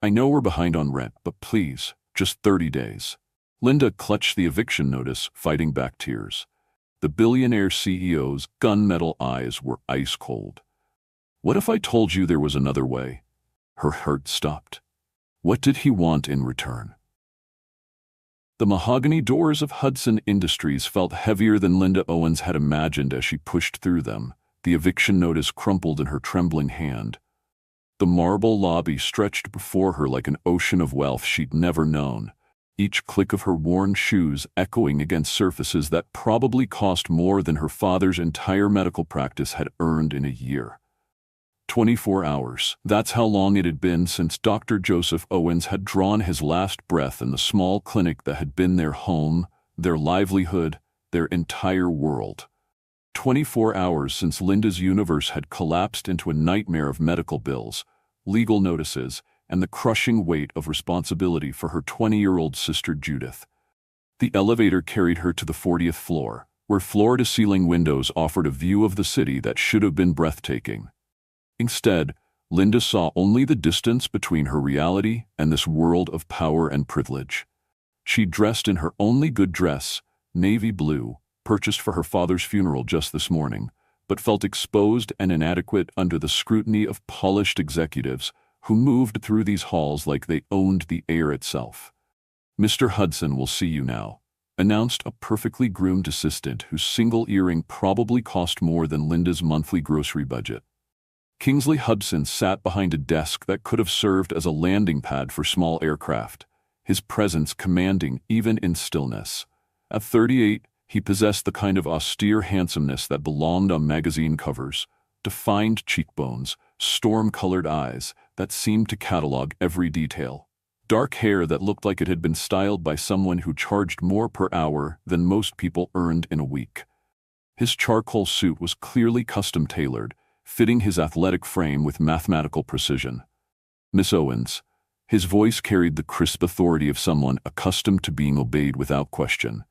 I know we're behind on rent, but please, just 30 days. Linda clutched the eviction notice, fighting back tears. The billionaire CEO's gunmetal eyes were ice cold. What if I told you there was another way? Her heart stopped. What did he want in return? The mahogany doors of Hudson Industries felt heavier than Linda Owens had imagined as she pushed through them. The eviction notice crumpled in her trembling hand. The marble lobby stretched before her like an ocean of wealth she'd never known, each click of her worn shoes echoing against surfaces that probably cost more than her father's entire medical practice had earned in a year. 24 hours. That's how long it had been since Dr. Joseph Owens had drawn his last breath in the small clinic that had been their home, their livelihood, their entire world. 24 hours since Linda's universe had collapsed into a nightmare of medical bills, legal notices, and the crushing weight of responsibility for her 20-year-old sister Judith. The elevator carried her to the 40th floor, where floor-to-ceiling windows offered a view of the city that should have been breathtaking. Instead, Linda saw only the distance between her reality and this world of power and privilege. She dressed in her only good dress, navy blue, purchased for her father's funeral just this morning, but felt exposed and inadequate under the scrutiny of polished executives who moved through these halls like they owned the air itself. "Mr. Hudson will see you now," announced a perfectly groomed assistant whose single earring probably cost more than Linda's monthly grocery budget. Kingsley Hudson sat behind a desk that could have served as a landing pad for small aircraft, his presence commanding even in stillness. At 38, he possessed the kind of austere handsomeness that belonged on magazine covers, defined cheekbones, storm-colored eyes that seemed to catalog every detail, dark hair that looked like it had been styled by someone who charged more per hour than most people earned in a week. His charcoal suit was clearly custom-tailored, fitting his athletic frame with mathematical precision. "Miss Owens." His voice carried the crisp authority of someone accustomed to being obeyed without question.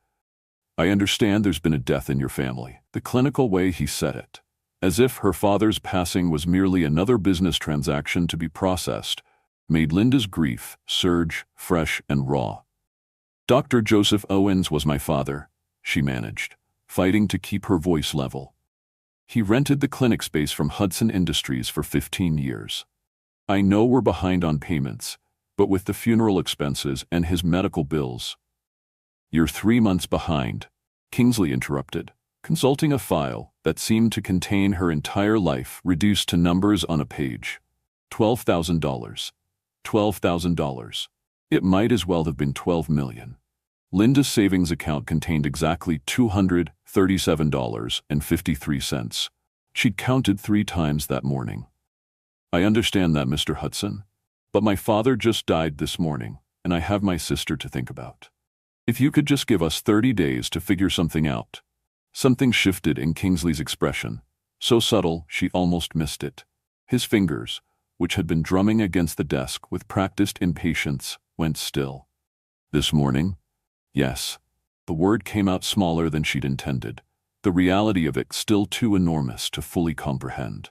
"I understand there's been a death in your family." The clinical way he said it, as if her father's passing was merely another business transaction to be processed, made Linda's grief surge fresh and raw. "Dr. Joseph Owens was my father," she managed, fighting to keep her voice level. "He rented the clinic space from Hudson Industries for 15 years. I know we're behind on payments, but with the funeral expenses and his medical bills—" "You're 3 months behind," Kingsley interrupted, consulting a file that seemed to contain her entire life reduced to numbers on a page. $12,000. $12,000. It might as well have been 12 million. Linda's savings account contained exactly $237.53. She'd counted 3 times that morning. "I understand that, Mr. Hudson, but my father just died this morning, and I have my sister to think about. If you could just give us 30 days to figure something out." Something shifted in Kingsley's expression, so subtle she almost missed it. His fingers, which had been drumming against the desk with practiced impatience, went still. "This morning?" "Yes." The word came out smaller than she'd intended, the reality of it still too enormous to fully comprehend.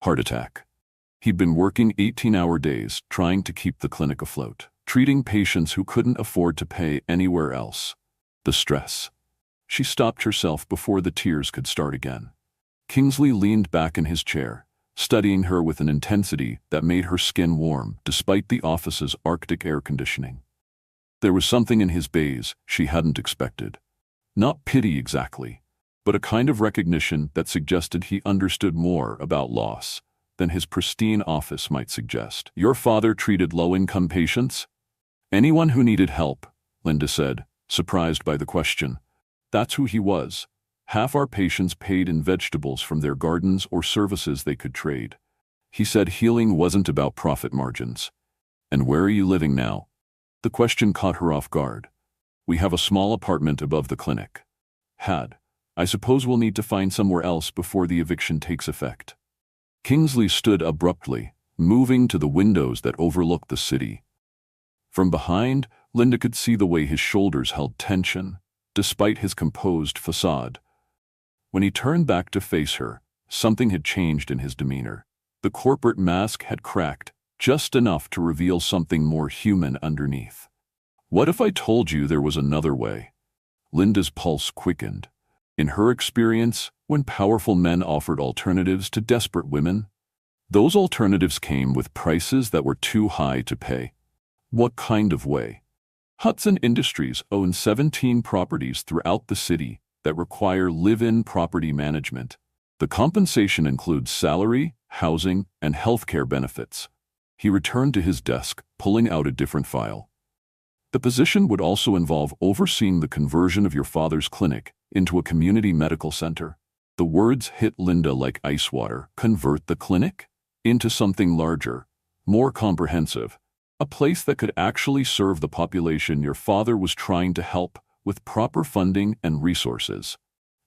Heart attack. He'd been working 18-hour days trying to keep the clinic afloat, treating patients who couldn't afford to pay anywhere else. The stress. She stopped herself before the tears could start again. Kingsley leaned back in his chair, studying her with an intensity that made her skin warm despite the office's Arctic air conditioning. There was something in his gaze she hadn't expected. Not pity exactly, but a kind of recognition that suggested he understood more about loss than his pristine office might suggest. "Your father treated low-income patients?" "Anyone who needed help," Linda said, surprised by the question. "That's who he was. Half our patients paid in vegetables from their gardens or services they could trade." He said healing wasn't about profit margins. "And where are you living now?" The question caught her off guard. "We have a small apartment above the clinic." "I suppose we'll need to find somewhere else before the eviction takes effect." Kingsley stood abruptly, moving to the windows that overlooked the city. From behind, Linda could see the way his shoulders held tension, despite his composed facade. When he turned back to face her, something had changed in his demeanor. The corporate mask had cracked, just enough to reveal something more human underneath. What if I told you there was another way? Linda's pulse quickened. In her experience, when powerful men offered alternatives to desperate women, those alternatives came with prices that were too high to pay. What kind of way? Hudson Industries owns 17 properties throughout the city that require live-in property management. The compensation includes salary, housing, and healthcare benefits. He returned to his desk, pulling out a different file. The position would also involve overseeing the conversion of your father's clinic into a community medical center. The words hit Linda like ice water. Convert the clinic into something larger, more comprehensive, a place that could actually serve the population your father was trying to help with proper funding and resources.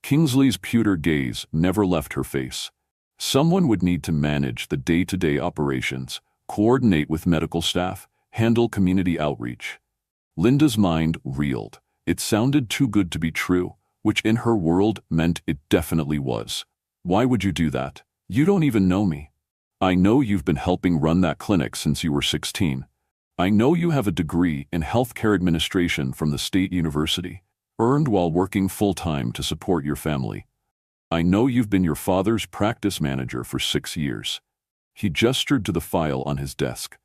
Kingsley's pewter gaze never left her face. Someone would need to manage the day-to-day operations, coordinate with medical staff, handle community outreach. Linda's mind reeled. It sounded too good to be true, which in her world meant it definitely was. Why would you do that? You don't even know me. I know you've been helping run that clinic since you were 16. I know you have a degree in healthcare administration from the state university, earned while working full-time to support your family. I know you've been your father's practice manager for 6 years. He gestured to the file on his desk.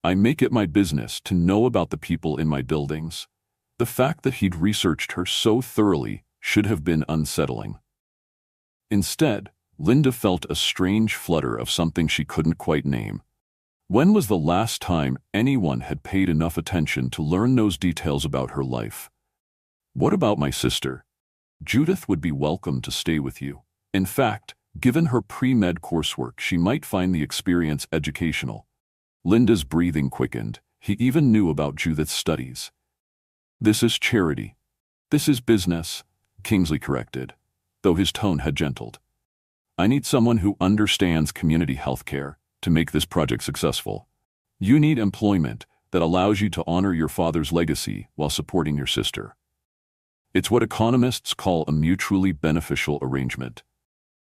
I make it my business to know about the people in my buildings. The fact that he'd researched her so thoroughly should have been unsettling. Instead, Linda felt a strange flutter of something she couldn't quite name. When was the last time anyone had paid enough attention to learn those details about her life? What about my sister? Judith would be welcome to stay with you. In fact, given her pre-med coursework, she might find the experience educational. Linda's breathing quickened. He even knew about Judith's studies. This is charity. This is business, Kingsley corrected, though his tone had gentled. I need someone who understands community healthcare to make this project successful. You need employment that allows you to honor your father's legacy while supporting your sister. It's what economists call a mutually beneficial arrangement.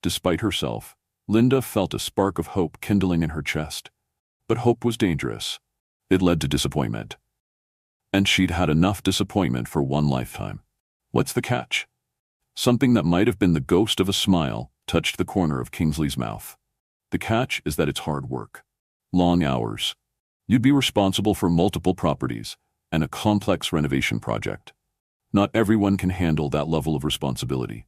Despite herself, Linda felt a spark of hope kindling in her chest. But hope was dangerous. It led to disappointment. And she'd had enough disappointment for one lifetime. What's the catch? Something that might have been the ghost of a smile touched the corner of Kingsley's mouth. The catch is that it's hard work. Long hours. You'd be responsible for multiple properties and a complex renovation project. Not everyone can handle that level of responsibility.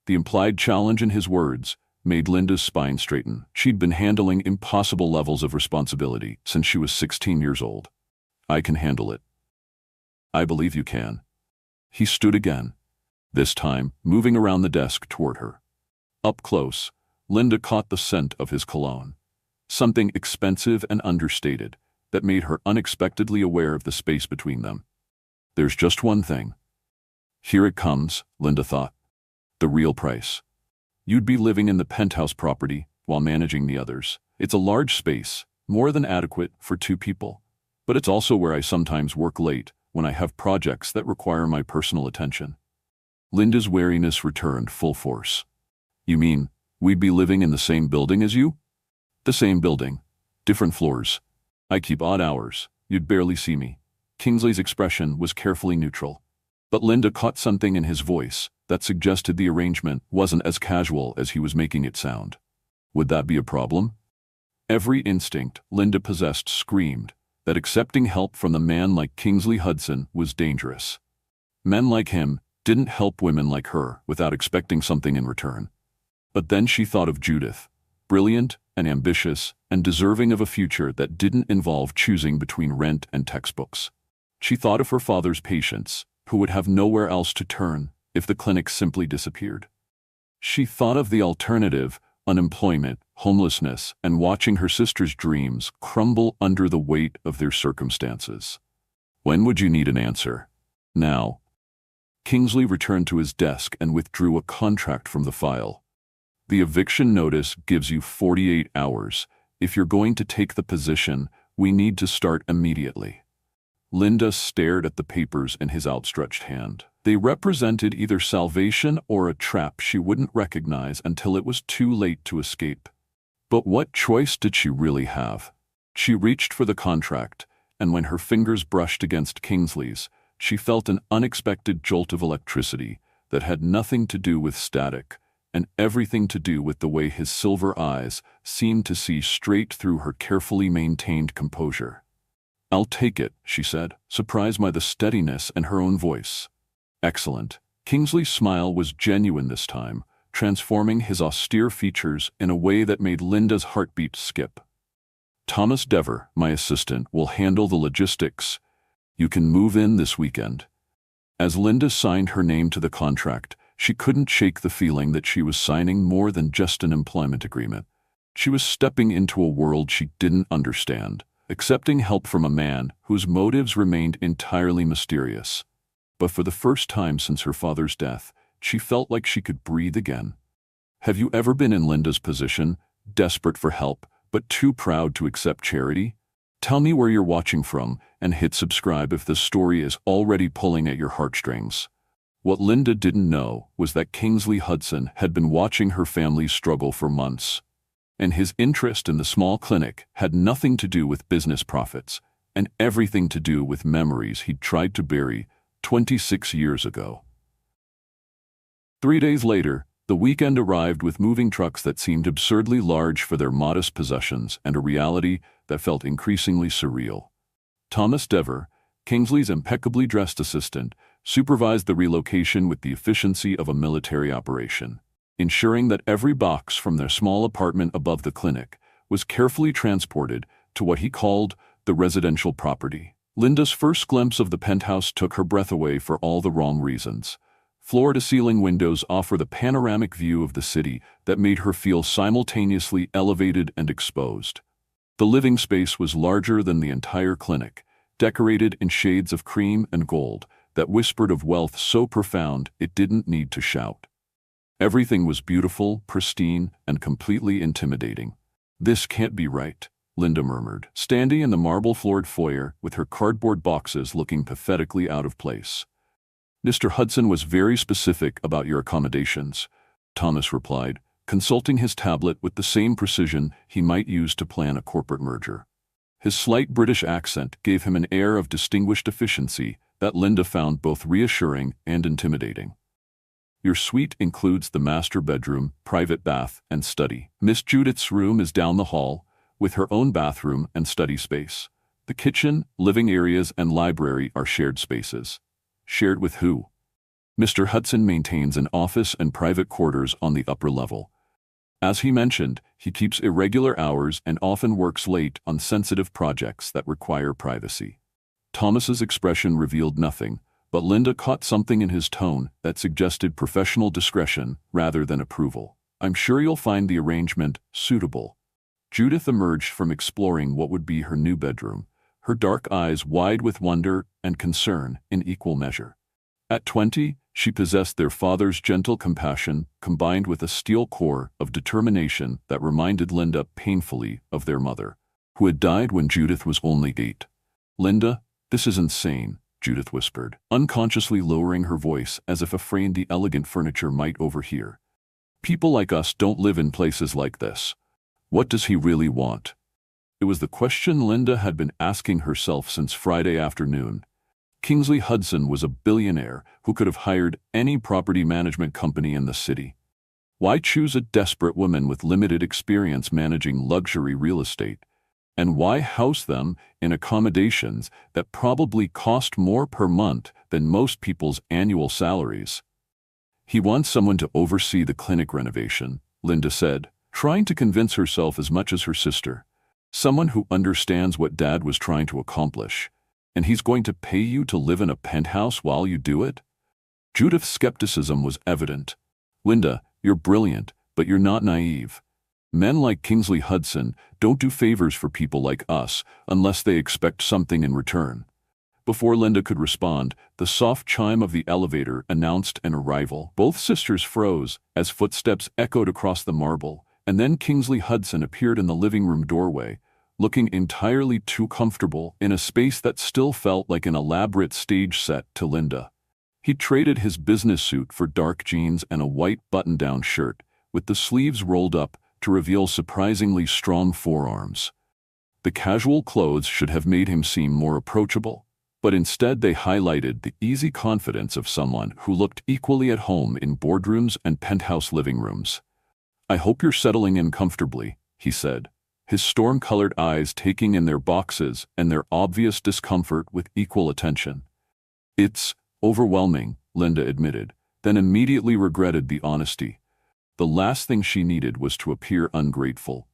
The implied challenge in his words made Linda's spine straighten. She'd been handling impossible levels of responsibility since she was 16 years old. I can handle it. I believe you can. He stood again, this time moving around the desk toward her. Up close, Linda caught the scent of his cologne, something expensive and understated that made her unexpectedly aware of the space between them. There's just one thing. Here it comes, Linda thought. The real price. You'd be living in the penthouse property while managing the others. It's a large space, more than adequate for 2 people. But it's also where I sometimes work late when I have projects that require my personal attention. Linda's wariness returned full force. You mean, we'd be living in the same building as you? The same building. Different floors. I keep odd hours. You'd barely see me. Kingsley's expression was carefully neutral. But Linda caught something in his voice that suggested the arrangement wasn't as casual as he was making it sound. Would that be a problem? Every instinct Linda possessed screamed that accepting help from a man like Kingsley Hudson was dangerous. Men like him didn't help women like her without expecting something in return. But then she thought of Judith, brilliant and ambitious and deserving of a future that didn't involve choosing between rent and textbooks. She thought of her father's patients, who would have nowhere else to turn if the clinic simply disappeared. She thought of the alternative, unemployment, homelessness, and watching her sister's dreams crumble under the weight of their circumstances. When would you need an answer? Now. Kingsley returned to his desk and withdrew a contract from the file. The eviction notice gives you 48 hours. If you're going to take the position, we need to start immediately. Linda stared at the papers in his outstretched hand. They represented either salvation or a trap she wouldn't recognize until it was too late to escape. But what choice did she really have? She reached for the contract, and when her fingers brushed against Kingsley's, she felt an unexpected jolt of electricity that had nothing to do with static, and everything to do with the way his silver eyes seemed to see straight through her carefully maintained composure. "I'll take it," she said, surprised by the steadiness in her own voice. "Excellent." Kingsley's smile was genuine this time, transforming his austere features in a way that made Linda's heartbeat skip. "Thomas Dever, my assistant, will handle the logistics. You can move in this weekend." As Linda signed her name to the contract, she couldn't shake the feeling that she was signing more than just an employment agreement. She was stepping into a world she didn't understand, accepting help from a man whose motives remained entirely mysterious. But for the first time since her father's death, she felt like she could breathe again. Have you ever been in Linda's position, desperate for help, but too proud to accept charity? Tell me where you're watching from, and hit subscribe if this story is already pulling at your heartstrings. What Linda didn't know was that Kingsley Hudson had been watching her family's struggle for months. And his interest in the small clinic had nothing to do with business profits, and everything to do with memories he'd tried to bury 26 years ago. 3 days later, the weekend arrived with moving trucks that seemed absurdly large for their modest possessions and a reality that felt increasingly surreal. Thomas Dever, Kingsley's impeccably dressed assistant, supervised the relocation with the efficiency of a military operation, ensuring that every box from their small apartment above the clinic was carefully transported to what he called the residential property. Linda's first glimpse of the penthouse took her breath away for all the wrong reasons. Floor-to-ceiling windows offer the panoramic view of the city that made her feel simultaneously elevated and exposed. The living space was larger than the entire clinic, decorated in shades of cream and gold that whispered of wealth so profound it didn't need to shout. Everything was beautiful, pristine, and completely intimidating. "This can't be right," Linda murmured, standing in the marble-floored foyer with her cardboard boxes looking pathetically out of place. "Mr. Hudson was very specific about your accommodations," Thomas replied, consulting his tablet with the same precision he might use to plan a corporate merger. His slight British accent gave him an air of distinguished efficiency that Linda found both reassuring and intimidating. "Your suite includes the master bedroom, private bath, and study. Miss Judith's room is down the hall, with her own bathroom and study space. The kitchen, living areas, and library are shared spaces." "Shared with who?" "Mr. Hudson maintains an office and private quarters on the upper level. As he mentioned, he keeps irregular hours and often works late on sensitive projects that require privacy." Thomas's expression revealed nothing, but Linda caught something in his tone that suggested professional discretion rather than approval. "I'm sure you'll find the arrangement suitable." Judith emerged from exploring what would be her new bedroom, her dark eyes wide with wonder and concern in equal measure. At 20, she possessed their father's gentle compassion combined with a steel core of determination that reminded Linda painfully of their mother, who had died when Judith was only 8. "Linda, this is insane," Judith whispered, unconsciously lowering her voice as if afraid the elegant furniture might overhear. "People like us don't live in places like this. What does he really want?" It was the question Linda had been asking herself since Friday afternoon. Kingsley Hudson was a billionaire who could have hired any property management company in the city. Why choose a desperate woman with limited experience managing luxury real estate? And why house them in accommodations that probably cost more per month than most people's annual salaries? "He wants someone to oversee the clinic renovation," Linda said, trying to convince herself as much as her sister. "Someone who understands what Dad was trying to accomplish. And he's going to pay you to live in a penthouse while you do it?" Judith's skepticism was evident. "Linda, you're brilliant, but you're not naive. Men like Kingsley Hudson don't do favors for people like us unless they expect something in return." Before Linda could respond, the soft chime of the elevator announced an arrival. Both sisters froze as footsteps echoed across the marble, and then Kingsley Hudson appeared in the living room doorway, looking entirely too comfortable in a space that still felt like an elaborate stage set to Linda. He traded his business suit for dark jeans and a white button-down shirt, with the sleeves rolled up to reveal surprisingly strong forearms. The casual clothes should have made him seem more approachable, but instead they highlighted the easy confidence of someone who looked equally at home in boardrooms and penthouse living rooms. "I hope you're settling in comfortably," he said, his storm-colored eyes taking in their boxes and their obvious discomfort with equal attention. "It's overwhelming," Linda admitted, then immediately regretted the honesty. The last thing she needed was to appear ungrateful.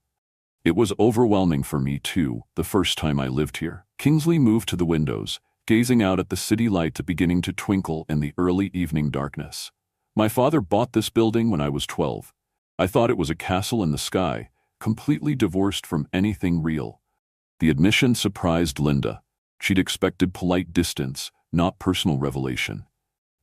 "It was overwhelming for me too, the first time I lived here." Kingsley moved to the windows, gazing out at the city lights beginning to twinkle in the early evening darkness. "My father bought this building when I was 12. I thought it was a castle in the sky, completely divorced from anything real." The admission surprised Linda. She'd expected polite distance, not personal revelation.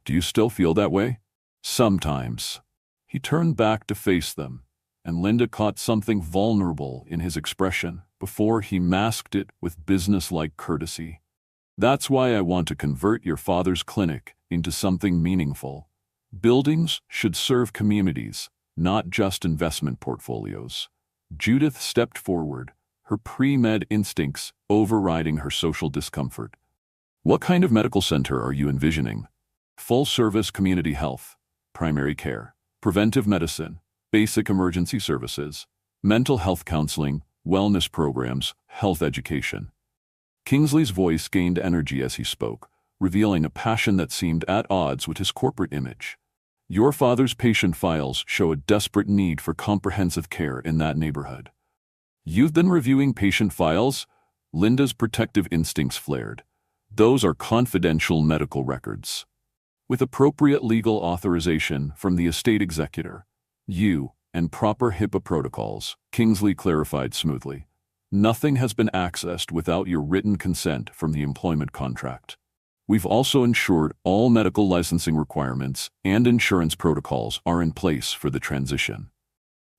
"Do you still feel that way?" "Sometimes." He turned back to face them, and Linda caught something vulnerable in his expression before he masked it with businesslike courtesy. "That's why I want to convert your father's clinic into something meaningful. Buildings should serve communities, not just investment portfolios." Judith stepped forward, her pre-med instincts overriding her social discomfort. "What kind of medical center are you envisioning?" "Full-service community health, primary care, preventive medicine, basic emergency services, mental health counseling, wellness programs, health education." Kingsley's voice gained energy as he spoke, revealing a passion that seemed at odds with his corporate image. "Your father's patient files show a desperate need for comprehensive care in that neighborhood." "You've been reviewing patient files?" Linda's protective instincts flared. "Those are confidential medical records. With appropriate legal authorization from the estate executor, and proper HIPAA protocols," Kingsley clarified smoothly. "Nothing has been accessed without your written consent from the employment contract. We've also ensured all medical licensing requirements and insurance protocols are in place for the transition."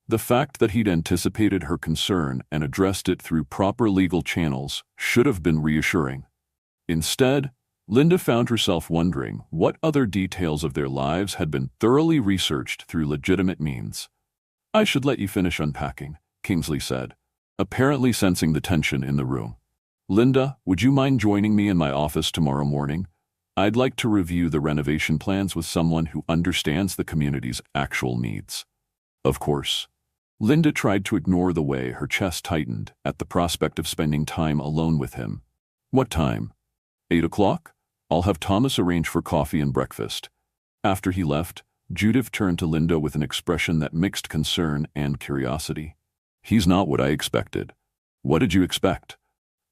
The fact that he'd anticipated her concern and addressed it through proper legal channels should have been reassuring. Instead, Linda found herself wondering what other details of their lives had been thoroughly researched through legitimate means. "I should let you finish unpacking," Kingsley said, apparently sensing the tension in the room. "Linda, would you mind joining me in my office tomorrow morning? I'd like to review the renovation plans with someone who understands the community's actual needs." "Of course." Linda tried to ignore the way her chest tightened at the prospect of spending time alone with him. "What time?" 8 o'clock? I'll have Thomas arrange for coffee and breakfast." After he left, Judith turned to Linda with an expression that mixed concern and curiosity. "He's not what I expected." "What did you expect?"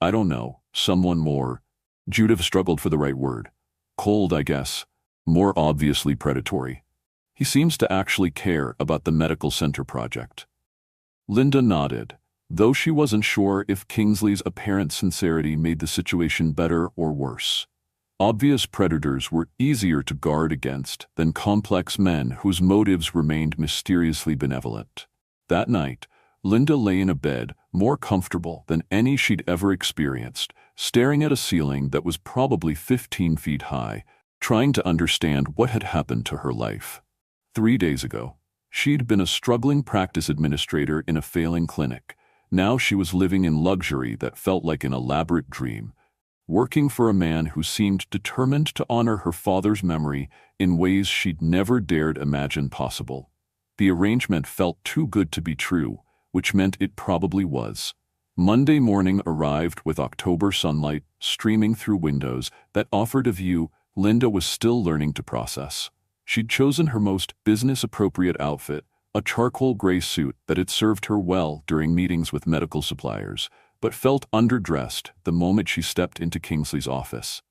"I don't know, someone more—" Judith struggled for the right word. "Cold, I guess. More obviously predatory. He seems to actually care about the medical center project." Linda nodded, though she wasn't sure if Kingsley's apparent sincerity made the situation better or worse. Obvious predators were easier to guard against than complex men whose motives remained mysteriously benevolent. That night, Linda lay in a bed more comfortable than any she'd ever experienced, staring at a ceiling that was probably 15 feet high, trying to understand what had happened to her life. 3 days ago, she'd been a struggling practice administrator in a failing clinic. Now she was living in luxury that felt like an elaborate dream, working for a man who seemed determined to honor her father's memory in ways she'd never dared imagine possible. The arrangement felt too good to be true, which meant it probably was. Monday morning arrived with October sunlight streaming through windows that offered a view Linda was still learning to process. She'd chosen her most business-appropriate outfit, a charcoal gray suit that had served her well during meetings with medical suppliers, but felt underdressed the moment she stepped into Kingsley's office.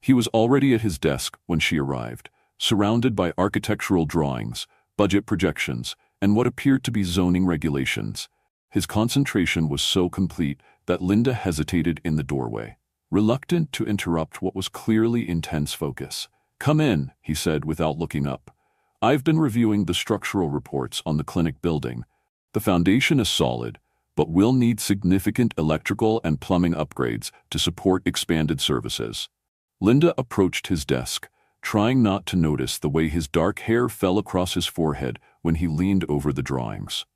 He was already at his desk when she arrived, surrounded by architectural drawings, budget projections, and what appeared to be zoning regulations. His concentration was so complete that Linda hesitated in the doorway, reluctant to interrupt what was clearly intense focus. "Come in," he said without looking up. "I've been reviewing the structural reports on the clinic building. The foundation is solid, but we'll need significant electrical and plumbing upgrades to support expanded services." Linda approached his desk, trying not to notice the way his dark hair fell across his forehead when he leaned over the drawings.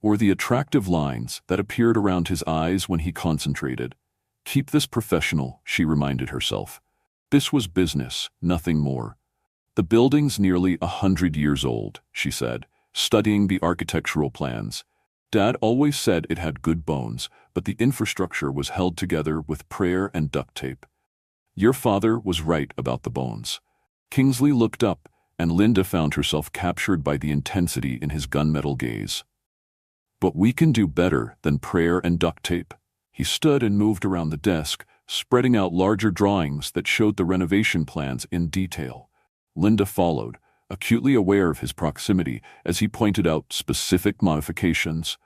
or the attractive lines that appeared around his eyes when he concentrated. Keep this professional, she reminded herself. This was business, nothing more. The building's nearly 100 years old, she said, studying the architectural plans. Dad always said it had good bones, but the infrastructure was held together with prayer and duct tape. Your father was right about the bones. Kingsley looked up, and Linda found herself captured by the intensity in his gunmetal gaze. But we can do better than prayer and duct tape. He stood and moved around the desk, spreading out larger drawings that showed the renovation plans in detail. Linda followed, acutely aware of his proximity as he pointed out specific modifications.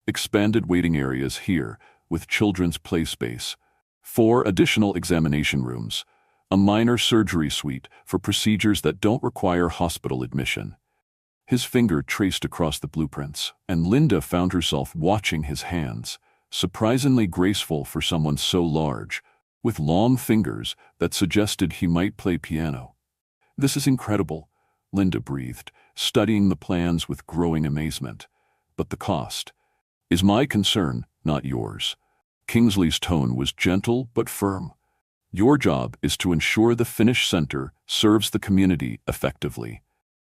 Expanded waiting areas here, with children's play space. 4 additional examination rooms. A minor surgery suite for procedures that don't require hospital admission. His finger traced across the blueprints, and Linda found herself watching his hands, surprisingly graceful for someone so large, with long fingers that suggested he might play piano. This is incredible, Linda breathed, studying the plans with growing amazement. But the cost is my concern, not yours. Kingsley's tone was gentle but firm. Your job is to ensure the finished center serves the community effectively.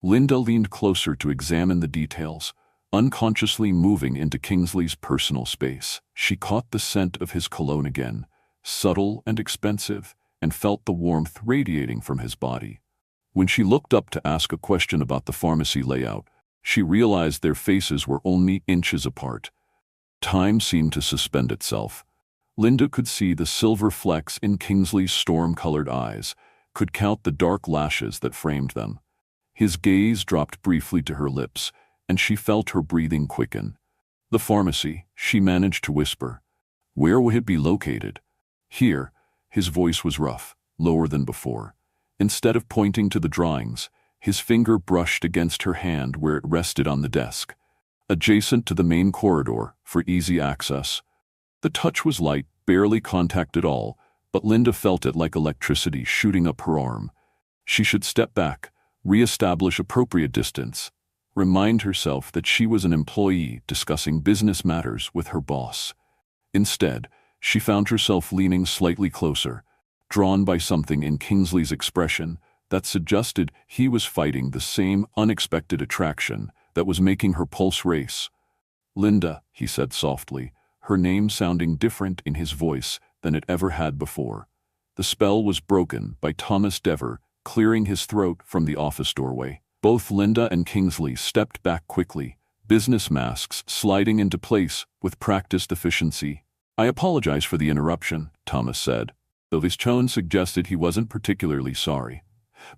Linda leaned closer to examine the details, unconsciously moving into Kingsley's personal space. She caught the scent of his cologne again, subtle and expensive, and felt the warmth radiating from his body. When she looked up to ask a question about the pharmacy layout, she realized their faces were only inches apart. Time seemed to suspend itself. Linda could see the silver flecks in Kingsley's storm-colored eyes, could count the dark lashes that framed them. His gaze dropped briefly to her lips, and she felt her breathing quicken. The pharmacy, she managed to whisper. Where would it be located? Here. His voice was rough, lower than before. Instead of pointing to the drawings, his finger brushed against her hand where it rested on the desk. Adjacent to the main corridor, for easy access. The touch was light, barely contact at all, but Linda felt it like electricity shooting up her arm. She should step back, re-establish appropriate distance, remind herself that she was an employee discussing business matters with her boss. Instead, she found herself leaning slightly closer, drawn by something in Kingsley's expression that suggested he was fighting the same unexpected attraction that was making her pulse race. Linda, he said softly, her name sounding different in his voice than it ever had before. The spell was broken by Thomas Dever clearing his throat from the office doorway. Both Linda and Kingsley stepped back quickly, business masks sliding into place with practiced efficiency. I apologize for the interruption, Thomas said, though his tone suggested he wasn't particularly sorry.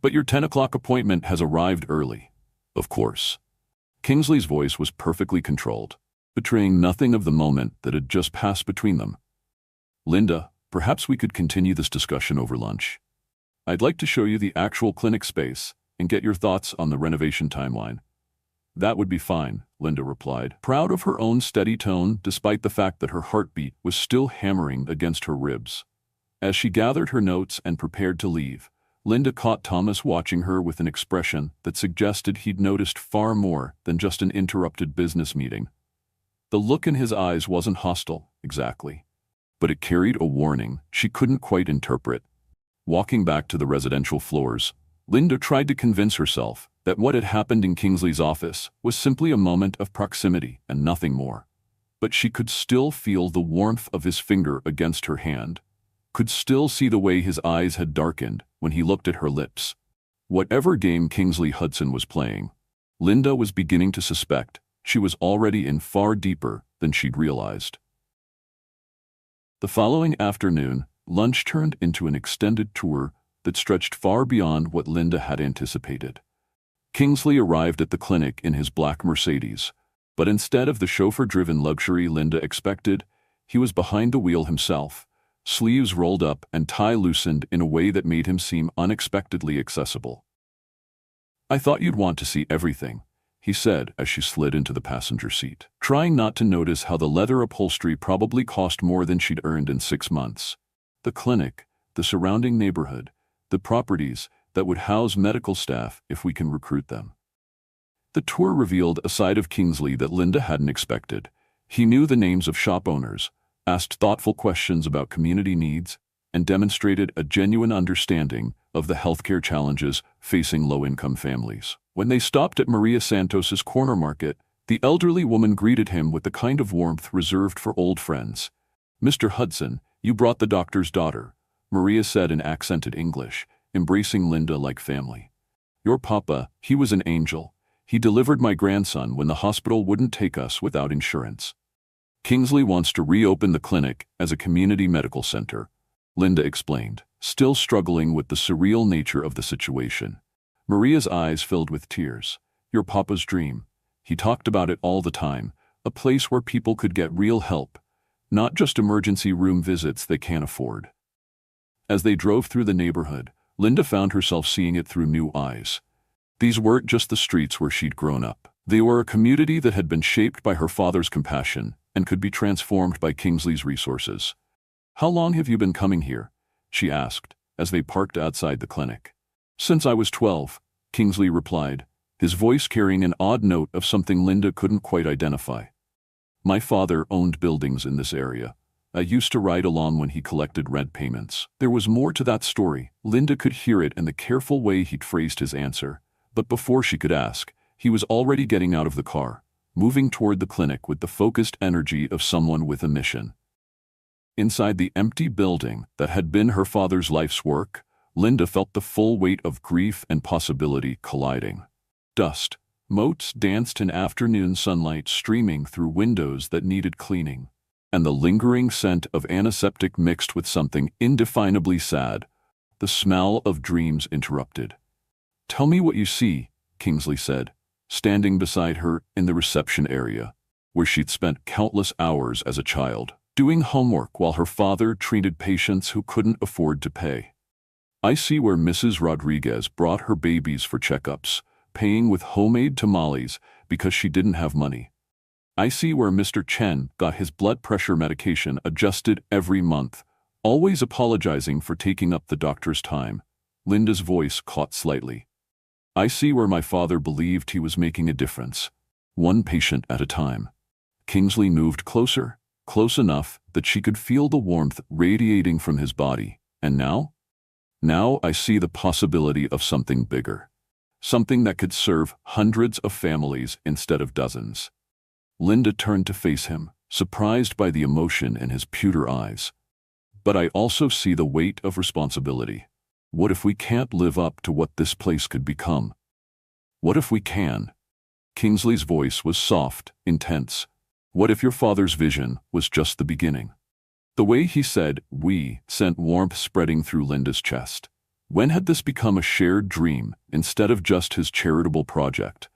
But your 10 o'clock appointment has arrived early. Of course. Kingsley's voice was perfectly controlled, betraying nothing of the moment that had just passed between them. Linda, perhaps we could continue this discussion over lunch. I'd like to show you the actual clinic space and get your thoughts on the renovation timeline. That would be fine, Linda replied, proud of her own steady tone despite the fact that her heartbeat was still hammering against her ribs. As she gathered her notes and prepared to leave, Linda caught Thomas watching her with an expression that suggested he'd noticed far more than just an interrupted business meeting. The look in his eyes wasn't hostile, exactly, but it carried a warning she couldn't quite interpret. Walking back to the residential floors, Linda tried to convince herself that what had happened in Kingsley's office was simply a moment of proximity and nothing more. But she could still feel the warmth of his finger against her hand, could still see the way his eyes had darkened when he looked at her lips. Whatever game Kingsley Hudson was playing, Linda was beginning to suspect she was already in far deeper than she'd realized. The following afternoon, lunch turned into an extended tour that stretched far beyond what Linda had anticipated. Kingsley arrived at the clinic in his black Mercedes, but instead of the chauffeur-driven luxury Linda expected, he was behind the wheel himself, sleeves rolled up and tie loosened in a way that made him seem unexpectedly accessible. I thought you'd want to see everything, he said as she slid into the passenger seat, trying not to notice how the leather upholstery probably cost more than she'd earned in 6 months. The clinic, the surrounding neighborhood, the properties that would house medical staff if we can recruit them. The tour revealed a side of Kingsley that Linda hadn't expected. He knew the names of shop owners, asked thoughtful questions about community needs, and demonstrated a genuine understanding of the healthcare challenges facing low-income families. When they stopped at Maria Santos's corner market, the elderly woman greeted him with the kind of warmth reserved for old friends. "Mr. Hudson, you brought the doctor's daughter," Maria said in accented English, embracing Linda like family. "Your papa, he was an angel. He delivered my grandson when the hospital wouldn't take us without insurance." "Kingsley wants to reopen the clinic as a community medical center," Linda explained, still struggling with the surreal nature of the situation. Maria's eyes filled with tears. "Your papa's dream. He talked about it all the time, a place where people could get real help, not just emergency room visits they can't afford." As they drove through the neighborhood, Linda found herself seeing it through new eyes. These weren't just the streets where she'd grown up. They were a community that had been shaped by her father's compassion and could be transformed by Kingsley's resources. "How long have you been coming here?" she asked, as they parked outside the clinic. "Since I was 12, Kingsley replied, his voice carrying an odd note of something Linda couldn't quite identify. "My father owned buildings in this area. I used to ride along when he collected rent payments." There was more to that story. Linda could hear it in the careful way he'd phrased his answer. But before she could ask, he was already getting out of the car, moving toward the clinic with the focused energy of someone with a mission. Inside the empty building that had been her father's life's work, Linda felt the full weight of grief and possibility colliding. Dust, motes danced in afternoon sunlight streaming through windows that needed cleaning, and the lingering scent of antiseptic mixed with something indefinably sad. The smell of dreams interrupted. "Tell me what you see," Kingsley said, standing beside her in the reception area, where she'd spent countless hours as a child, doing homework while her father treated patients who couldn't afford to pay. "I see where Mrs. Rodriguez brought her babies for checkups, paying with homemade tamales because she didn't have money. I see where Mr. Chen got his blood pressure medication adjusted every month, always apologizing for taking up the doctor's time." Linda's voice caught slightly. "I see where my father believed he was making a difference, one patient at a time." Kingsley moved closer, close enough that she could feel the warmth radiating from his body. "And now? Now I see the possibility of something bigger. Something that could serve hundreds of families instead of dozens." Linda turned to face him, surprised by the emotion in his pewter eyes. "But I also see the weight of responsibility. What if we can't live up to what this place could become? What if we can?" Kingsley's voice was soft, intense. "What if your father's vision was just the beginning?" The way he said "we" sent warmth spreading through Linda's chest. When had this become a shared dream instead of just his charitable project?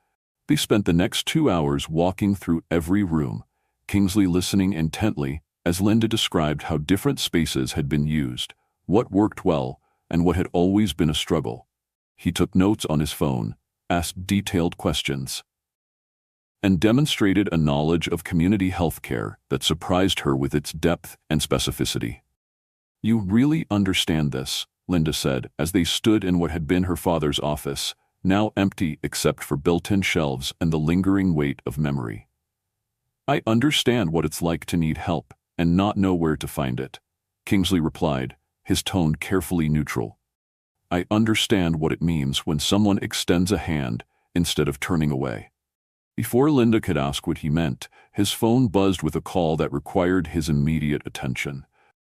They spent the next 2 hours walking through every room, Kingsley listening intently as Linda described how different spaces had been used, what worked well, and what had always been a struggle. He took notes on his phone, asked detailed questions, and demonstrated a knowledge of community healthcare that surprised her with its depth and specificity. "You really understand this," Linda said as they stood in what had been her father's office, now empty except for built-in shelves and the lingering weight of memory. "I understand what it's like to need help and not know where to find it," Kingsley replied, his tone carefully neutral. "I understand what it means when someone extends a hand instead of turning away." Before Linda could ask what he meant, his phone buzzed with a call that required his immediate attention.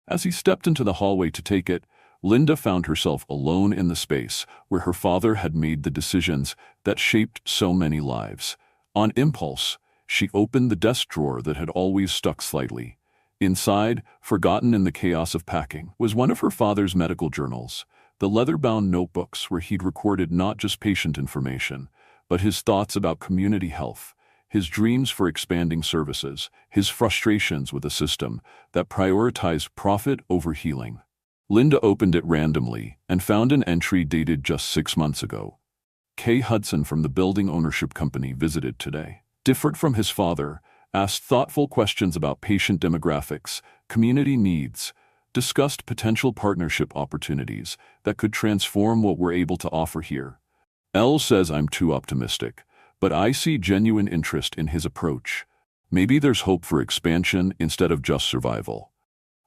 As he stepped into the hallway to take it, Linda found herself alone in the space where her father had made the decisions that shaped so many lives. On impulse, she opened the desk drawer that had always stuck slightly. Inside, forgotten in the chaos of packing, was one of her father's medical journals, the leather-bound notebooks where he'd recorded not just patient information, but his thoughts about community health, his dreams for expanding services, his frustrations with a system that prioritized profit over healing. Linda opened it randomly and found an entry dated just 6 months ago. "Kay Hudson from the building ownership company visited today. Different from his father, asked thoughtful questions about patient demographics, community needs, discussed potential partnership opportunities that could transform what we're able to offer here. Elle says I'm too optimistic, but I see genuine interest in his approach. Maybe there's hope for expansion instead of just survival."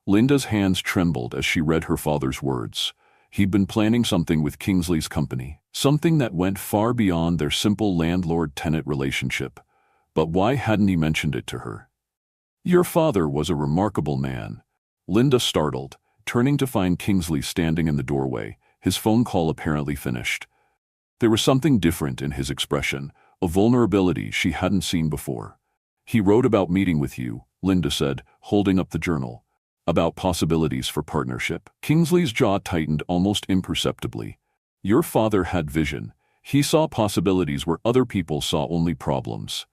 Linda's hands trembled as she read her father's words. He'd been planning something with Kingsley's company, something that went far beyond their simple landlord-tenant relationship. But why hadn't he mentioned it to her? "Your father was a remarkable man." Linda startled, turning to find Kingsley standing in the doorway, his phone call apparently finished. There was something different in his expression, a vulnerability she hadn't seen before. "He wrote about meeting with you," Linda said, holding up the journal. "About possibilities for partnership." Kingsley's jaw tightened almost imperceptibly. "Your father had vision. He saw possibilities where other people saw only problems.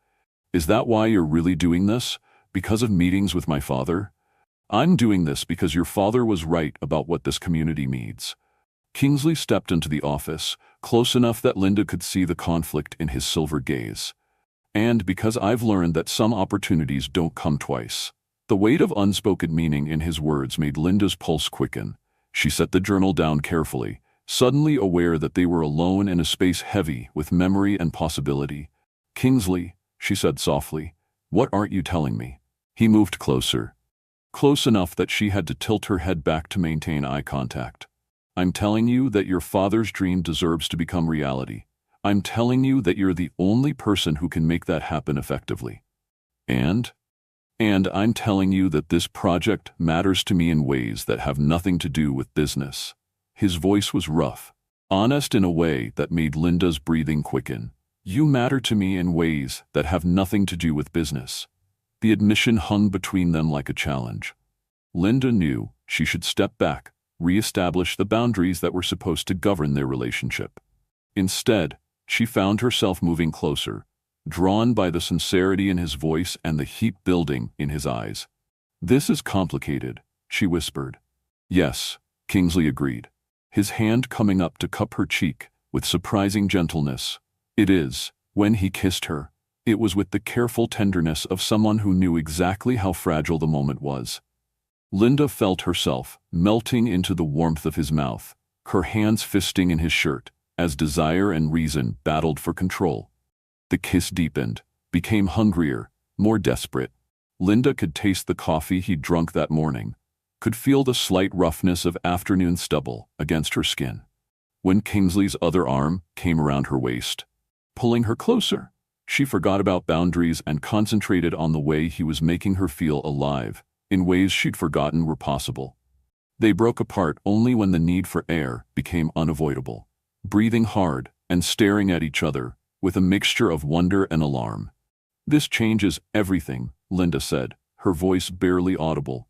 Is that why you're really doing this? Because of meetings with my father?" "I'm doing this because your father was right about what this community needs." Kingsley stepped into the office, close enough that Linda could see the conflict in his silver gaze. "And because I've learned that some opportunities don't come twice." The weight of unspoken meaning in his words made Linda's pulse quicken. She set the journal down carefully, suddenly aware that they were alone in a space heavy with memory and possibility. "Kingsley," she said softly, "what aren't you telling me?" He moved closer. Close enough that she had to tilt her head back to maintain eye contact. "I'm telling you that your father's dream deserves to become reality. I'm telling you that you're the only person who can make that happen effectively. And I'm telling you that this project matters to me in ways that have nothing to do with business." His voice was rough, honest in a way that made Linda's breathing quicken. "You matter to me in ways that have nothing to do with business." The admission hung between them like a challenge. Linda knew she should step back, re-establish the boundaries that were supposed to govern their relationship. Instead, she found herself moving closer, drawn by the sincerity in his voice and the heat building in his eyes. "This is complicated," she whispered. "Yes," Kingsley agreed, his hand coming up to cup her cheek with surprising gentleness. "It is." When he kissed her, it was with the careful tenderness of someone who knew exactly how fragile the moment was. Linda felt herself melting into the warmth of his mouth, her hands fisting in his shirt, as desire and reason battled for control. The kiss deepened, became hungrier, more desperate. Linda could taste the coffee he'd drunk that morning, could feel the slight roughness of afternoon stubble against her skin. When Kingsley's other arm came around her waist, pulling her closer, she forgot about boundaries and concentrated on the way he was making her feel alive, in ways she'd forgotten were possible. They broke apart only when the need for air became unavoidable, breathing hard and staring at each other with a mixture of wonder and alarm. "This changes everything," Linda said, her voice barely audible.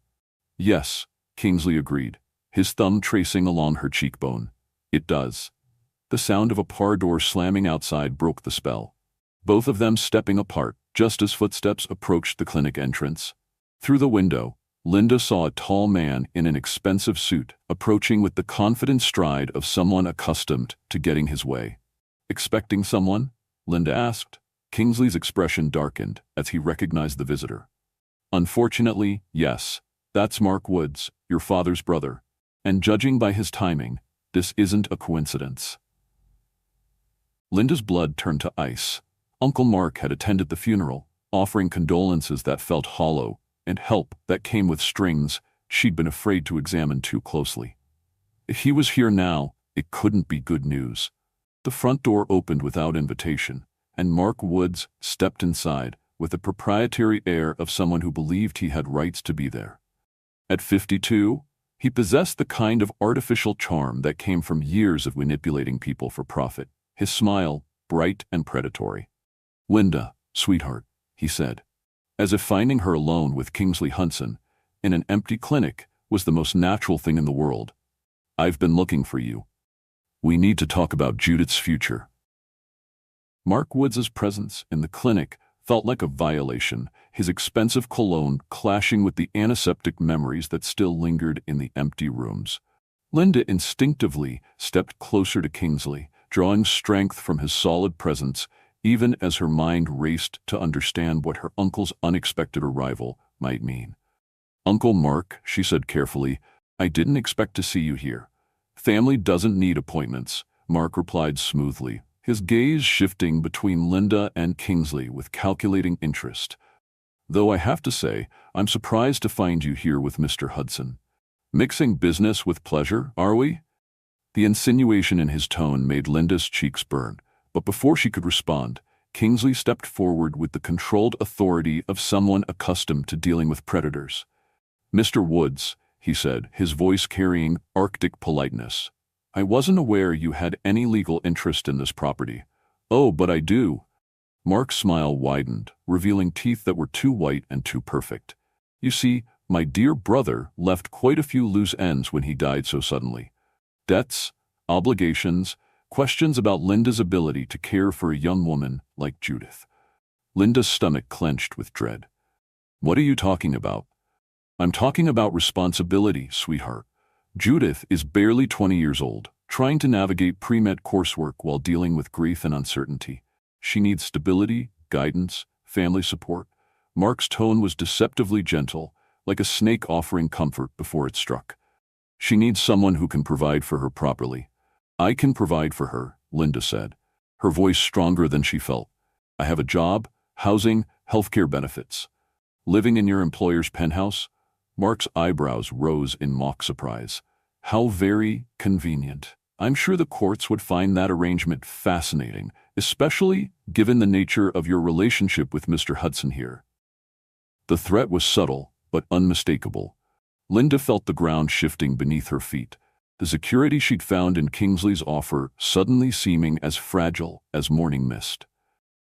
"Yes," Kingsley agreed, his thumb tracing along her cheekbone. "It does." The sound of a car door slamming outside broke the spell. Both of them stepping apart just as footsteps approached the clinic entrance. Through the window, Linda saw a tall man in an expensive suit approaching with the confident stride of someone accustomed to getting his way. "Expecting someone?" Linda asked. Kingsley's expression darkened as he recognized the visitor. "Unfortunately, yes. That's Mark Woods, your father's brother. And judging by his timing, this isn't a coincidence." Linda's blood turned to ice. Uncle Mark had attended the funeral, offering condolences that felt hollow and help that came with strings she'd been afraid to examine too closely. If he was here now, it couldn't be good news. The front door opened without invitation, and Mark Woods stepped inside with the proprietary air of someone who believed he had rights to be there. At 52, he possessed the kind of artificial charm that came from years of manipulating people for profit, his smile bright and predatory. "Linda, sweetheart," he said, as if finding her alone with Kingsley Hudson in an empty clinic was the most natural thing in the world. "I've been looking for you. We need to talk about Judith's future." Mark Woods' presence in the clinic felt like a violation, his expensive cologne clashing with the antiseptic memories that still lingered in the empty rooms. Linda instinctively stepped closer to Kingsley, drawing strength from his solid presence, even as her mind raced to understand what her uncle's unexpected arrival might mean. "Uncle Mark," she said carefully, "I didn't expect to see you here." "Family doesn't need appointments," Mark replied smoothly, his gaze shifting between Linda and Kingsley with calculating interest. "Though I have to say, I'm surprised to find you here with Mr. Hudson. Mixing business with pleasure, are we?" The insinuation in his tone made Linda's cheeks burn, but before she could respond, Kingsley stepped forward with the controlled authority of someone accustomed to dealing with predators. "Mr. Woods," he said, his voice carrying Arctic politeness, "I wasn't aware you had any legal interest in this property." "Oh, but I do." Mark's smile widened, revealing teeth that were too white and too perfect. "You see, my dear brother left quite a few loose ends when he died so suddenly. Debts, obligations, questions about Linda's ability to care for a young woman like Judith." Linda's stomach clenched with dread. "What are you talking about?" "I'm talking about responsibility, sweetheart. Judith is barely 20 years old, trying to navigate pre-med coursework while dealing with grief and uncertainty. She needs stability, guidance, family support." Mark's tone was deceptively gentle, like a snake offering comfort before it struck. "She needs someone who can provide for her properly." "I can provide for her," Linda said, her voice stronger than she felt. "I have a job, housing, healthcare benefits." "Living in your employer's penthouse?" Mark's eyebrows rose in mock surprise. "How very convenient. I'm sure the courts would find that arrangement fascinating, especially given the nature of your relationship with Mr. Hudson here." The threat was subtle, but unmistakable. Linda felt the ground shifting beneath her feet, the security she'd found in Kingsley's offer suddenly seeming as fragile as morning mist.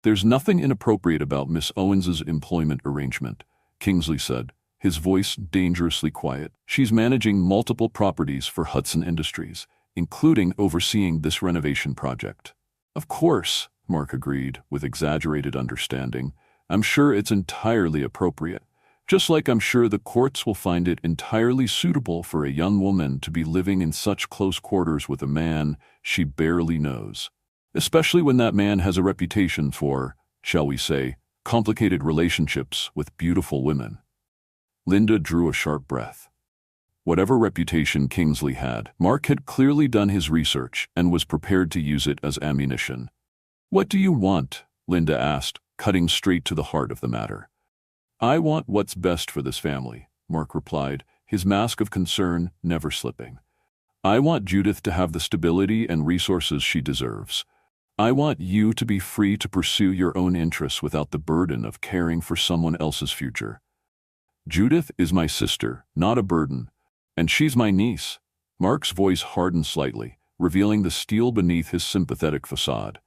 "There's nothing inappropriate about Miss Owens's employment arrangement," Kingsley said, his voice dangerously quiet. "She's managing multiple properties for Hudson Industries, including overseeing this renovation project." "Of course," Mark agreed, with exaggerated understanding. "I'm sure it's entirely appropriate. Just like I'm sure the courts will find it entirely suitable for a young woman to be living in such close quarters with a man she barely knows. Especially when that man has a reputation for, shall we say, complicated relationships with beautiful women." Linda drew a sharp breath. Whatever reputation Kingsley had, Mark had clearly done his research and was prepared to use it as ammunition. "What do you want?" Linda asked, cutting straight to the heart of the matter. "I want what's best for this family," Mark replied, his mask of concern never slipping. "I want Judith to have the stability and resources she deserves. I want you to be free to pursue your own interests without the burden of caring for someone else's future. Judith is my sister, not a burden, and she's my niece." Mark's voice hardened slightly, revealing the steel beneath his sympathetic facade.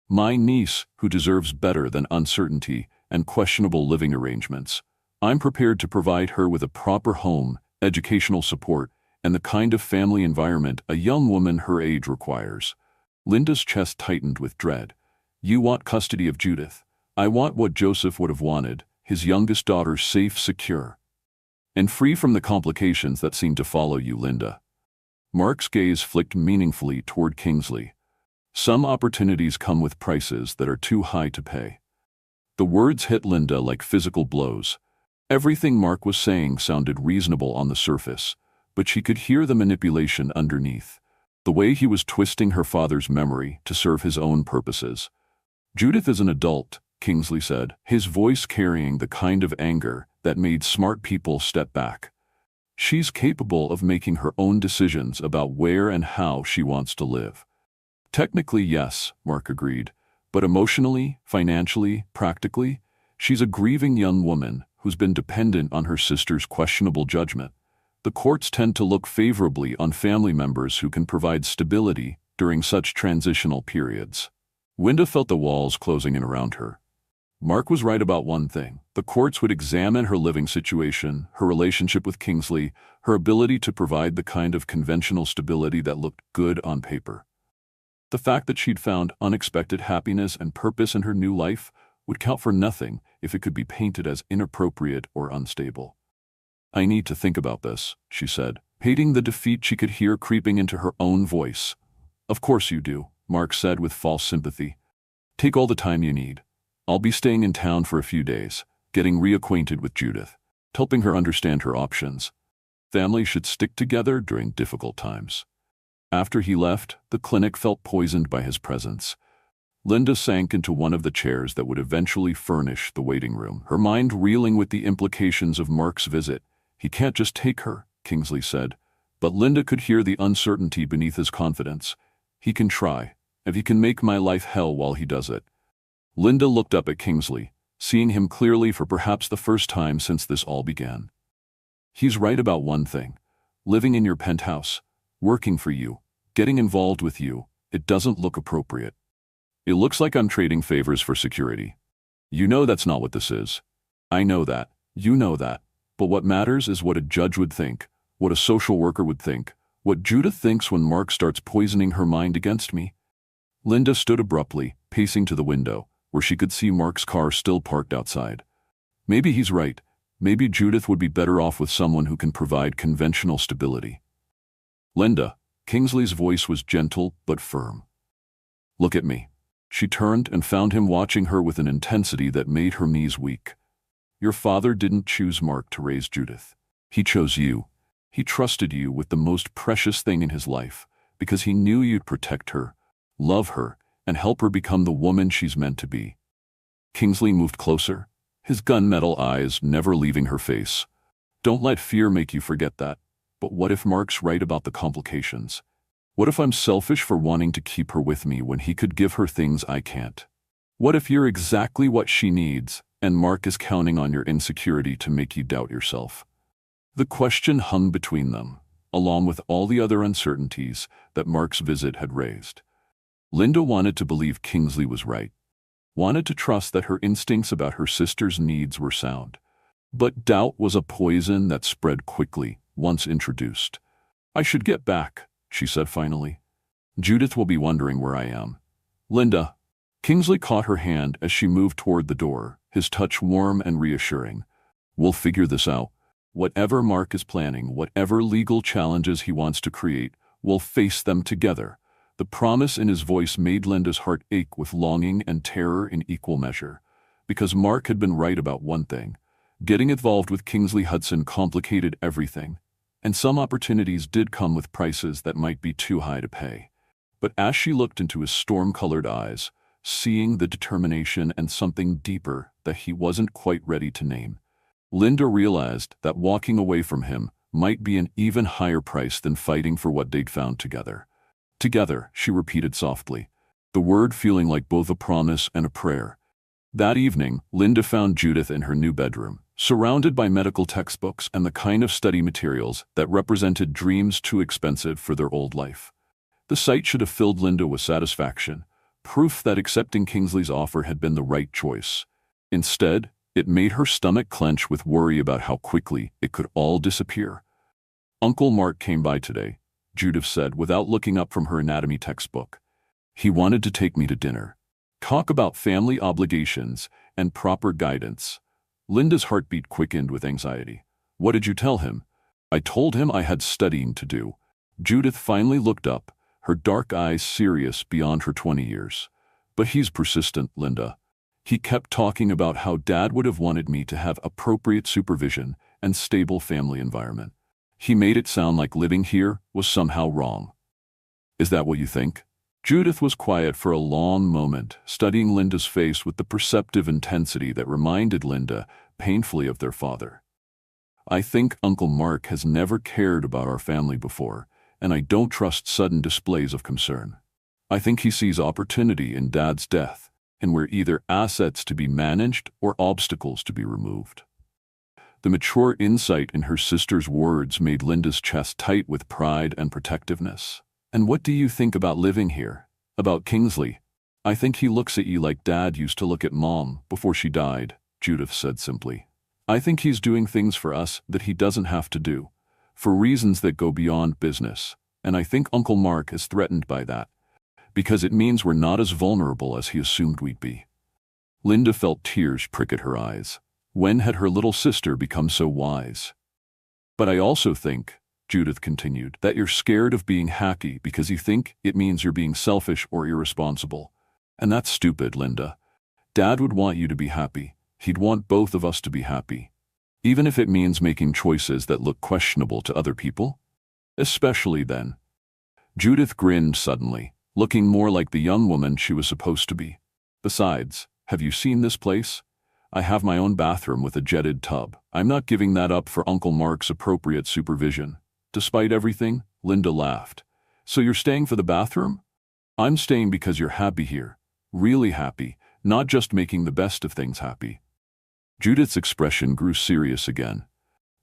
"My niece, who deserves better than uncertainty and questionable living arrangements. I'm prepared to provide her with a proper home, educational support, and the kind of family environment a young woman her age requires." Linda's chest tightened with dread. "You want custody of Judith. I want what Joseph would have wanted, his youngest daughter safe, secure, and free from the complications that seem to follow you, Linda." Mark's gaze flicked meaningfully toward Kingsley. "Some opportunities come with prices that are too high to pay." The words hit Linda like physical blows. Everything Mark was saying sounded reasonable on the surface, but she could hear the manipulation underneath, the way he was twisting her father's memory to serve his own purposes. "Judith is an adult," Kingsley said, his voice carrying the kind of anger that made smart people step back. "She's capable of making her own decisions about where and how she wants to live." "Technically, yes," Mark agreed, "but emotionally, financially, practically, she's a grieving young woman who's been dependent on her sister's questionable judgment. The courts tend to look favorably on family members who can provide stability during such transitional periods." Linda felt the walls closing in around her. Mark was right about one thing. The courts would examine her living situation, her relationship with Kingsley, her ability to provide the kind of conventional stability that looked good on paper. The fact that she'd found unexpected happiness and purpose in her new life would count for nothing if it could be painted as inappropriate or unstable. "I need to think about this," she said, hating the defeat she could hear creeping into her own voice. "Of course you do," Mark said with false sympathy. "Take all the time you need. I'll be staying in town for a few days, getting reacquainted with Judith, helping her understand her options. Family should stick together during difficult times." After he left, the clinic felt poisoned by his presence. Linda sank into one of the chairs that would eventually furnish the waiting room, her mind reeling with the implications of Mark's visit. He can't just take her, Kingsley said. But Linda could hear the uncertainty beneath his confidence. He can try, if he can make my life hell while he does it. Linda looked up at Kingsley, seeing him clearly for perhaps the first time since this all began. He's right about one thing. Living in your penthouse, working for you, getting involved with you, it doesn't look appropriate. It looks like I'm trading favors for security. You know that's not what this is. I know that. You know that. But what matters is what a judge would think, what a social worker would think, what Judith thinks when Mark starts poisoning her mind against me. Linda stood abruptly, pacing to the window, where she could see Mark's car still parked outside. Maybe he's right. Maybe Judith would be better off with someone who can provide conventional stability. Linda, Kingsley's voice was gentle but firm. Look at me. She turned and found him watching her with an intensity that made her knees weak. Your father didn't choose Mark to raise Judith. He chose you. He trusted you with the most precious thing in his life, because he knew you'd protect her, love her, and help her become the woman she's meant to be. Kingsley moved closer, his gunmetal eyes never leaving her face. Don't let fear make you forget that. But what if Mark's right about the complications? What if I'm selfish for wanting to keep her with me when he could give her things I can't? What if you're exactly what she needs, and Mark is counting on your insecurity to make you doubt yourself? The question hung between them, along with all the other uncertainties that Mark's visit had raised. Linda wanted to believe Kingsley was right, wanted to trust that her instincts about her sister's needs were sound. But doubt was a poison that spread quickly, once introduced. I should get back, she said finally. Judith will be wondering where I am. Linda. Kingsley caught her hand as she moved toward the door, his touch warm and reassuring. We'll figure this out. Whatever Mark is planning, whatever legal challenges he wants to create, we'll face them together. The promise in his voice made Linda's heart ache with longing and terror in equal measure. Because Mark had been right about one thing. Getting involved with Kingsley Hudson complicated everything. And some opportunities did come with prices that might be too high to pay. But as she looked into his storm-colored eyes, seeing the determination and something deeper that he wasn't quite ready to name, Linda realized that walking away from him might be an even higher price than fighting for what they'd found together. Together, she repeated softly, the word feeling like both a promise and a prayer. That evening, Linda found Judith in her new bedroom, surrounded by medical textbooks and the kind of study materials that represented dreams too expensive for their old life. The sight should have filled Linda with satisfaction, proof that accepting Kingsley's offer had been the right choice. Instead, it made her stomach clench with worry about how quickly it could all disappear. Uncle Mark came by today, Judith said without looking up from her anatomy textbook. He wanted to take me to dinner. Talk about family obligations and proper guidance. Linda's heartbeat quickened with anxiety. What did you tell him? I told him I had studying to do. Judith finally looked up, her dark eyes serious beyond her 20 years. But he's persistent, Linda. He kept talking about how Dad would have wanted me to have appropriate supervision and stable family environment. He made it sound like living here was somehow wrong. Is that what you think? Judith was quiet for a long moment, studying Linda's face with the perceptive intensity that reminded Linda painfully of their father. I think Uncle Mark has never cared about our family before, and I don't trust sudden displays of concern. I think he sees opportunity in Dad's death, and we're either assets to be managed or obstacles to be removed. The mature insight in her sister's words made Linda's chest tight with pride and protectiveness. And what do you think about living here? About Kingsley? I think he looks at you like Dad used to look at Mom before she died, Judith said simply. I think he's doing things for us that he doesn't have to do, for reasons that go beyond business, and I think Uncle Mark is threatened by that, because it means we're not as vulnerable as he assumed we'd be. Linda felt tears prick at her eyes. When had her little sister become so wise? But I also think, Judith continued, that you're scared of being hacky because you think it means you're being selfish or irresponsible. And that's stupid, Linda. Dad would want you to be happy. He'd want both of us to be happy. Even if it means making choices that look questionable to other people. Especially then. Judith grinned suddenly, looking more like the young woman she was supposed to be. Besides, have you seen this place? I have my own bathroom with a jetted tub. I'm not giving that up for Uncle Mark's appropriate supervision. Despite everything, Linda laughed. So you're staying for the bathroom? I'm staying because you're happy here. Really happy, not just making the best of things happy. Judith's expression grew serious again.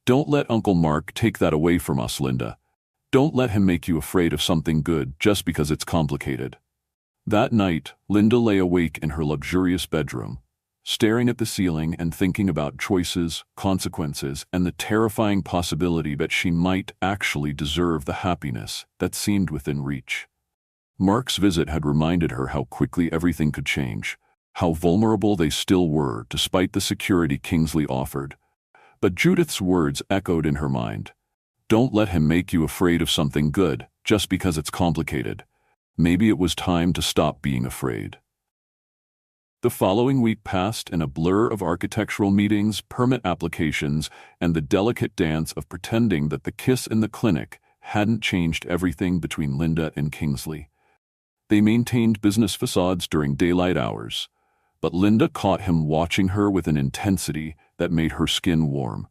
Don't let Uncle Mark take that away from us, Linda. Don't let him make you afraid of something good just because it's complicated. That night, Linda lay awake in her luxurious bedroom, staring at the ceiling and thinking about choices, consequences, and the terrifying possibility that she might actually deserve the happiness that seemed within reach. Mark's visit had reminded her how quickly everything could change, how vulnerable they still were despite the security Kingsley offered. But Judith's words echoed in her mind. Don't let him make you afraid of something good just because it's complicated. Maybe it was time to stop being afraid. The following week passed in a blur of architectural meetings, permit applications, and the delicate dance of pretending that the kiss in the clinic hadn't changed everything between Linda and Kingsley. They maintained business facades during daylight hours, but Linda caught him watching her with an intensity that made her skin warm,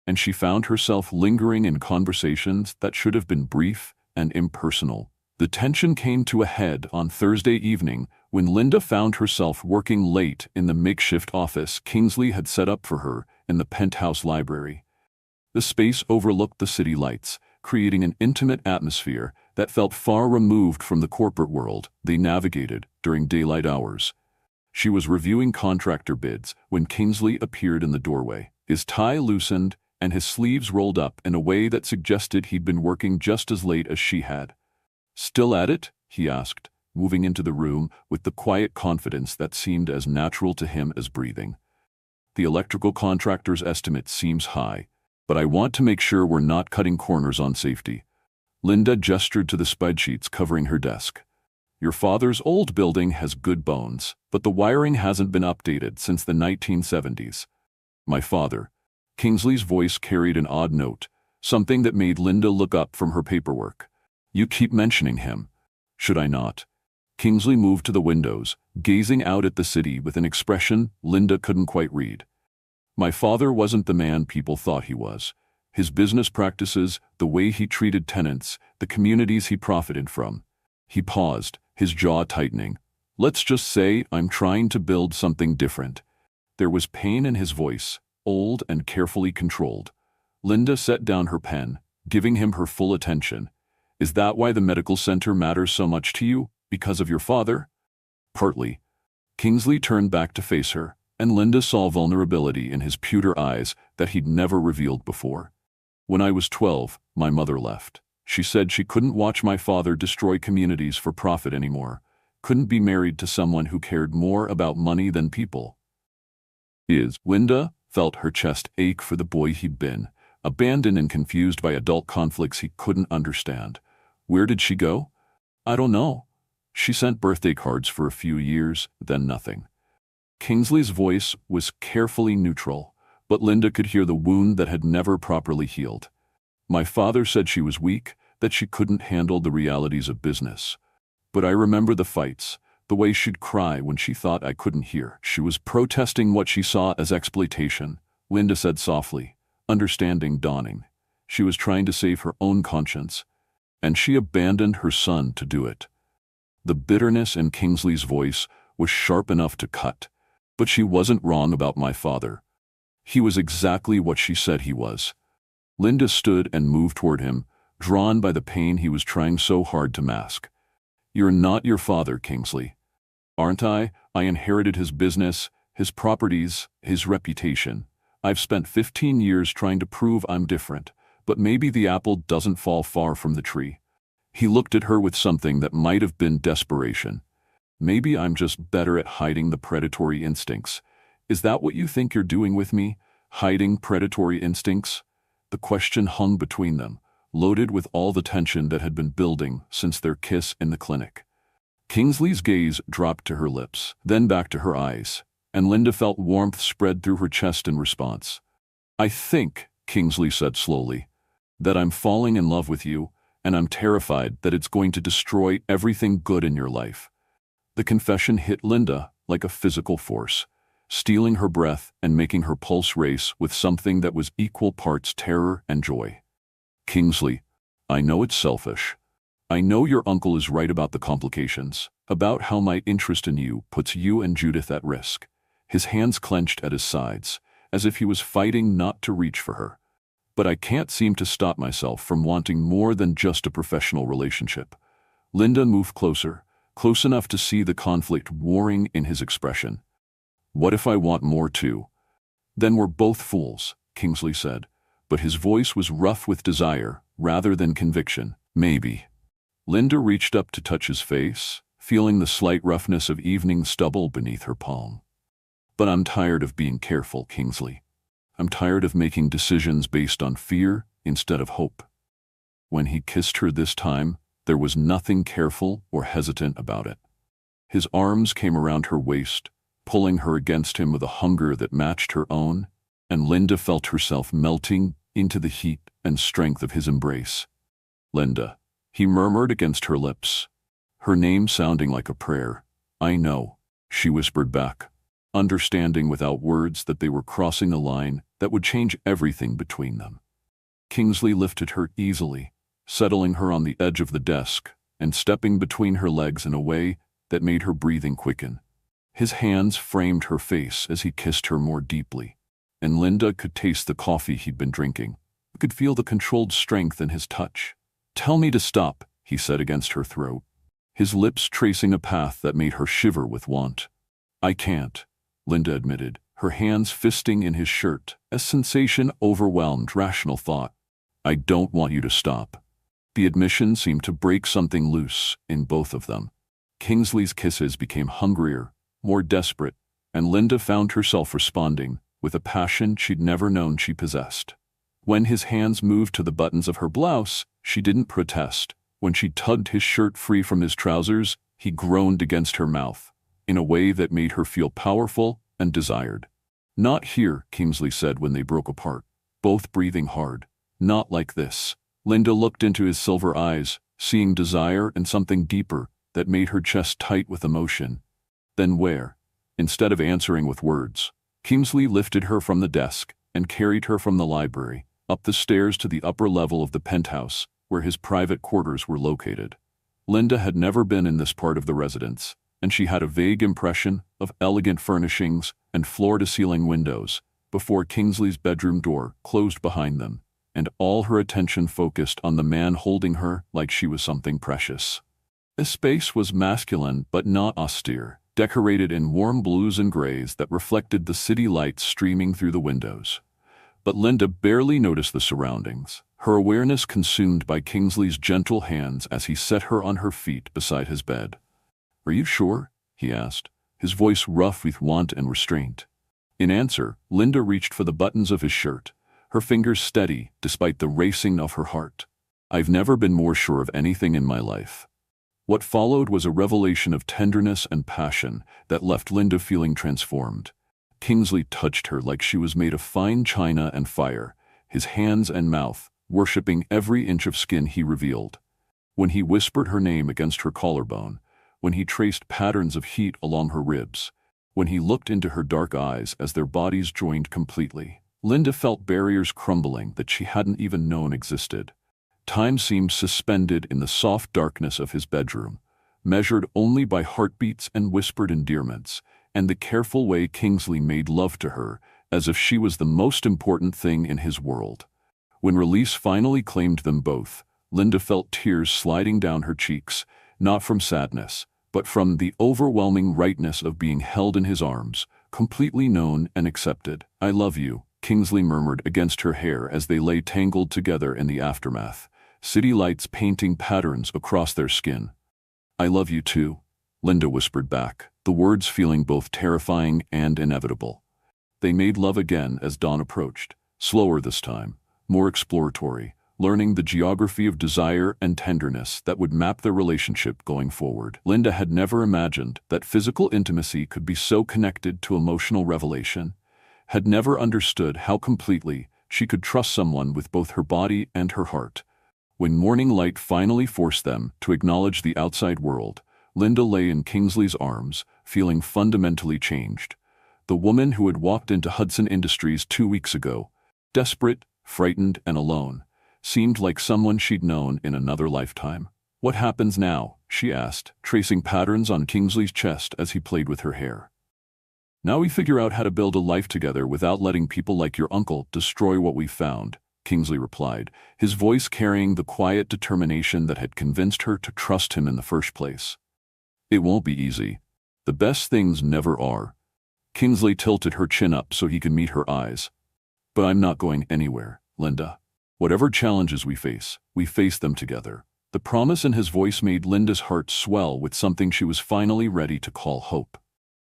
and she found herself lingering in conversations that should have been brief and impersonal. The tension came to a head on Thursday evening when Linda found herself working late in the makeshift office Kingsley had set up for her in the penthouse library. The space overlooked the city lights, creating an intimate atmosphere that felt far removed from the corporate world they navigated during daylight hours. She was reviewing contractor bids when Kingsley appeared in the doorway. His tie loosened and his sleeves rolled up in a way that suggested he'd been working just as late as she had. "Still at it?" he asked, moving into the room with the quiet confidence that seemed as natural to him as breathing. "The electrical contractor's estimate seems high, but I want to make sure we're not cutting corners on safety." Linda gestured to the spreadsheets covering her desk. "Your father's old building has good bones, but the wiring hasn't been updated since the 1970s. My father." Kingsley's voice carried an odd note, something that made Linda look up from her paperwork. "You keep mentioning him. Should I not?" Kingsley moved to the windows, gazing out at the city with an expression Linda couldn't quite read. "My father wasn't the man people thought he was. His business practices, the way he treated tenants, the communities he profited from." He paused, his jaw tightening. "Let's just say I'm trying to build something different." There was pain in his voice, old and carefully controlled. Linda set down her pen, giving him her full attention. "Is that why the medical center matters so much to you? Because of your father?" "Partly." Kingsley turned back to face her, and Linda saw vulnerability in his pewter eyes that he'd never revealed before. "When I was 12, my mother left. She said she couldn't watch my father destroy communities for profit anymore, couldn't be married to someone who cared more about money than people." Linda felt her chest ache for the boy he'd been, abandoned and confused by adult conflicts he couldn't understand. "Where did she go?" "I don't know. She sent birthday cards for a few years, then nothing." Kingsley's voice was carefully neutral, but Linda could hear the wound that had never properly healed. "My father said she was weak, that she couldn't handle the realities of business. But I remember the fights, the way she'd cry when she thought I couldn't hear. She was protesting what she saw as exploitation," Linda said softly, understanding dawning. She was trying to save her own conscience, and she abandoned her son to do it. The bitterness in Kingsley's voice was sharp enough to cut. "But she wasn't wrong about my father. He was exactly what she said he was." Linda stood and moved toward him, drawn by the pain he was trying so hard to mask. "You're not your father, Kingsley. Aren't I? I inherited his business, his properties, his reputation. I've spent 15 years trying to prove I'm different, but maybe the apple doesn't fall far from the tree." He looked at her with something that might have been desperation. "Maybe I'm just better at hiding the predatory instincts. Is that what you think you're doing with me? Hiding predatory instincts?" The question hung between them, loaded with all the tension that had been building since their kiss in the clinic. Kingsley's gaze dropped to her lips, then back to her eyes, and Linda felt warmth spread through her chest in response. "I think," Kingsley said slowly, "that I'm falling in love with you, and I'm terrified that it's going to destroy everything good in your life." The confession hit Linda like a physical force, stealing her breath and making her pulse race with something that was equal parts terror and joy. "Kingsley, I know it's selfish. I know your uncle is right about the complications, about how my interest in you puts you and Judith at risk." His hands clenched at his sides, as if he was fighting not to reach for her. "But I can't seem to stop myself from wanting more than just a professional relationship." Linda moved closer, close enough to see the conflict warring in his expression. "What if I want more too?" "Then we're both fools," Kingsley said, but his voice was rough with desire rather than conviction. "Maybe." Linda reached up to touch his face, feeling the slight roughness of evening stubble beneath her palm. "But I'm tired of being careful, Kingsley. I'm tired of making decisions based on fear instead of hope." When he kissed her this time, there was nothing careful or hesitant about it. His arms came around her waist, pulling her against him with a hunger that matched her own, and Linda felt herself melting into the heat and strength of his embrace. "Linda," he murmured against her lips, her name sounding like a prayer. "I know," she whispered back, understanding without words that they were crossing a line that would change everything between them. Kingsley lifted her easily, settling her on the edge of the desk and stepping between her legs in a way that made her breathing quicken. His hands framed her face as he kissed her more deeply, and Linda could taste the coffee he'd been drinking, could feel the controlled strength in his touch. "Tell me to stop," he said against her throat, his lips tracing a path that made her shiver with want. "I can't," Linda admitted, her hands fisting in his shirt as sensation overwhelmed rational thought. "I don't want you to stop." The admission seemed to break something loose in both of them. Kingsley's kisses became hungrier, more desperate, and Linda found herself responding with a passion she'd never known she possessed. When his hands moved to the buttons of her blouse, she didn't protest. When she tugged his shirt free from his trousers, he groaned against her mouth, in a way that made her feel powerful and desired. "Not here," Kingsley said when they broke apart, both breathing hard. "Not like this." Linda looked into his silver eyes, seeing desire and something deeper that made her chest tight with emotion. "Then where?" Instead of answering with words, Kingsley lifted her from the desk and carried her from the library, up the stairs to the upper level of the penthouse, where his private quarters were located. Linda had never been in this part of the residence, and she had a vague impression of elegant furnishings and floor-to-ceiling windows before Kingsley's bedroom door closed behind them, and all her attention focused on the man holding her like she was something precious. The space was masculine but not austere, decorated in warm blues and grays that reflected the city lights streaming through the windows. But Linda barely noticed the surroundings, her awareness consumed by Kingsley's gentle hands as he set her on her feet beside his bed. "Are you sure?" he asked, his voice rough with want and restraint. In answer, Linda reached for the buttons of his shirt, her fingers steady despite the racing of her heart. "I've never been more sure of anything in my life." What followed was a revelation of tenderness and passion that left Linda feeling transformed. Kingsley touched her like she was made of fine china and fire, his hands and mouth worshipping every inch of skin he revealed. When he whispered her name against her collarbone, when he traced patterns of heat along her ribs, when he looked into her dark eyes as their bodies joined completely, Linda felt barriers crumbling that she hadn't even known existed. Time seemed suspended in the soft darkness of his bedroom, measured only by heartbeats and whispered endearments, and the careful way Kingsley made love to her, as if she was the most important thing in his world. When release finally claimed them both, Linda felt tears sliding down her cheeks, not from sadness, but from the overwhelming rightness of being held in his arms, completely known and accepted. "I love you," Kingsley murmured against her hair as they lay tangled together in the aftermath, city lights painting patterns across their skin. "I love you too," Linda whispered back, the words feeling both terrifying and inevitable. They made love again as dawn approached, slower this time, more exploratory, learning the geography of desire and tenderness that would map their relationship going forward. Linda had never imagined that physical intimacy could be so connected to emotional revelation, had never understood how completely she could trust someone with both her body and her heart. When morning light finally forced them to acknowledge the outside world, Linda lay in Kingsley's arms, feeling fundamentally changed. The woman who had walked into Hudson Industries 2 weeks ago, desperate, frightened, and alone, seemed like someone she'd known in another lifetime. "What happens now?" she asked, tracing patterns on Kingsley's chest as he played with her hair. "Now we figure out how to build a life together without letting people like your uncle destroy what we found," Kingsley replied, his voice carrying the quiet determination that had convinced her to trust him in the first place. "It won't be easy. The best things never are." Kingsley tilted her chin up so he could meet her eyes. "But I'm not going anywhere, Linda. Whatever challenges we face them together." The promise in his voice made Linda's heart swell with something she was finally ready to call hope.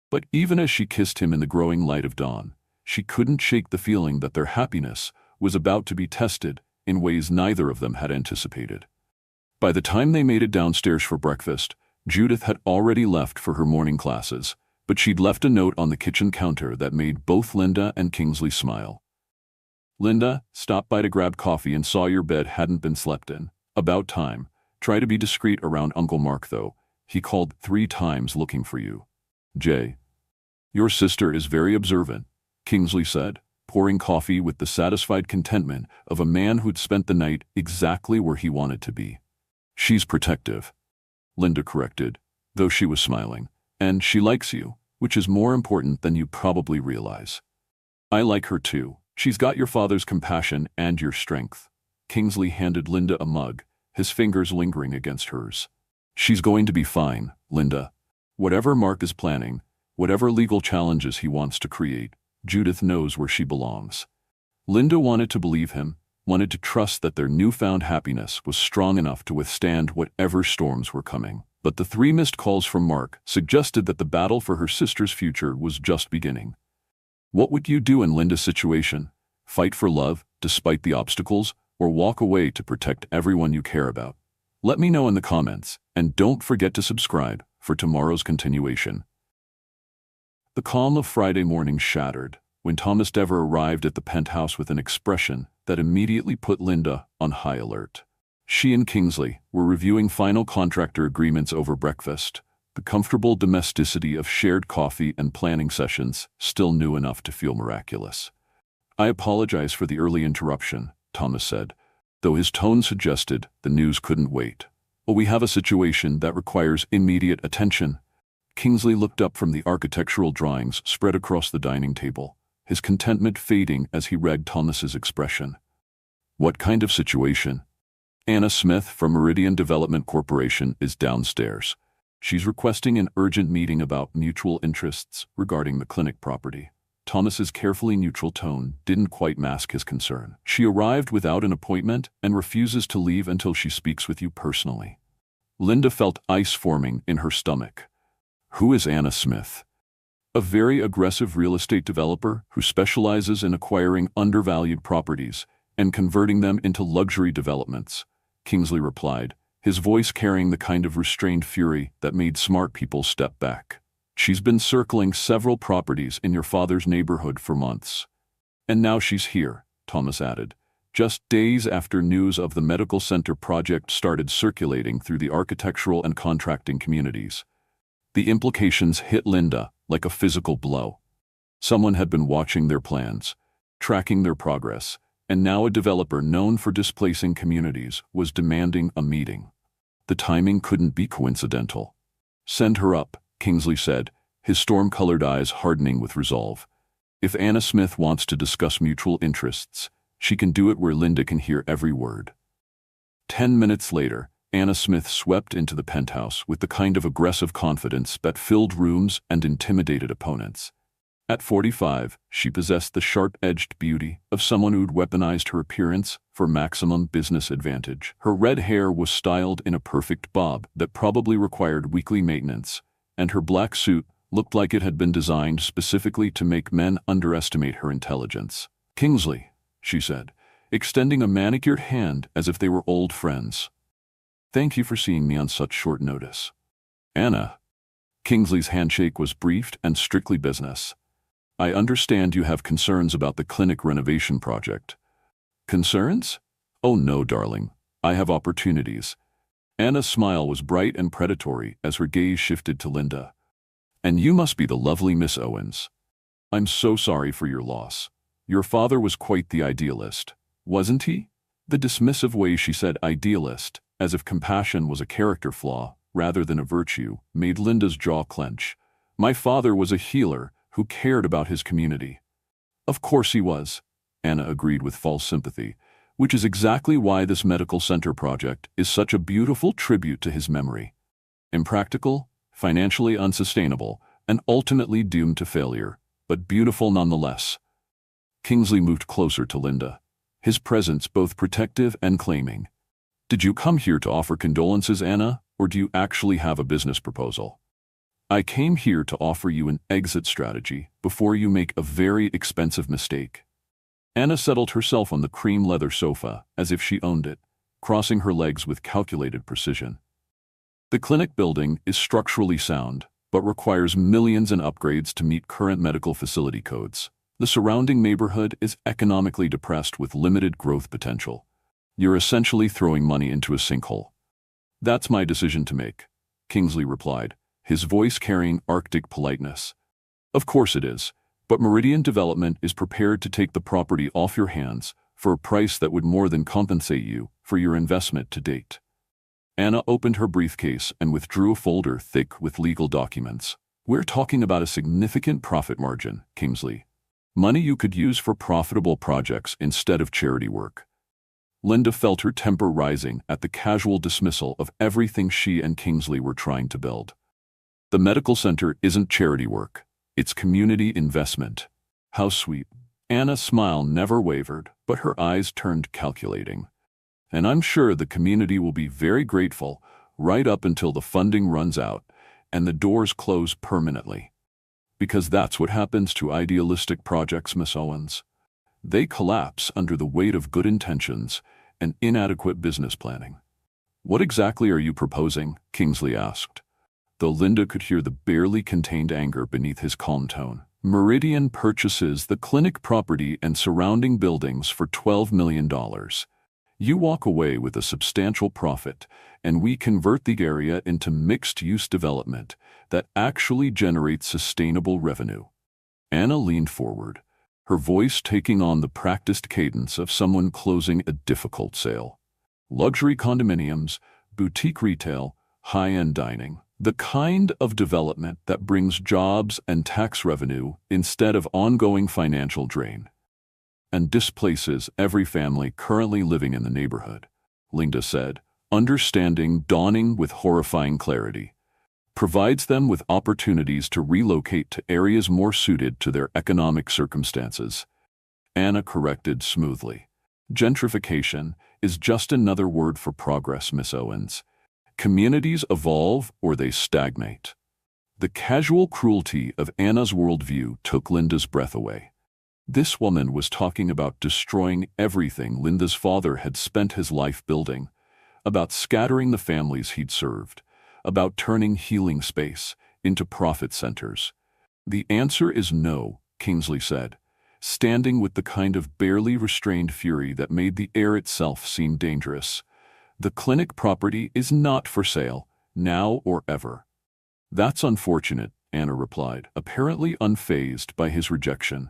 But even as she kissed him in the growing light of dawn, she couldn't shake the feeling that their happiness was about to be tested in ways neither of them had anticipated. By the time they made it downstairs for breakfast, Judith had already left for her morning classes, but she'd left a note on the kitchen counter that made both Linda and Kingsley smile. "Linda, stopped by to grab coffee and saw your bed hadn't been slept in. About time. Try to be discreet around Uncle Mark though. He called 3 times looking for you. Jay." "Your sister is very observant," Kingsley said, pouring coffee with the satisfied contentment of a man who'd spent the night exactly where he wanted to be. "She's protective," Linda corrected, though she was smiling. "And she likes you, which is more important than you probably realize." "I like her too. She's got your father's compassion and your strength." Kingsley handed Linda a mug, his fingers lingering against hers. "She's going to be fine, Linda. Whatever Mark is planning, whatever legal challenges he wants to create, Judith knows where she belongs." Linda wanted to believe him, wanted to trust that their newfound happiness was strong enough to withstand whatever storms were coming. But the 3 missed calls from Mark suggested that the battle for her sister's future was just beginning. What would you do in Linda's situation? Fight for love, despite the obstacles, or walk away to protect everyone you care about? Let me know in the comments, and don't forget to subscribe for tomorrow's continuation. The calm of Friday morning shattered when Thomas Dever arrived at the penthouse with an expression that immediately put Linda on high alert. She and Kingsley were reviewing final contractor agreements over breakfast, the comfortable domesticity of shared coffee and planning sessions still new enough to feel miraculous. "I apologize for the early interruption," Thomas said, though his tone suggested the news couldn't wait. "But we have a situation that requires immediate attention." Kingsley looked up from the architectural drawings spread across the dining table, his contentment fading as he read Thomas's expression. "What kind of situation?" "Anna Smith from Meridian Development Corporation is downstairs. She's requesting an urgent meeting about mutual interests regarding the clinic property." Thomas's carefully neutral tone didn't quite mask his concern. "She arrived without an appointment and refuses to leave until she speaks with you personally." Linda felt ice forming in her stomach. Who is Anna Smith? "A very aggressive real estate developer who specializes in acquiring undervalued properties and converting them into luxury developments," Kingsley replied, his voice carrying the kind of restrained fury that made smart people step back. "She's been circling several properties in your father's neighborhood for months. And now she's here," Thomas added, just days after news of the medical center project started circulating through the architectural and contracting communities. The implications hit Linda like a physical blow. Someone had been watching their plans, tracking their progress, and now a developer known for displacing communities was demanding a meeting. The timing couldn't be coincidental. "Send her up," Kingsley said, his storm-colored eyes hardening with resolve. "If Anna Smith wants to discuss mutual interests, she can do it where Linda can hear every word." 10 minutes later, Anna Smith swept into the penthouse with the kind of aggressive confidence that filled rooms and intimidated opponents. At 45, she possessed the sharp-edged beauty of someone who'd weaponized her appearance for maximum business advantage. Her red hair was styled in a perfect bob that probably required weekly maintenance, and her black suit looked like it had been designed specifically to make men underestimate her intelligence. "Kingsley," she said, extending a manicured hand as if they were old friends. "Thank you for seeing me on such short notice." "Anna." Kingsley's handshake was brief and strictly business. "I understand you have concerns about the clinic renovation project." "Concerns? Oh no, darling. I have opportunities. Anna's smile was bright and predatory as her gaze shifted to Linda. And you must be the lovely Miss Owens. I'm so sorry for your loss. Your father was quite the idealist, wasn't he? The dismissive way she said idealist, as if compassion was a character flaw rather than a virtue, made Linda's jaw clench. My father was a healer who cared about his community. Of course he was, Anna agreed with false sympathy, which is exactly why this medical center project is such a beautiful tribute to his memory. Impractical, financially unsustainable, and ultimately doomed to failure, but beautiful nonetheless. Kingsley moved closer to Linda, his presence both protective and claiming. Did you come here to offer condolences, Anna, or do you actually have a business proposal? I came here to offer you an exit strategy before you make a very expensive mistake. Anna settled herself on the cream leather sofa as if she owned it, crossing her legs with calculated precision. The clinic building is structurally sound, but requires millions in upgrades to meet current medical facility codes. The surrounding neighborhood is economically depressed with limited growth potential. You're essentially throwing money into a sinkhole. That's my decision to make, Kingsley replied, his voice carrying Arctic politeness. Of course it is, but Meridian Development is prepared to take the property off your hands for a price that would more than compensate you for your investment to date. Anna opened her briefcase and withdrew a folder thick with legal documents. We're talking about a significant profit margin, Kingsley. Money you could use for profitable projects instead of charity work. Linda felt her temper rising at the casual dismissal of everything she and Kingsley were trying to build. The medical center isn't charity work. It's community investment. How sweet. Anna's smile never wavered, but her eyes turned calculating. And I'm sure the community will be very grateful right up until the funding runs out and the doors close permanently. Because that's what happens to idealistic projects, Miss Owens. They collapse under the weight of good intentions and inadequate business planning. What exactly are you proposing? Kingsley asked, though Linda could hear the barely contained anger beneath his calm tone. Meridian purchases the clinic property and surrounding buildings for $12 million. You walk away with a substantial profit, and we convert the area into mixed-use development that actually generates sustainable revenue. Anna leaned forward, her voice taking on the practiced cadence of someone closing a difficult sale. Luxury condominiums, boutique retail, high-end dining. The kind of development that brings jobs and tax revenue instead of ongoing financial drain. And displaces every family currently living in the neighborhood, Linda said, understanding dawning with horrifying clarity. Provides them with opportunities to relocate to areas more suited to their economic circumstances. Anna corrected smoothly. Gentrification is just another word for progress, Miss Owens. Communities evolve or they stagnate. The casual cruelty of Anna's worldview took Linda's breath away. This woman was talking about destroying everything Linda's father had spent his life building, about scattering the families he'd served, about turning healing space into profit centers. The answer is no, Kingsley said, standing with the kind of barely restrained fury that made the air itself seem dangerous. The clinic property is not for sale, now or ever. That's unfortunate, Anna replied, apparently unfazed by his rejection.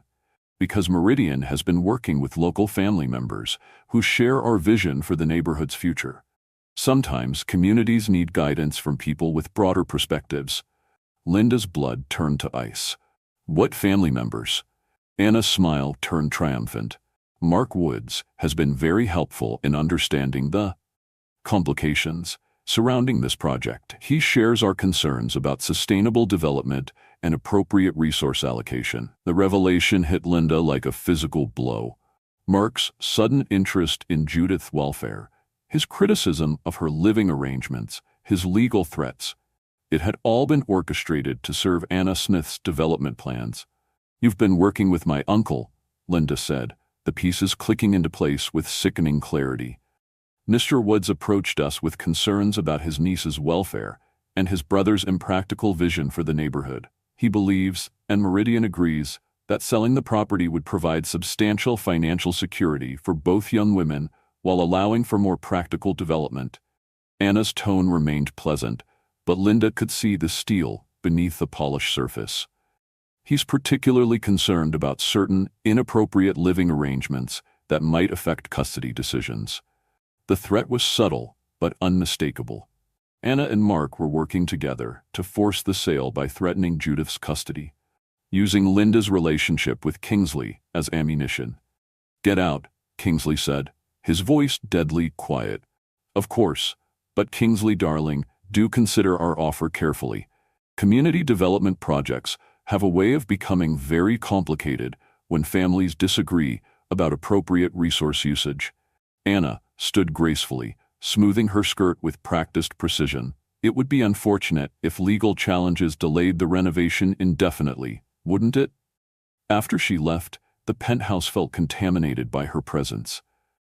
Because Meridian has been working with local family members who share our vision for the neighborhood's future. Sometimes communities need guidance from people with broader perspectives. Linda's blood turned to ice. What family members? Anna's smile turned triumphant. Mark Woods has been very helpful in understanding the complications surrounding this project. He shares our concerns about sustainable development and appropriate resource allocation. The revelation hit Linda like a physical blow. Mark's sudden interest in Judith's welfare, his criticism of her living arrangements, his legal threats. It had all been orchestrated to serve Anna Smith's development plans. You've been working with my uncle, Linda said, the pieces clicking into place with sickening clarity. Mr. Woods approached us with concerns about his niece's welfare and his brother's impractical vision for the neighborhood. He believes, and Meridian agrees, that selling the property would provide substantial financial security for both young women while allowing for more practical development. Anna's tone remained pleasant, but Linda could see the steel beneath the polished surface. He's particularly concerned about certain inappropriate living arrangements that might affect custody decisions. The threat was subtle, but unmistakable. Anna and Mark were working together to force the sale by threatening Judith's custody, using Linda's relationship with Kingsley as ammunition. "Get out," Kingsley said, his voice deadly quiet. "Of course, but Kingsley darling, do consider our offer carefully. Community development projects have a way of becoming very complicated when families disagree about appropriate resource usage." Anna stood gracefully, smoothing her skirt with practiced precision. "It would be unfortunate if legal challenges delayed the renovation indefinitely, wouldn't it?" After she left, the penthouse felt contaminated by her presence.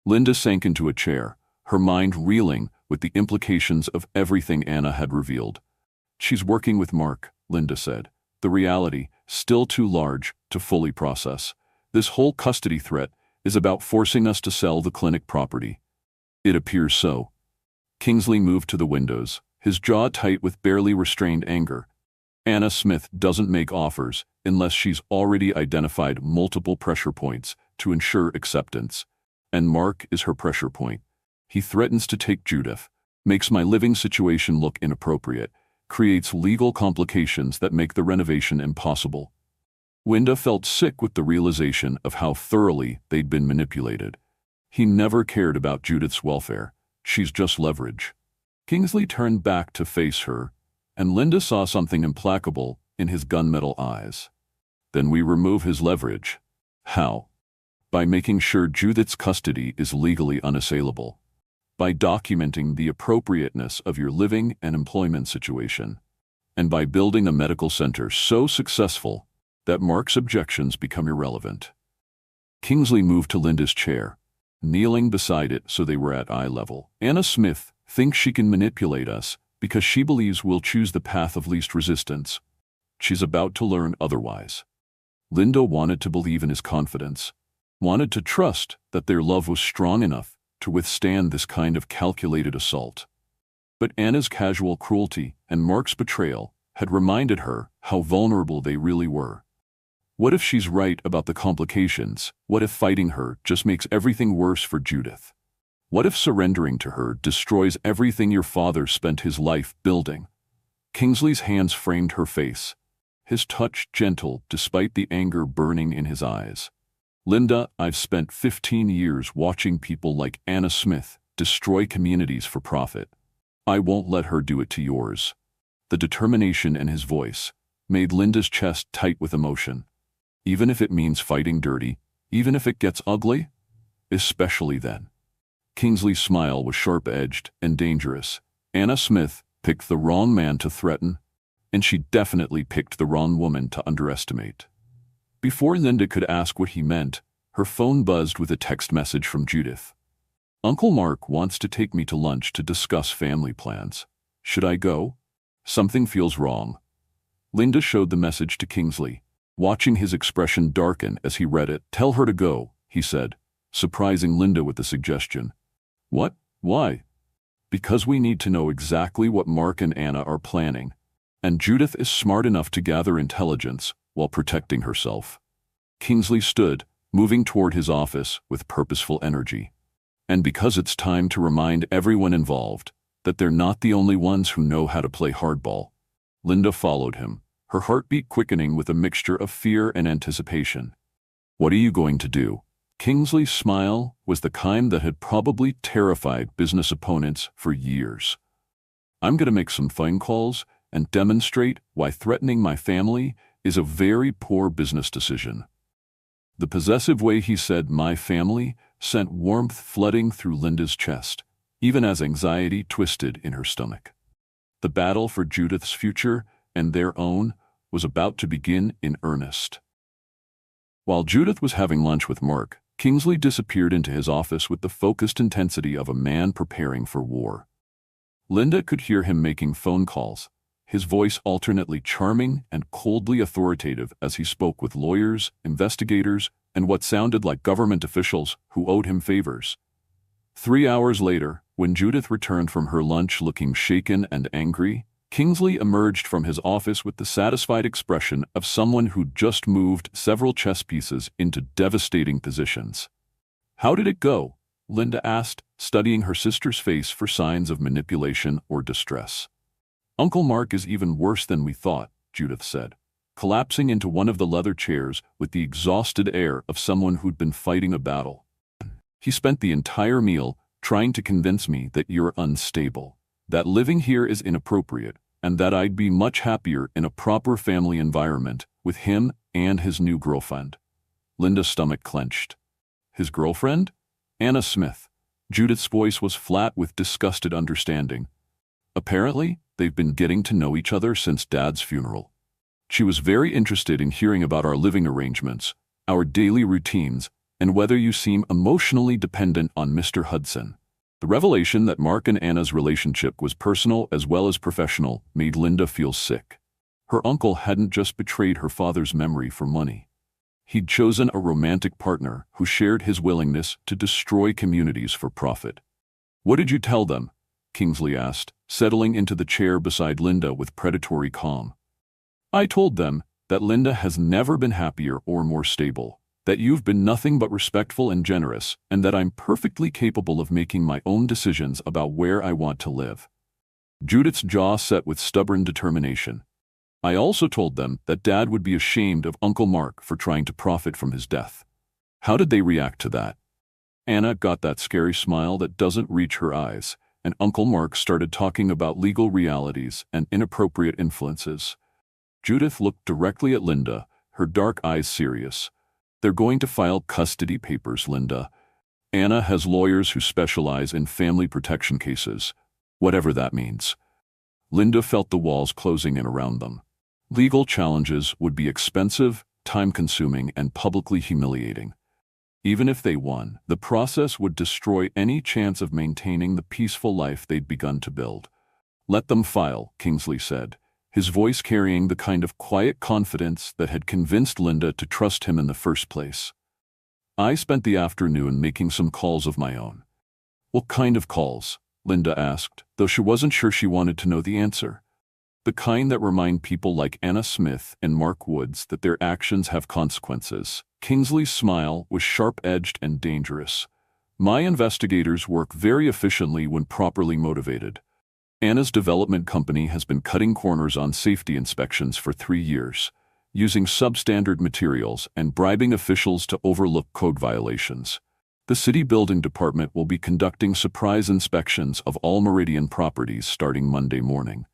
Linda sank into a chair, her mind reeling with the implications of everything Anna had revealed. "She's working with Mark," Linda said, the reality still too large to fully process. "This whole custody threat is about forcing us to sell the clinic property." "It appears so." Kingsley moved to the windows, his jaw tight with barely restrained anger. "Anna Smith doesn't make offers unless she's already identified multiple pressure points to ensure acceptance. And Mark is her pressure point. He threatens to take Judith, makes my living situation look inappropriate, creates legal complications that make the renovation impossible." Linda felt sick with the realization of how thoroughly they'd been manipulated. He never cared about Judith's welfare. She's just leverage. Kingsley turned back to face her, and Linda saw something implacable in his gunmetal eyes. "Then we remove his leverage." "How?" "By making sure Judith's custody is legally unassailable. By documenting the appropriateness of your living and employment situation. And by building a medical center so successful that Mark's objections become irrelevant." Kingsley moved to Linda's chair, kneeling beside it so they were at eye level. "Anna Smith thinks she can manipulate us because she believes we'll choose the path of least resistance. She's about to learn otherwise." Linda wanted to believe in his confidence, wanted to trust that their love was strong enough to withstand this kind of calculated assault. But Anna's casual cruelty and Mark's betrayal had reminded her how vulnerable they really were. What if she's right about the complications? What if fighting her just makes everything worse for Judith? What if surrendering to her destroys everything your father spent his life building? Kingsley's hands framed her face, his touch gentle despite the anger burning in his eyes. "Linda, I've spent 15 years watching people like Anna Smith destroy communities for profit. I won't let her do it to yours." The determination in his voice made Linda's chest tight with emotion. "Even if it means fighting dirty, even if it gets ugly?" "Especially then." Kingsley's smile was sharp-edged and dangerous. Anna Smith picked the wrong man to threaten, and she definitely picked the wrong woman to underestimate. Before Linda could ask what he meant, her phone buzzed with a text message from Judith. "Uncle Mark wants to take me to lunch to discuss family plans. Should I go? Something feels wrong." Linda showed the message to Kingsley, watching his expression darken as he read it. "Tell her to go," he said, surprising Linda with the suggestion. "What? Why?" "Because we need to know exactly what Mark and Anna are planning, and Judith is smart enough to gather intelligence while protecting herself." Kingsley stood, moving toward his office with purposeful energy. "And because it's time to remind everyone involved that they're not the only ones who know how to play hardball." Linda followed him, her heartbeat quickening with a mixture of fear and anticipation. "What are you going to do?" Kingsley's smile was the kind that had probably terrified business opponents for years. "I'm going to make some phone calls and demonstrate why threatening my family is a very poor business decision." The possessive way he said "my family" sent warmth flooding through Linda's chest, even as anxiety twisted in her stomach. The battle for Judith's future and their own was about to begin in earnest. While Judith was having lunch with Mark, Kingsley disappeared into his office with the focused intensity of a man preparing for war. Linda could hear him making phone calls, his voice alternately charming and coldly authoritative as he spoke with lawyers, investigators, and what sounded like government officials who owed him favors. 3 hours later, when Judith returned from her lunch looking shaken and angry, Kingsley emerged from his office with the satisfied expression of someone who'd just moved several chess pieces into devastating positions. "How did it go?" Linda asked, studying her sister's face for signs of manipulation or distress. "Uncle Mark is even worse than we thought," Judith said, collapsing into one of the leather chairs with the exhausted air of someone who'd been fighting a battle. "He spent the entire meal trying to convince me that you're unstable, that living here is inappropriate, and that I'd be much happier in a proper family environment with him and his new girlfriend." Linda's stomach clenched. "His girlfriend?" "Anna Smith." Judith's voice was flat with disgusted understanding. "Apparently, they've been getting to know each other since Dad's funeral. She was very interested in hearing about our living arrangements, our daily routines, and whether you seem emotionally dependent on Mr. Hudson." The revelation that Mark and Anna's relationship was personal as well as professional made Linda feel sick. Her uncle hadn't just betrayed her father's memory for money. He'd chosen a romantic partner who shared his willingness to destroy communities for profit. "What did you tell them?" Kingsley asked, settling into the chair beside Linda with predatory calm. "I told them that Linda has never been happier or more stable, that you've been nothing but respectful and generous, and that I'm perfectly capable of making my own decisions about where I want to live." Judith's jaw set with stubborn determination. "I also told them that Dad would be ashamed of Uncle Mark for trying to profit from his death." "How did they react to that?" Anna got that scary smile that doesn't reach her eyes, and Uncle Mark started talking about legal realities and inappropriate influences. Judith looked directly at Linda, her dark eyes serious. "They're going to file custody papers, Linda. Anna has lawyers who specialize in family protection cases, whatever that means." Linda felt the walls closing in around them. Legal challenges would be expensive, time-consuming, and publicly humiliating. Even if they won, the process would destroy any chance of maintaining the peaceful life they'd begun to build. "Let them file," Kingsley said, his voice carrying the kind of quiet confidence that had convinced Linda to trust him in the first place. "I spent the afternoon making some calls of my own." "What kind of calls?" Linda asked, though she wasn't sure she wanted to know the answer. "The kind that remind people like Anna Smith and Mark Woods that their actions have consequences." Kingsley's smile was sharp-edged and dangerous. "My investigators work very efficiently when properly motivated. Anna's development company has been cutting corners on safety inspections for 3 years, using substandard materials and bribing officials to overlook code violations. The city building department will be conducting surprise inspections of all Meridian properties starting Monday morning."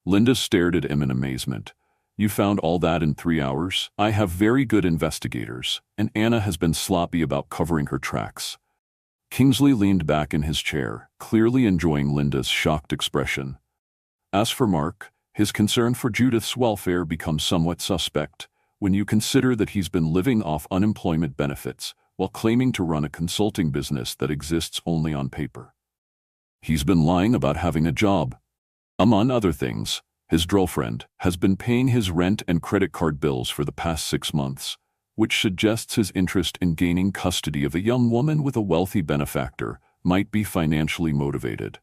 Linda stared at him in amazement. "You found all that in 3 hours? I have very good investigators, and Anna has been sloppy about covering her tracks." Kingsley leaned back in his chair, clearly enjoying Linda's shocked expression. As for Mark, his concern for Judith's welfare becomes somewhat suspect when you consider that he's been living off unemployment benefits while claiming to run a consulting business that exists only on paper. He's been lying about having a job. Among other things, his girlfriend has been paying his rent and credit card bills for the past 6 months, which suggests his interest in gaining custody of a young woman with a wealthy benefactor might be financially motivated.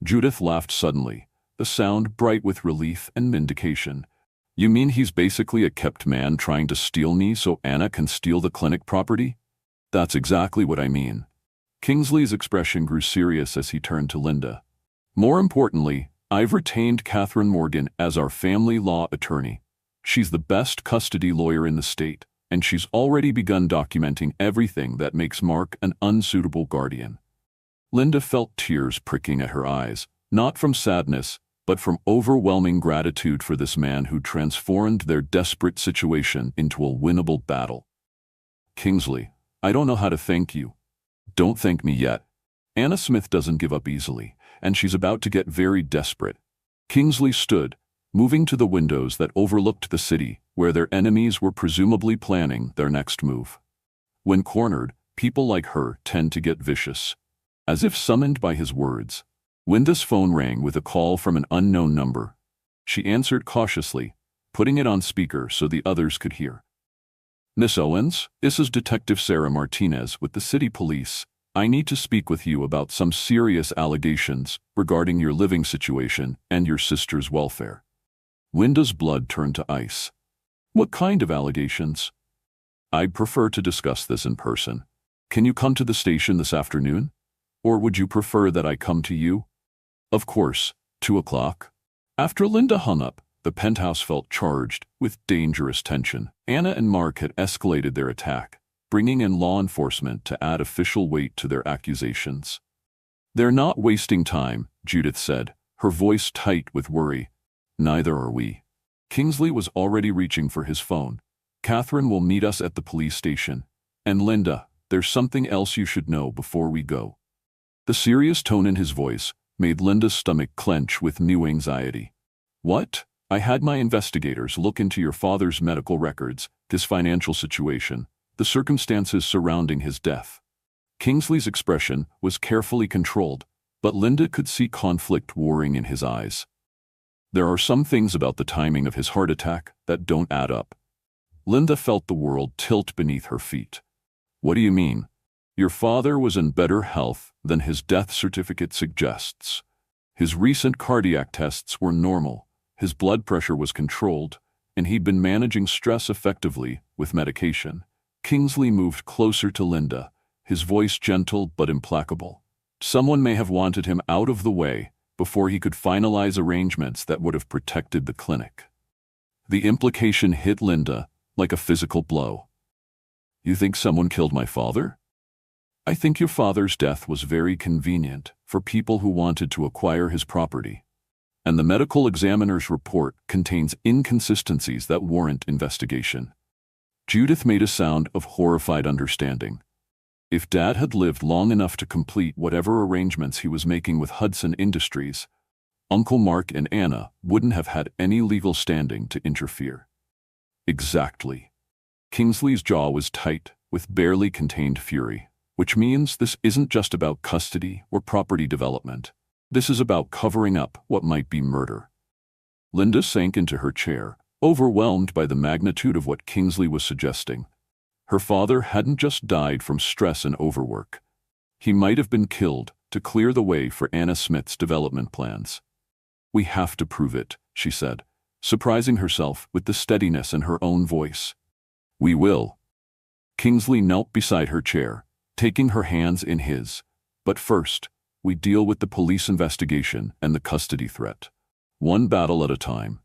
Judith laughed suddenly, the sound bright with relief and vindication. "You mean he's basically a kept man trying to steal me so Anna can steal the clinic property?" "That's exactly what I mean." Kingsley's expression grew serious as he turned to Linda. "More importantly, I've retained Catherine Morgan as our family law attorney. She's the best custody lawyer in the state, and she's already begun documenting everything that makes Mark an unsuitable guardian." Linda felt tears pricking at her eyes, not from sadness, but from overwhelming gratitude for this man who transformed their desperate situation into a winnable battle. "Kingsley, I don't know how to thank you." "Don't thank me yet. Anna Smith doesn't give up easily, and she's about to get very desperate." Kingsley stood, moving to the windows that overlooked the city, where their enemies were presumably planning their next move. When cornered, people like her tend to get vicious. As if summoned by his words, Linda's phone rang with a call from an unknown number. She answered cautiously, putting it on speaker so the others could hear. "Miss Owens, this is Detective Sarah Martinez with the city police. I need to speak with you about some serious allegations regarding your living situation and your sister's welfare. Linda's blood turned to ice. What kind of allegations? I'd prefer to discuss this in person. Can you come to the station this afternoon? Or would you prefer that I come to you? Of course, 2 o'clock. After Linda hung up, the penthouse felt charged with dangerous tension. Anna and Mark had escalated their attack, bringing in law enforcement to add official weight to their accusations. They're not wasting time, Judith said, her voice tight with worry. Neither are we. Kingsley was already reaching for his phone. Catherine will meet us at the police station. And Linda, there's something else you should know before we go. The serious tone in his voice made Linda's stomach clench with new anxiety. What? I had my investigators look into your father's medical records, his financial situation, the circumstances surrounding his death. Kingsley's expression was carefully controlled, but Linda could see conflict warring in his eyes. There are some things about the timing of his heart attack that don't add up. Linda felt the world tilt beneath her feet. What do you mean? Your father was in better health than his death certificate suggests. His recent cardiac tests were normal, his blood pressure was controlled, and he'd been managing stress effectively with medication. Kingsley moved closer to Linda, his voice gentle but implacable. Someone may have wanted him out of the way before he could finalize arrangements that would have protected the clinic. The implication hit Linda like a physical blow. You think someone killed my father? I think your father's death was very convenient for people who wanted to acquire his property, and the medical examiner's report contains inconsistencies that warrant investigation. Judith made a sound of horrified understanding. If Dad had lived long enough to complete whatever arrangements he was making with Hudson Industries, Uncle Mark and Anna wouldn't have had any legal standing to interfere. Exactly. Kingsley's jaw was tight with barely contained fury, which means this isn't just about custody or property development. This is about covering up what might be murder. Linda sank into her chair, overwhelmed by the magnitude of what Kingsley was suggesting. Her father hadn't just died from stress and overwork. He might have been killed to clear the way for Anna Smith's development plans. We have to prove it, she said, surprising herself with the steadiness in her own voice. We will. Kingsley knelt beside her chair, taking her hands in his. But first, we deal with the police investigation and the custody threat. One battle at a time.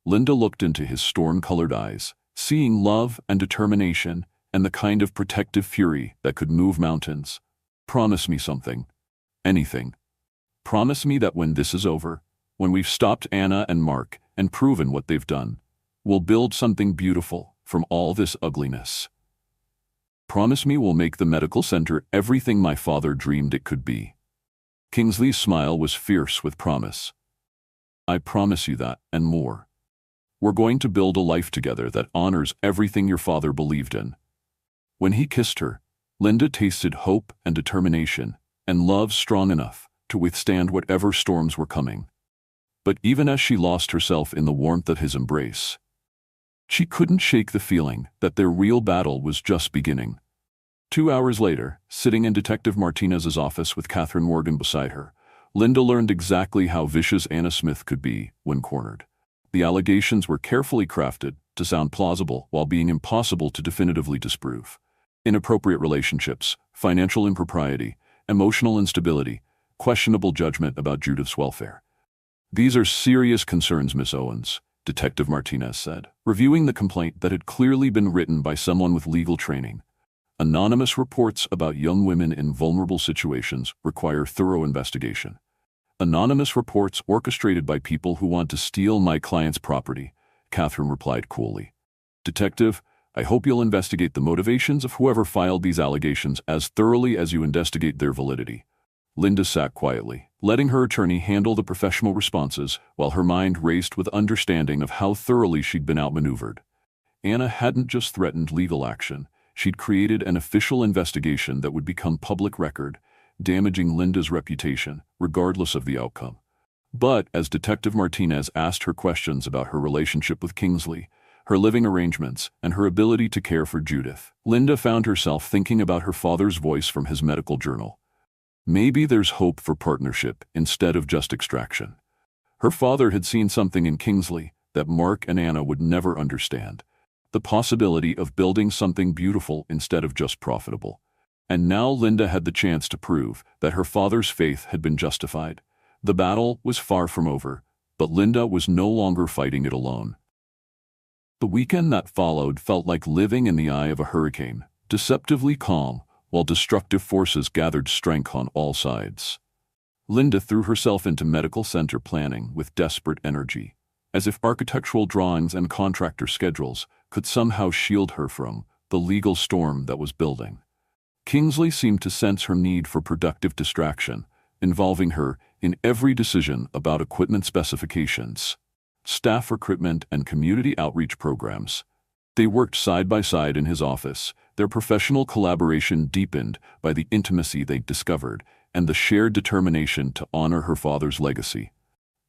Linda looked into his storm-colored eyes, seeing love and determination and the kind of protective fury that could move mountains. Promise me something. Anything. Promise me that when this is over, when we've stopped Anna and Mark and proven what they've done, we'll build something beautiful from all this ugliness. Promise me we'll make the medical center everything my father dreamed it could be. Kingsley's smile was fierce with promise. I promise you that, and more. We're going to build a life together that honors everything your father believed in. When he kissed her, Linda tasted hope and determination, and love strong enough to withstand whatever storms were coming. But even as she lost herself in the warmth of his embrace, she couldn't shake the feeling that their real battle was just beginning. 2 hours later, sitting in Detective Martinez's office with Catherine Morgan beside her, Linda learned exactly how vicious Anna Smith could be when cornered. The allegations were carefully crafted to sound plausible while being impossible to definitively disprove. Inappropriate relationships, financial impropriety, emotional instability, questionable judgment about Judith's welfare. These are serious concerns, Miss Owens, Detective Martinez said, reviewing the complaint that had clearly been written by someone with legal training. Anonymous reports about young women in vulnerable situations require thorough investigation. Anonymous reports orchestrated by people who want to steal my client's property, Catherine replied coolly. Detective, I hope you'll investigate the motivations of whoever filed these allegations as thoroughly as you investigate their validity. Linda sat quietly, letting her attorney handle the professional responses while her mind raced with understanding of how thoroughly she'd been outmaneuvered. Anna hadn't just threatened legal action, she'd created an official investigation that would become public record, damaging Linda's reputation, regardless of the outcome. But as Detective Martinez asked her questions about her relationship with Kingsley, her living arrangements, and her ability to care for Judith. Linda found herself thinking about her father's voice from his medical journal. Maybe there's hope for partnership instead of just extraction. Her father had seen something in Kingsley that Mark and Anna would never understand. The possibility of building something beautiful instead of just profitable. And now Linda had the chance to prove that her father's faith had been justified. The battle was far from over, but Linda was no longer fighting it alone. The weekend that followed felt like living in the eye of a hurricane, deceptively calm, while destructive forces gathered strength on all sides. Linda threw herself into medical center planning with desperate energy, as if architectural drawings and contractor schedules could somehow shield her from the legal storm that was building. Kingsley seemed to sense her need for productive distraction, involving her in every decision about equipment specifications, staff recruitment, and community outreach programs. They worked side by side in his office, their professional collaboration deepened by the intimacy they discovered and the shared determination to honor her father's legacy.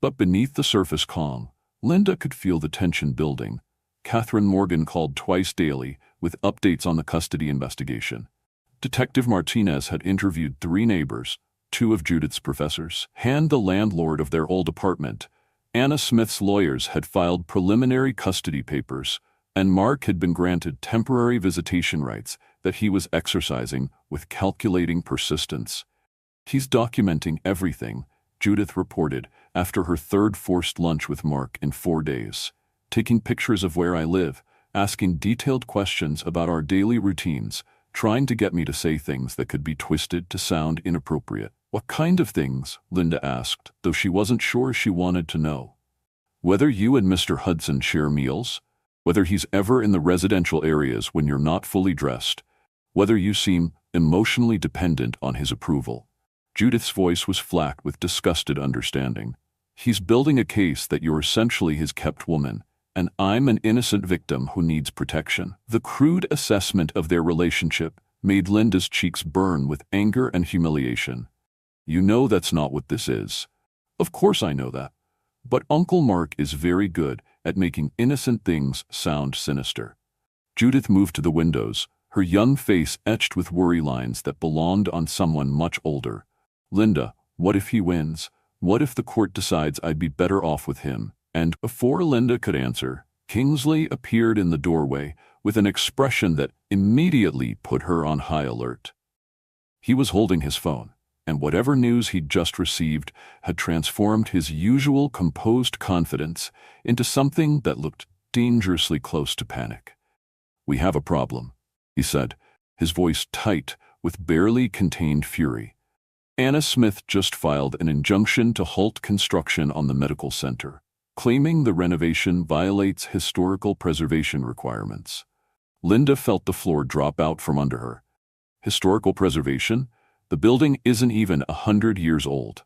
But beneath the surface calm, Linda could feel the tension building. Catherine Morgan called twice daily with updates on the custody investigation. Detective Martinez had interviewed 3 neighbors, 2 of Judith's professors, and the landlord of their old apartment. Anna Smith's lawyers had filed preliminary custody papers, and Mark had been granted temporary visitation rights that he was exercising with calculating persistence. "He's documenting everything," Judith reported after her 3rd forced lunch with Mark in 4 days. "Taking pictures of where I live, asking detailed questions about our daily routines, trying to get me to say things that could be twisted to sound inappropriate." "What kind of things?" Linda asked, though she wasn't sure she wanted to know. "Whether you and Mr. Hudson share meals, whether he's ever in the residential areas when you're not fully dressed, whether you seem emotionally dependent on his approval." Judith's voice was flat with disgusted understanding. "He's building a case that you're essentially his kept woman, and I'm an innocent victim who needs protection." The crude assessment of their relationship made Linda's cheeks burn with anger and humiliation. "You know that's not what this is." "Of course I know that. But Uncle Mark is very good at making innocent things sound sinister." Judith moved to the windows, her young face etched with worry lines that belonged on someone much older. "Linda, what if he wins? What if the court decides I'd be better off with him?" And before Linda could answer, Kingsley appeared in the doorway with an expression that immediately put her on high alert. He was holding his phone, and whatever news he'd just received had transformed his usual composed confidence into something that looked dangerously close to panic. "We have a problem," he said, his voice tight with barely contained fury. "Anna Smith just filed an injunction to halt construction on the medical center, claiming the renovation violates historical preservation requirements." Linda felt the floor drop out from under her. Historical preservation? The building isn't even 100 years old.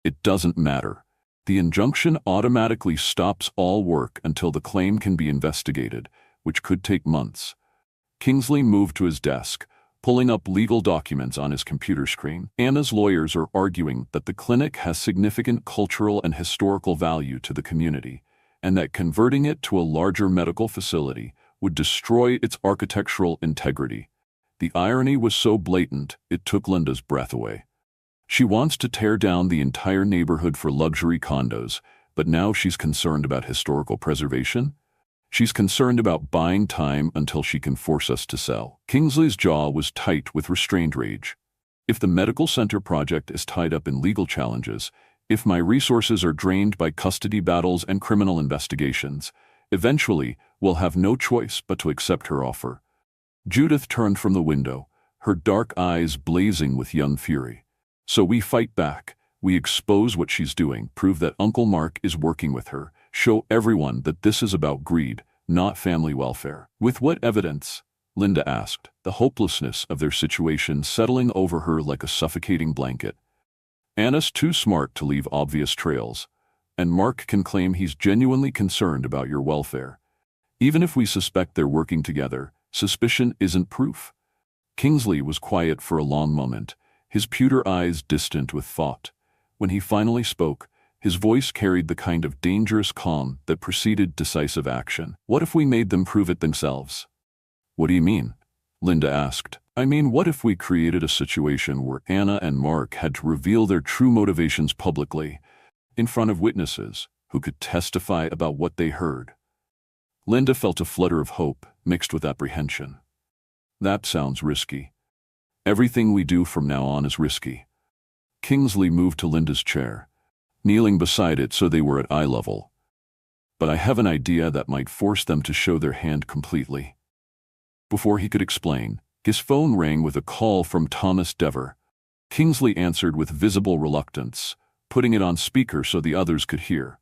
It doesn't matter. The injunction automatically stops all work until the claim can be investigated, which could take months. Kingsley moved to his desk, pulling up legal documents on his computer screen. "Anna's lawyers are arguing that the clinic has significant cultural and historical value to the community, and that converting it to a larger medical facility would destroy its architectural integrity." The irony was so blatant, it took Linda's breath away. She wants to tear down the entire neighborhood for luxury condos, but now she's concerned about historical preservation? She's concerned about buying time until she can force us to sell. Kingsley's jaw was tight with restrained rage. If the medical center project is tied up in legal challenges, if my resources are drained by custody battles and criminal investigations, eventually we'll have no choice but to accept her offer. Judith turned from the window, her dark eyes blazing with young fury. "So we fight back. We expose what she's doing, prove that Uncle Mark is working with her, show everyone that this is about greed, not family welfare." "With what evidence?" Linda asked, the hopelessness of their situation settling over her like a suffocating blanket. "Anna's too smart to leave obvious trails, and Mark can claim he's genuinely concerned about your welfare. Even if we suspect they're working together, suspicion isn't proof." Kingsley was quiet for a long moment, his pewter eyes distant with thought. When he finally spoke, His voice carried the kind of dangerous calm that preceded decisive action. What if we made them prove it themselves? What do you mean? Linda asked. I mean, what if we created a situation where Anna and Mark had to reveal their true motivations publicly, in front of witnesses who could testify about what they heard? Linda felt a flutter of hope mixed with apprehension. That sounds risky. Everything we do from now on is risky. Kingsley moved to Linda's chair, kneeling beside it so they were at eye level. But I have an idea that might force them to show their hand completely. Before he could explain, his phone rang with a call from Thomas Dever. Kingsley answered with visible reluctance, putting it on speaker so the others could hear.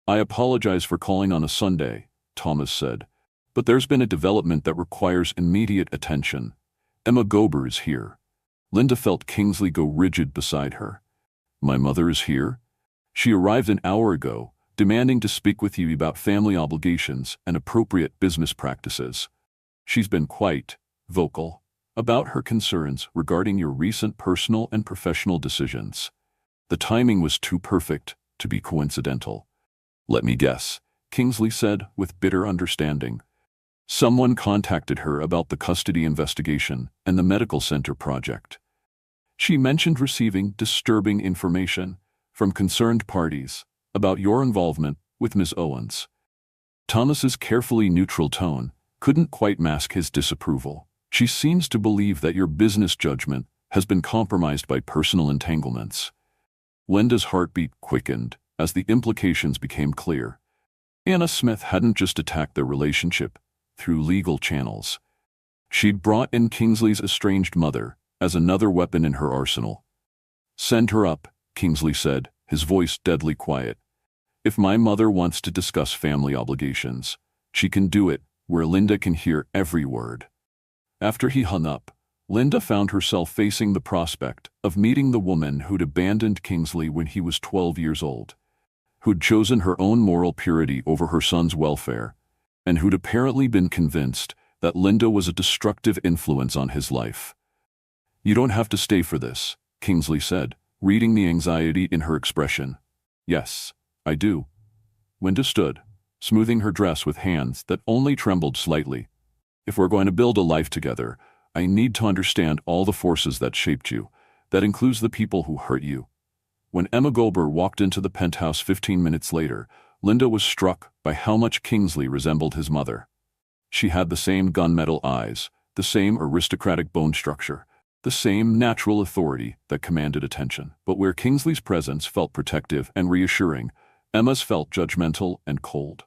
I apologize for calling on a Sunday, Thomas said, but there's been a development that requires immediate attention. Emma Gober is here. Linda felt Kingsley go rigid beside her. My mother is here? She arrived an hour ago, demanding to speak with you about family obligations and appropriate business practices. She's been quite vocal about her concerns regarding your recent personal and professional decisions. The timing was too perfect to be coincidental. Let me guess, Kingsley said with bitter understanding. Someone contacted her about the custody investigation and the medical center project. She mentioned receiving disturbing information from concerned parties about your involvement with Ms. Owens. Thomas's carefully neutral tone couldn't quite mask his disapproval. She seems to believe that your business judgment has been compromised by personal entanglements. Linda's heartbeat quickened as the implications became clear. Anna Smith hadn't just attacked their relationship through legal channels. She'd brought in Kingsley's estranged mother as another weapon in her arsenal. Send her up, Kingsley said, his voice deadly quiet. If my mother wants to discuss family obligations, she can do it where Linda can hear every word. After he hung up, Linda found herself facing the prospect of meeting the woman who'd abandoned Kingsley when he was 12 years old, who'd chosen her own moral purity over her son's welfare, and who'd apparently been convinced that Linda was a destructive influence on his life. You don't have to stay for this, Kingsley said, reading the anxiety in her expression. Yes, I do. Linda stood, smoothing her dress with hands that only trembled slightly. If we're going to build a life together, I need to understand all the forces that shaped you. That includes the people who hurt you. When Emma Gober walked into the penthouse 15 minutes later, Linda was struck by how much Kingsley resembled his mother. She had the same gunmetal eyes, the same aristocratic bone structure, the same natural authority that commanded attention. But where Kingsley's presence felt protective and reassuring, Emma's felt judgmental and cold.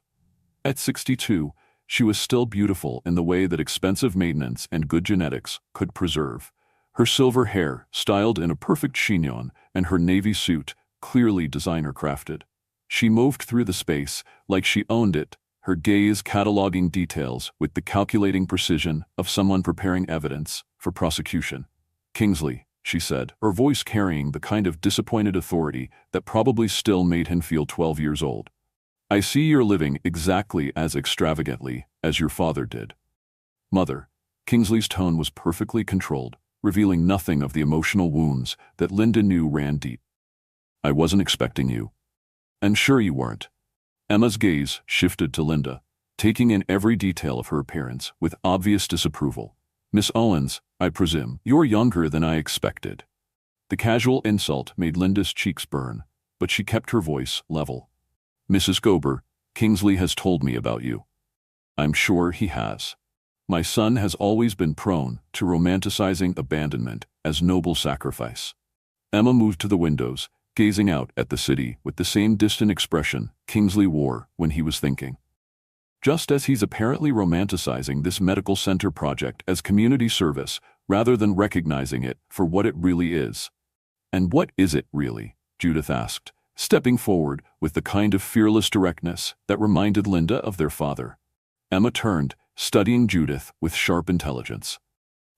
At 62, she was still beautiful in the way that expensive maintenance and good genetics could preserve. Her silver hair, styled in a perfect chignon, and her navy suit, clearly designer-crafted. She moved through the space like she owned it, her gaze cataloging details with the calculating precision of someone preparing evidence for prosecution. Kingsley, she said, her voice carrying the kind of disappointed authority that probably still made him feel 12 years old. I see you're living exactly as extravagantly as your father did. Mother, Kingsley's tone was perfectly controlled, revealing nothing of the emotional wounds that Linda knew ran deep. I wasn't expecting you. And sure you weren't. Emma's gaze shifted to Linda, taking in every detail of her appearance with obvious disapproval. Miss Owens, I presume, you're younger than I expected. The casual insult made Linda's cheeks burn, but she kept her voice level. Mrs. Gober, Kingsley has told me about you. I'm sure he has. My son has always been prone to romanticizing abandonment as noble sacrifice. Emma moved to the windows, gazing out at the city with the same distant expression Kingsley wore when he was thinking. Just as he's apparently romanticizing this medical center project as community service rather than recognizing it for what it really is. And what is it really? Judith asked, stepping forward with the kind of fearless directness that reminded Linda of their father. Emma turned, studying Judith with sharp intelligence.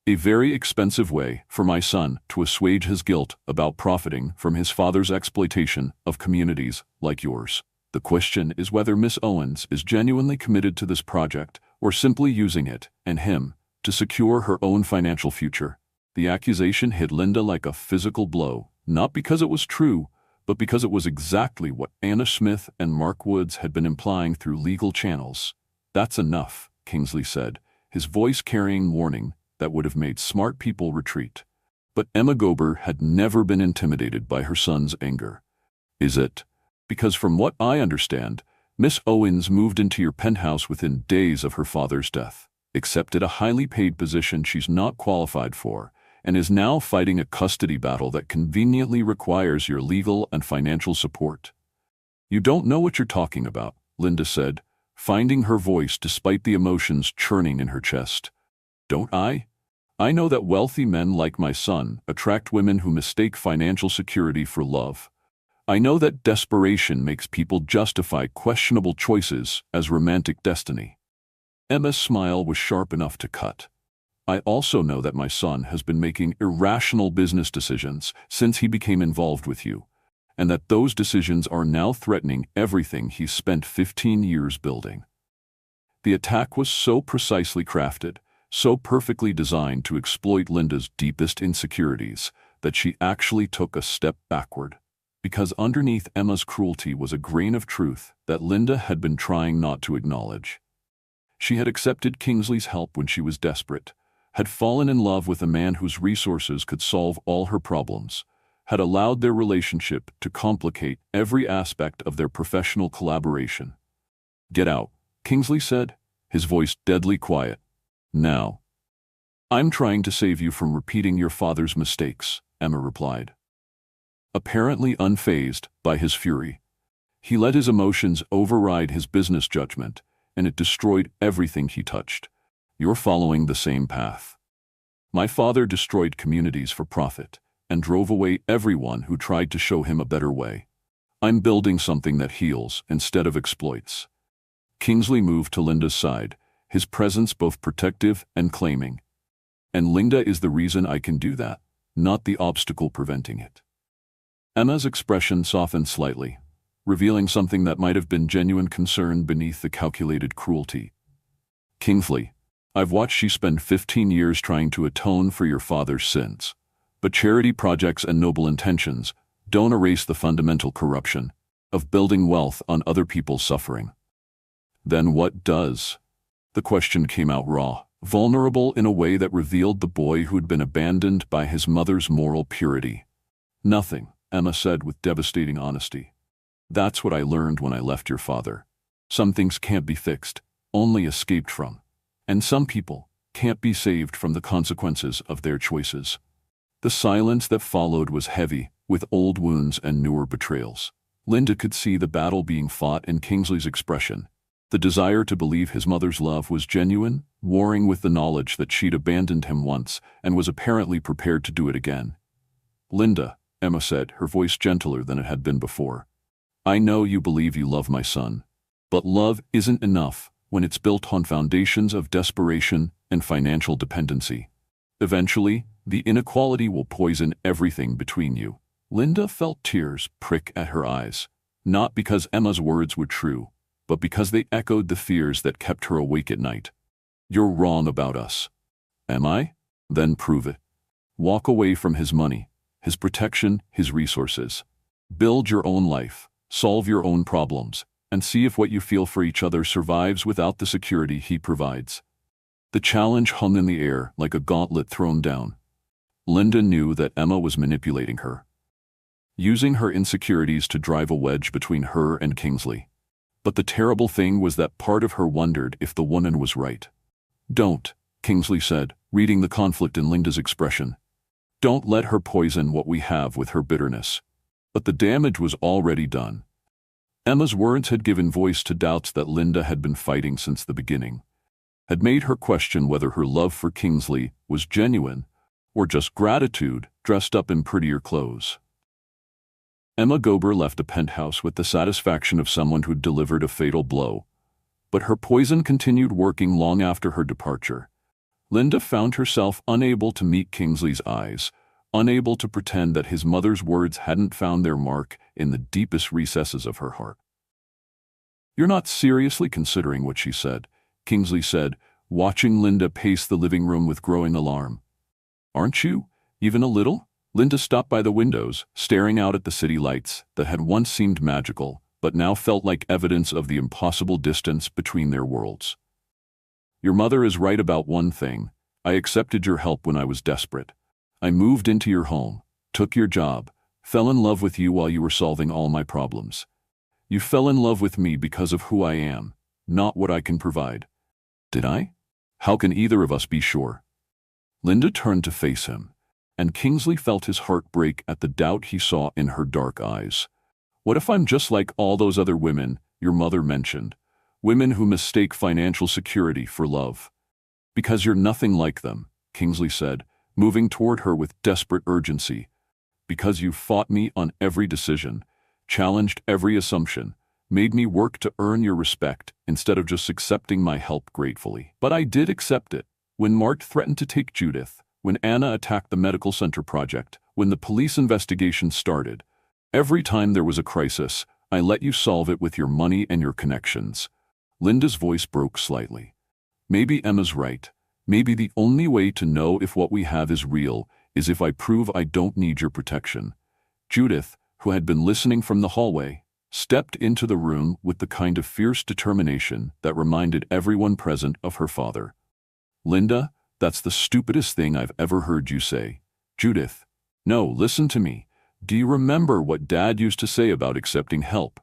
A very expensive way for my son to assuage his guilt about profiting from his father's exploitation of communities like yours. The question is whether Miss Owens is genuinely committed to this project or simply using it and him to secure her own financial future. The accusation hit Linda like a physical blow, not because it was true, but because it was exactly what Anna Smith and Mark Woods had been implying through legal channels. "That's enough," Kingsley said, his voice carrying warning that would have made smart people retreat. But Emma Gober had never been intimidated by her son's anger. "Is it? Because from what I understand, Miss Owens moved into your penthouse within days of her father's death, accepted a highly paid position she's not qualified for, and is now fighting a custody battle that conveniently requires your legal and financial support." "You don't know what you're talking about," Linda said, finding her voice despite the emotions churning in her chest. "Don't I? I know that wealthy men like my son attract women who mistake financial security for love. I know that desperation makes people justify questionable choices as romantic destiny." Emma's smile was sharp enough to cut. "I also know that my son has been making irrational business decisions since he became involved with you, and that those decisions are now threatening everything he's spent 15 years building." The attack was so precisely crafted, so perfectly designed to exploit Linda's deepest insecurities, that she actually took a step backward. Because underneath Emma's cruelty was a grain of truth that Linda had been trying not to acknowledge. She had accepted Kingsley's help when she was desperate, had fallen in love with a man whose resources could solve all her problems, had allowed their relationship to complicate every aspect of their professional collaboration. "Get out," Kingsley said, his voice deadly quiet. "Now." "I'm trying to save you from repeating your father's mistakes," Emma replied. Apparently unfazed by his fury, he let his emotions override his business judgment, and it destroyed everything he touched. "You're following the same path. My father destroyed communities for profit and drove away everyone who tried to show him a better way. I'm building something that heals instead of exploits." Kingsley moved to Linda's side, his presence both protective and claiming. "And Linda is the reason I can do that, not the obstacle preventing it." Emma's expression softened slightly, revealing something that might have been genuine concern beneath the calculated cruelty. "Kingsley, I've watched you spend 15 years trying to atone for your father's sins, but charity projects and noble intentions don't erase the fundamental corruption of building wealth on other people's suffering." "Then what does?" The question came out raw, vulnerable in a way that revealed the boy who'd been abandoned by his mother's moral purity. "Nothing," Emma said with devastating honesty. "That's what I learned when I left your father. Some things can't be fixed, only escaped from. And some people can't be saved from the consequences of their choices." The silence that followed was heavy, with old wounds and newer betrayals. Linda could see the battle being fought in Kingsley's expression. The desire to believe his mother's love was genuine, warring with the knowledge that she'd abandoned him once and was apparently prepared to do it again. "Linda," Emma said, her voice gentler than it had been before, "I know you believe you love my son, but love isn't enough when it's built on foundations of desperation and financial dependency. Eventually, the inequality will poison everything between you." Linda felt tears prick at her eyes, not because Emma's words were true, but because they echoed the fears that kept her awake at night. "You're wrong about us." "Am I? Then prove it. Walk away from his money, his protection, his resources. Build your own life, solve your own problems, and see if what you feel for each other survives without the security he provides." The challenge hung in the air like a gauntlet thrown down. Linda knew that Emma was manipulating her, using her insecurities to drive a wedge between her and Kingsley. But the terrible thing was that part of her wondered if the woman was right. "Don't," Kingsley said, reading the conflict in Linda's expression. "Don't let her poison what we have with her bitterness." But the damage was already done. Emma's words had given voice to doubts that Linda had been fighting since the beginning, had made her question whether her love for Kingsley was genuine or just gratitude dressed up in prettier clothes. Emma Gober left a penthouse with the satisfaction of someone who'd delivered a fatal blow, but her poison continued working long after her departure. Linda found herself unable to meet Kingsley's eyes, unable to pretend that his mother's words hadn't found their mark in the deepest recesses of her heart. "You're not seriously considering what she said," Kingsley said, watching Linda pace the living room with growing alarm. "Aren't you, even a little?" Linda stopped by the windows, staring out at the city lights that had once seemed magical, but now felt like evidence of the impossible distance between their worlds. Your mother is right about one thing. I accepted your help when I was desperate. I moved into your home, took your job, fell in love with you while you were solving all my problems. You fell in love with me because of who I am, not what I can provide. Did I? How can either of us be sure? Linda turned to face him, and Kingsley felt his heart break at the doubt he saw in her dark eyes. What if I'm just like all those other women your mother mentioned? Women who mistake financial security for love. Because you're nothing like them, Kingsley said, moving toward her with desperate urgency. Because you fought me on every decision, challenged every assumption, made me work to earn your respect instead of just accepting my help gratefully. But I did accept it. When Mark threatened to take Judith, when Anna attacked the medical center project, when the police investigation started, every time there was a crisis, I let you solve it with your money and your connections. Linda's voice broke slightly. Maybe Emma's right. Maybe the only way to know if what we have is real is if I prove I don't need your protection. Judith, who had been listening from the hallway, stepped into the room with the kind of fierce determination that reminded everyone present of her father. Linda, that's the stupidest thing I've ever heard you say. Judith, no, listen to me. Do you remember what Dad used to say about accepting help?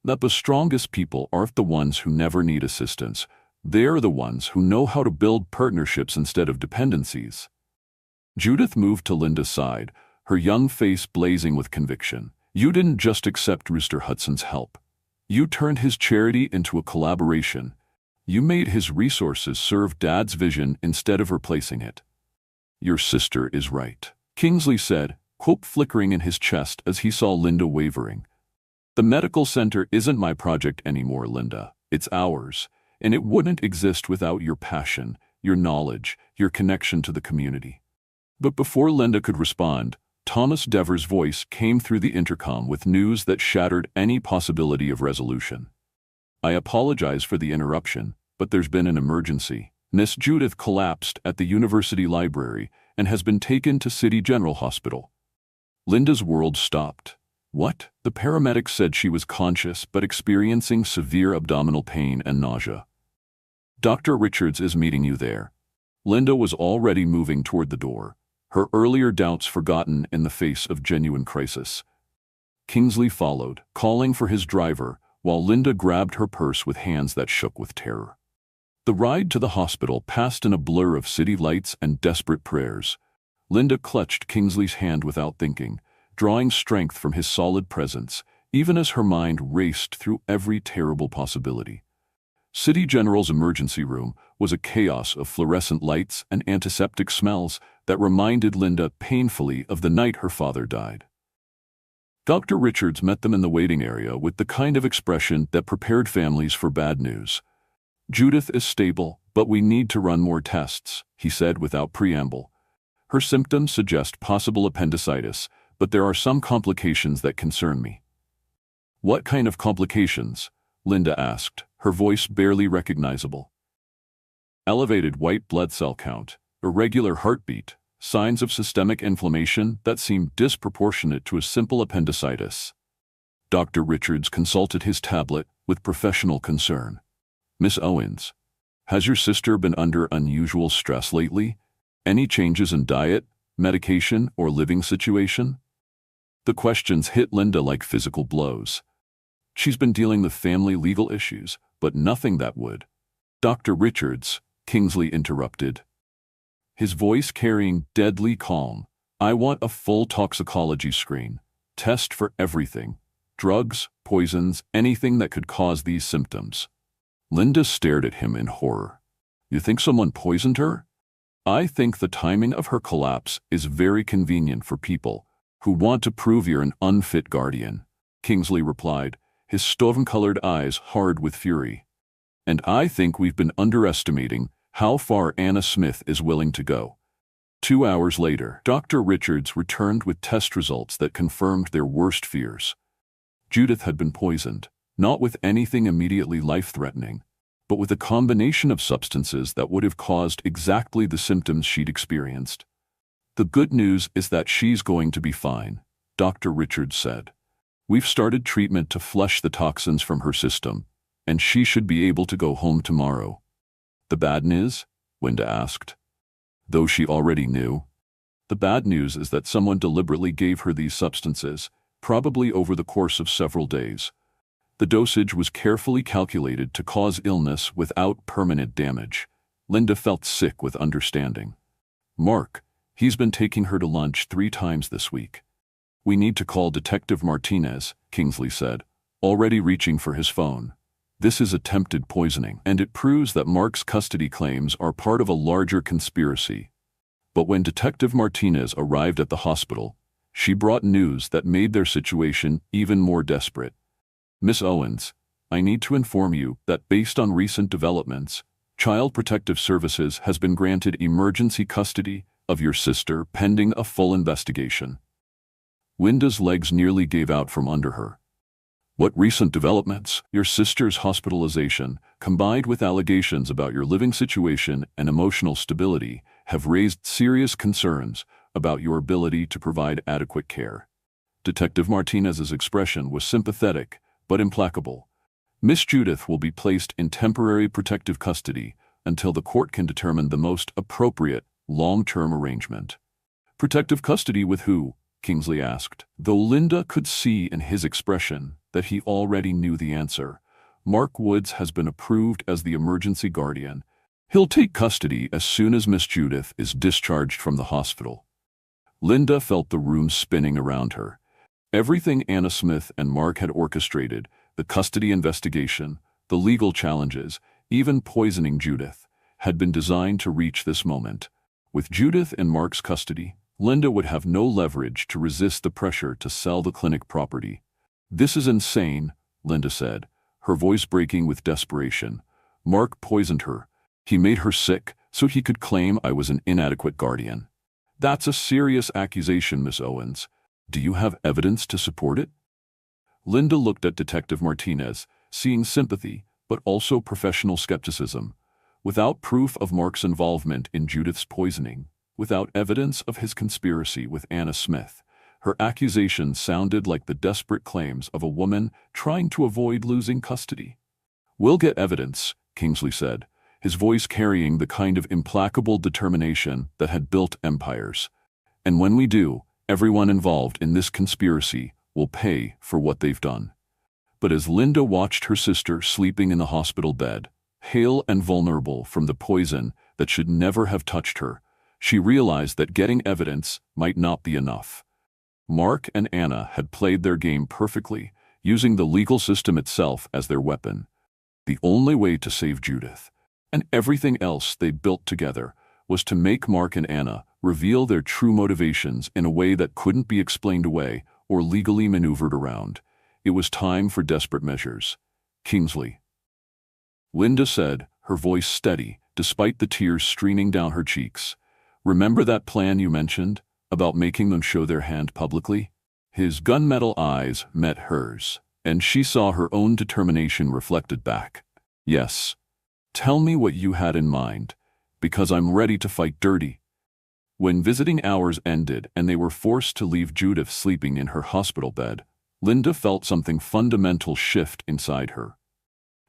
That the strongest people aren't the ones who never need assistance. They're the ones who know how to build partnerships instead of dependencies. Judith moved to Linda's side, her young face blazing with conviction. You didn't just accept Rooster Hudson's help. You turned his charity into a collaboration. You made his resources serve Dad's vision instead of replacing it. Your sister is right, Kingsley said, hope flickering in his chest as he saw Linda wavering. The medical center isn't my project anymore, Linda. It's ours, and it wouldn't exist without your passion, your knowledge, your connection to the community. But before Linda could respond, Thomas Devers' voice came through the intercom with news that shattered any possibility of resolution. I apologize for the interruption, but there's been an emergency. Miss Judith collapsed at the university library and has been taken to City General Hospital. Linda's world stopped. What? The paramedics said she was conscious but experiencing severe abdominal pain and nausea. Dr. Richards is meeting you there. Linda was already moving toward the door, her earlier doubts forgotten in the face of genuine crisis. Kingsley followed, calling for his driver, while Linda grabbed her purse with hands that shook with terror. The ride to the hospital passed in a blur of city lights and desperate prayers. Linda clutched Kingsley's hand without thinking, drawing strength from his solid presence, even as her mind raced through every terrible possibility. City General's emergency room was a chaos of fluorescent lights and antiseptic smells that reminded Linda painfully of the night her father died. Dr. Richards met them in the waiting area with the kind of expression that prepared families for bad news. Judith is stable, but we need to run more tests, he said without preamble. Her symptoms suggest possible appendicitis, but there are some complications that concern me. What kind of complications? Linda asked, her voice barely recognizable. Elevated white blood cell count, irregular heartbeat, signs of systemic inflammation that seem disproportionate to a simple appendicitis. Dr. Richards consulted his tablet with professional concern. Miss Owens, has your sister been under unusual stress lately? Any changes in diet, medication, or living situation? The questions hit Linda like physical blows. She's been dealing with family legal issues, but nothing that would. Dr. Richards, Kingsley interrupted, his voice carrying deadly calm. I want a full toxicology screen. Test for everything. Drugs, poisons, anything that could cause these symptoms. Linda stared at him in horror. You think someone poisoned her? I think the timing of her collapse is very convenient for people who want to prove you're an unfit guardian, Kingsley replied, his stone-colored eyes hard with fury. And I think we've been underestimating how far Anna Smith is willing to go. 2 hours later, Dr. Richards returned with test results that confirmed their worst fears. Judith had been poisoned, not with anything immediately life-threatening, but with a combination of substances that would have caused exactly the symptoms she'd experienced. The good news is that she's going to be fine, Dr. Richards said. We've started treatment to flush the toxins from her system, and she should be able to go home tomorrow. The bad news? Linda asked. Though she already knew. The bad news is that someone deliberately gave her these substances, probably over the course of several days. The dosage was carefully calculated to cause illness without permanent damage. Linda felt sick with understanding. Mark, he's been taking her to lunch 3 times this week. We need to call Detective Martinez, Kingsley said, already reaching for his phone. This is attempted poisoning, and it proves that Mark's custody claims are part of a larger conspiracy. But when Detective Martinez arrived at the hospital, she brought news that made their situation even more desperate. Miss Owens, I need to inform you that based on recent developments, Child Protective Services has been granted emergency custody of your sister pending a full investigation. Linda's legs nearly gave out from under her. What recent developments? Your sister's hospitalization, combined with allegations about your living situation and emotional stability, have raised serious concerns about your ability to provide adequate care. Detective Martinez's expression was sympathetic but implacable. Miss Judith will be placed in temporary protective custody until the court can determine the most appropriate long-term arrangement. Protective custody with who? Kingsley asked, though Linda could see in his expression that he already knew the answer. Mark Woods has been approved as the emergency guardian. He'll take custody as soon as Miss Judith is discharged from the hospital. Linda felt the room spinning around her. Everything Anna Smith and Mark had orchestrated, the custody investigation, the legal challenges, even poisoning Judith, had been designed to reach this moment. With Judith in Mark's custody, Linda would have no leverage to resist the pressure to sell the clinic property. This is insane, Linda said, her voice breaking with desperation. Mark poisoned her. He made her sick so he could claim I was an inadequate guardian. That's a serious accusation, Miss Owens. Do you have evidence to support it? Linda looked at Detective Martinez, seeing sympathy, but also professional skepticism. Without proof of Mark's involvement in Judith's poisoning, without evidence of his conspiracy with Anna Smith, her accusations sounded like the desperate claims of a woman trying to avoid losing custody. We'll get evidence, Kingsley said, his voice carrying the kind of implacable determination that had built empires. And when we do, everyone involved in this conspiracy will pay for what they've done. But as Linda watched her sister sleeping in the hospital bed, pale and vulnerable from the poison that should never have touched her, she realized that getting evidence might not be enough. Mark and Anna had played their game perfectly, using the legal system itself as their weapon. The only way to save Judith, and everything else they built together, was to make Mark and Anna reveal their true motivations in a way that couldn't be explained away or legally maneuvered around. It was time for desperate measures. Kingsley. Linda said, her voice steady, despite the tears streaming down her cheeks. Remember that plan you mentioned, about making them show their hand publicly? His gunmetal eyes met hers, and she saw her own determination reflected back. Yes. Tell me what you had in mind, because I'm ready to fight dirty. When visiting hours ended and they were forced to leave Judith sleeping in her hospital bed, Linda felt something fundamental shift inside her.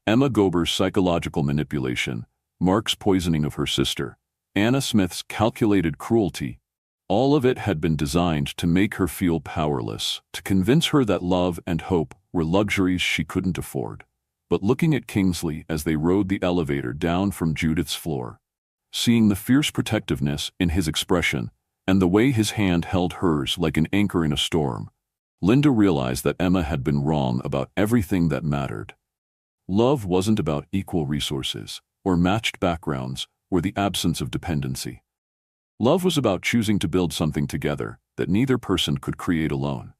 Emma Gober's psychological manipulation, Mark's poisoning of her sister, Anna Smith's calculated cruelty, all of it had been designed to make her feel powerless, to convince her that love and hope were luxuries she couldn't afford. But looking at Kingsley as they rode the elevator down from Judith's floor, seeing the fierce protectiveness in his expression and the way his hand held hers like an anchor in a storm, Linda realized that Emma had been wrong about everything that mattered. Love wasn't about equal resources, or matched backgrounds, or the absence of dependency. Love was about choosing to build something together that neither person could create alone.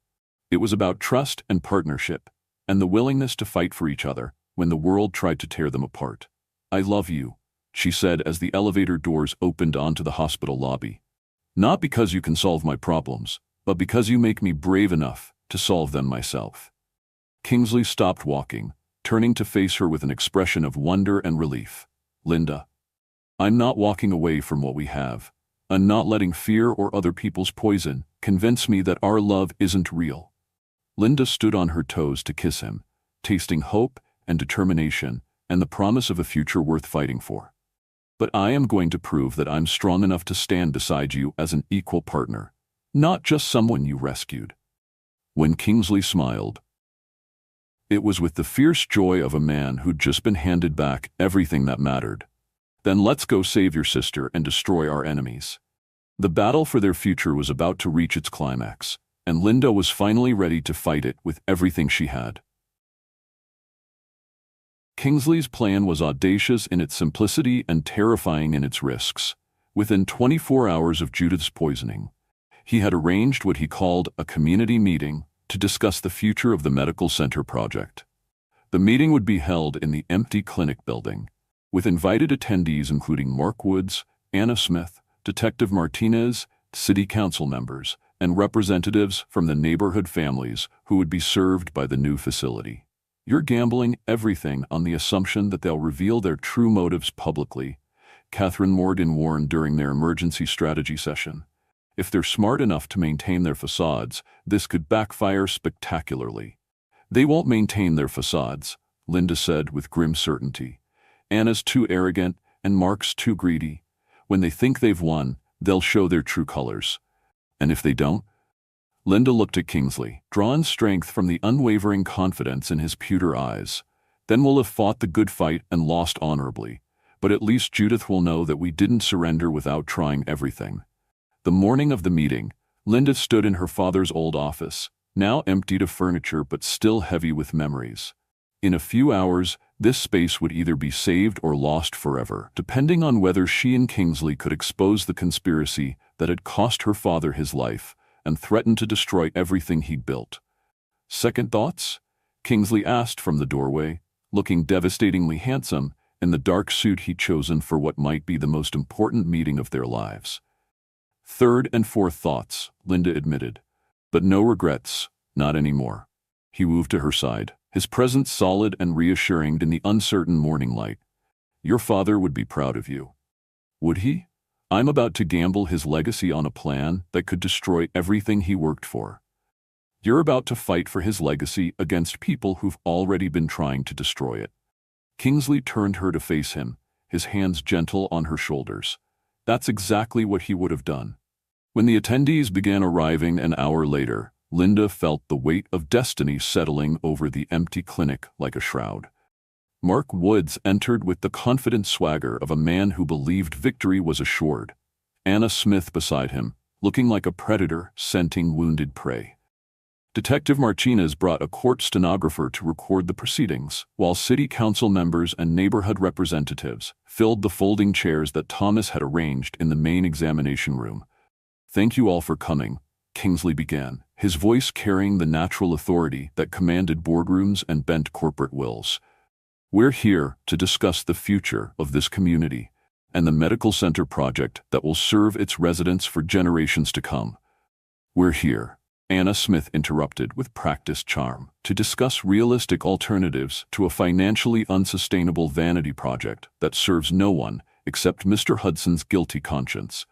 It was about trust and partnership, and the willingness to fight for each other when the world tried to tear them apart. I love you, she said as the elevator doors opened onto the hospital lobby. Not because you can solve my problems, but because you make me brave enough to solve them myself. Kingsley stopped walking, turning to face her with an expression of wonder and relief. Linda, I'm not walking away from what we have. and not letting fear or other people's poison convince me that our love isn't real." Linda stood on her toes to kiss him, tasting hope and determination and the promise of a future worth fighting for. "But I am going to prove that I'm strong enough to stand beside you as an equal partner, not just someone you rescued." When Kingsley smiled, it was with the fierce joy of a man who'd just been handed back everything that mattered. "Then let's go save your sister and destroy our enemies." The battle for their future was about to reach its climax, and Linda was finally ready to fight it with everything she had. Kingsley's plan was audacious in its simplicity and terrifying in its risks. Within 24 hours of Judith's poisoning, he had arranged what he called a community meeting to discuss the future of the medical center project. The meeting would be held in the empty clinic building, with invited attendees including Mark Woods, Anna Smith, Detective Martinez, city council members, and representatives from the neighborhood families who would be served by the new facility. "You're gambling everything on the assumption that they'll reveal their true motives publicly," Catherine Morgan warned during their emergency strategy session. "If they're smart enough to maintain their facades, this could backfire spectacularly." "They won't maintain their facades," Linda said with grim certainty. "Anna's too arrogant and Mark's too greedy. When they think they've won, they'll show their true colors. And if they don't?" Linda looked at Kingsley, drawn strength from the unwavering confidence in his pewter eyes. "Then we'll have fought the good fight and lost honorably. But at least Judith will know that we didn't surrender without trying everything." The morning of the meeting, Linda stood in her father's old office, now emptied of furniture but still heavy with memories. In a few hours, this space would either be saved or lost forever, depending on whether she and Kingsley could expose the conspiracy that had cost her father his life and threatened to destroy everything he'd built. "Second thoughts?" Kingsley asked from the doorway, looking devastatingly handsome in the dark suit he'd chosen for what might be the most important meeting of their lives. "Third and fourth thoughts," Linda admitted. "But no regrets, not anymore." He moved to her side, his presence solid and reassuring in the uncertain morning light. "Your father would be proud of you." "Would he? I'm about to gamble his legacy on a plan that could destroy everything he worked for." "You're about to fight for his legacy against people who've already been trying to destroy it." Kingsley turned her to face him, his hands gentle on her shoulders. That's exactly what he would have done. When the attendees began arriving an hour later, Linda felt the weight of destiny settling over the empty clinic like a shroud. Mark Woods entered with the confident swagger of a man who believed victory was assured. Anna Smith beside him, looking like a predator scenting wounded prey. Detective Martinez brought a court stenographer to record the proceedings, while city council members and neighborhood representatives filled the folding chairs that Thomas had arranged in the main examination room. "Thank you all for coming," Kingsley began, his voice carrying the natural authority that commanded boardrooms and bent corporate wills. "We're here to discuss the future of this community and the medical center project that will serve its residents for generations to come." "We're here," Anna Smith interrupted with practiced charm, "to discuss realistic alternatives to a financially unsustainable vanity project that serves no one except Mr. Hudson's guilty conscience."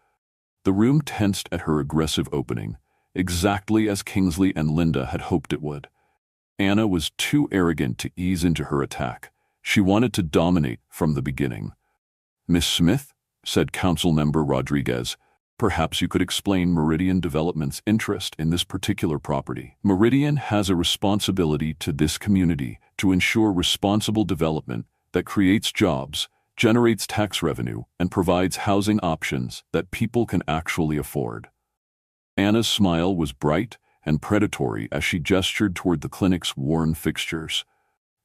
The room tensed at her aggressive opening, exactly as Kingsley and Linda had hoped it would. Anna was too arrogant to ease into her attack. She wanted to dominate from the beginning. "Miss Smith," said Councilmember Rodriguez, "perhaps you could explain Meridian Development's interest in this particular property." "Meridian has a responsibility to this community to ensure responsible development that creates jobs, generates tax revenue, and provides housing options that people can actually afford." Anna's smile was bright and predatory as she gestured toward the clinic's worn fixtures.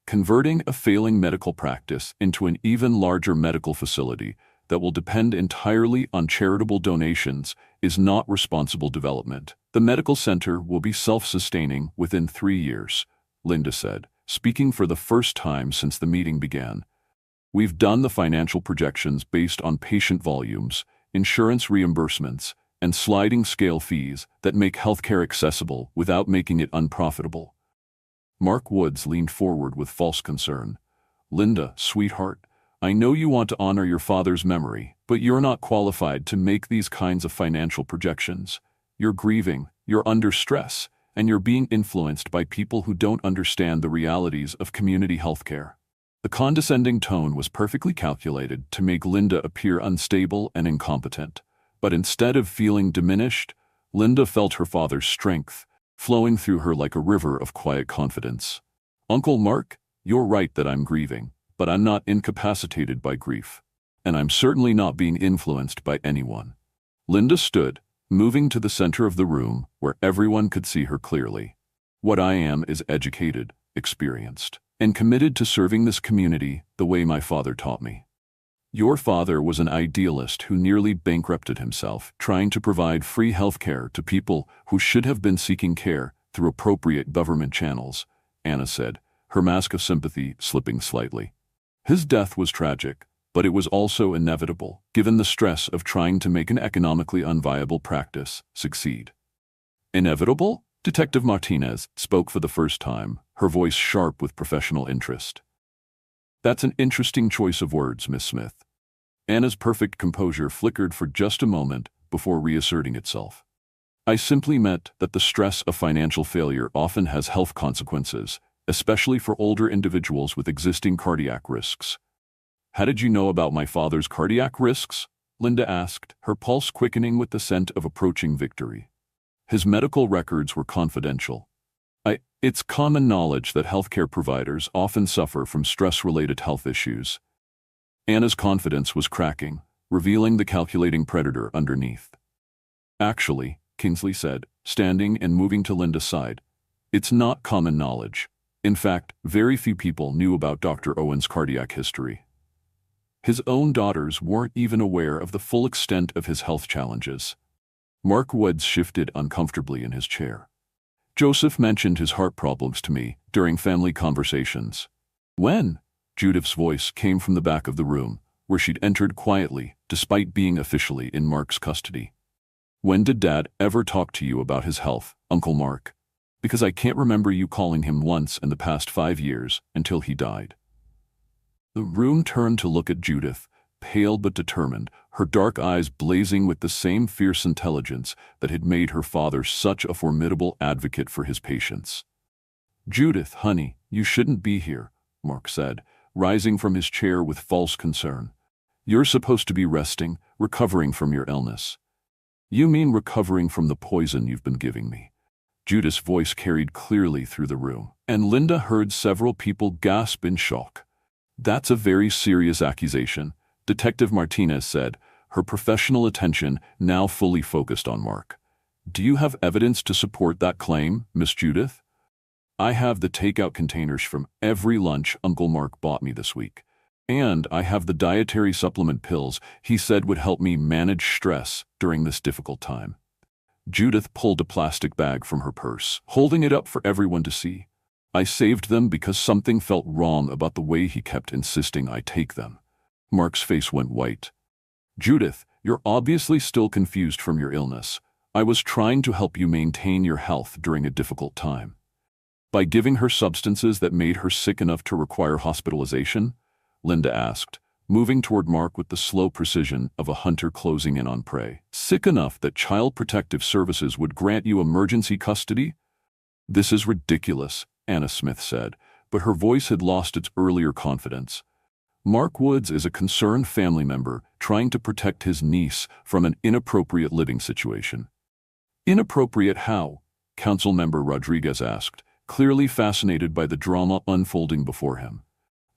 "Converting a failing medical practice into an even larger medical facility that will depend entirely on charitable donations is not responsible development. The medical center will be self-sustaining within 3 years," Linda said, speaking for the first time since the meeting began. "We've done the financial projections based on patient volumes, insurance reimbursements, and sliding scale fees that make healthcare accessible without making it unprofitable." Mark Woods leaned forward with false concern. "Linda, sweetheart, I know you want to honor your father's memory, but you're not qualified to make these kinds of financial projections. You're grieving, you're under stress, and you're being influenced by people who don't understand the realities of community healthcare." The condescending tone was perfectly calculated to make Linda appear unstable and incompetent. But instead of feeling diminished, Linda felt her father's strength flowing through her like a river of quiet confidence. "Uncle Mark, you're right that I'm grieving, but I'm not incapacitated by grief. And I'm certainly not being influenced by anyone." Linda stood, moving to the center of the room where everyone could see her clearly. "What I am is educated, experienced, and committed to serving this community the way my father taught me. Your father was an idealist who nearly bankrupted himself trying to provide free health care to people who should have been seeking care through appropriate government channels," Anna said, her mask of sympathy slipping slightly. "His death was tragic, but it was also inevitable, given the stress of trying to make an economically unviable practice succeed." "Inevitable?" Detective Martinez spoke for the first time, her voice sharp with professional interest. "That's an interesting choice of words, Miss Smith." Anna's perfect composure flickered for just a moment before reasserting itself. "I simply meant that the stress of financial failure often has health consequences, especially for older individuals with existing cardiac risks." "How did you know about my father's cardiac risks?" Linda asked, her pulse quickening with the scent of approaching victory. "His medical records were confidential. It's common knowledge that healthcare providers often suffer from stress-related health issues." Anna's confidence was cracking, revealing the calculating predator underneath. "Actually," Kingsley said, standing and moving to Linda's side, "it's not common knowledge. In fact, very few people knew about Dr. Owen's cardiac history. His own daughters weren't even aware of the full extent of his health challenges." Mark Woods shifted uncomfortably in his chair. "Joseph mentioned his heart problems to me during family conversations." "When?" Judith's voice came from the back of the room, where she'd entered quietly, despite being officially in Mark's custody. "When did Dad ever talk to you about his health, Uncle Mark? Because I can't remember you calling him once in the past 5 years until he died." The room turned to look at Judith, pale but determined, her dark eyes blazing with the same fierce intelligence that had made her father such a formidable advocate for his patients. "Judith, honey, you shouldn't be here," Mark said, rising from his chair with false concern. "You're supposed to be resting, recovering from your illness." "You mean recovering from the poison you've been giving me?" Judith's voice carried clearly through the room, and Linda heard several people gasp in shock. "That's a very serious accusation," Detective Martinez said, her professional attention now fully focused on Mark. "Do you have evidence to support that claim, Miss Judith?" "I have the takeout containers from every lunch Uncle Mark bought me this week. And I have the dietary supplement pills he said would help me manage stress during this difficult time." Judith pulled a plastic bag from her purse, holding it up for everyone to see. "I saved them because something felt wrong about the way he kept insisting I take them." Mark's face went white. "Judith, you're obviously still confused from your illness. I was trying to help you maintain your health during a difficult time." "By giving her substances that made her sick enough to require hospitalization?" Linda asked, moving toward Mark with the slow precision of a hunter closing in on prey. "Sick enough that Child Protective Services would grant you emergency custody?" "This is ridiculous," Anna Smith said, but her voice had lost its earlier confidence. "Mark Woods is a concerned family member trying to protect his niece from an inappropriate living situation." "Inappropriate how?" Councilmember Rodriguez asked, clearly fascinated by the drama unfolding before him.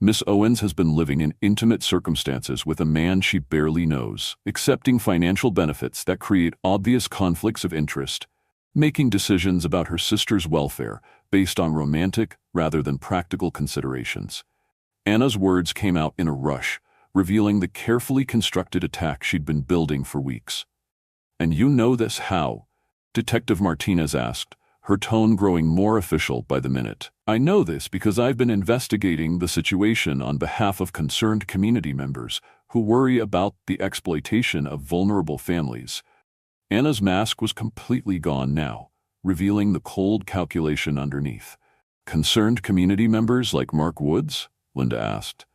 "Miss Owens has been living in intimate circumstances with a man she barely knows, accepting financial benefits that create obvious conflicts of interest, making decisions about her sister's welfare based on romantic rather than practical considerations." Anna's words came out in a rush, revealing the carefully constructed attack she'd been building for weeks. "And you know this how?" Detective Martinez asked, her tone growing more official by the minute. "I know this because I've been investigating the situation on behalf of concerned community members who worry about the exploitation of vulnerable families." Anna's mask was completely gone now, revealing the cold calculation underneath. "Concerned community members like Mark Woods?" Linda asked.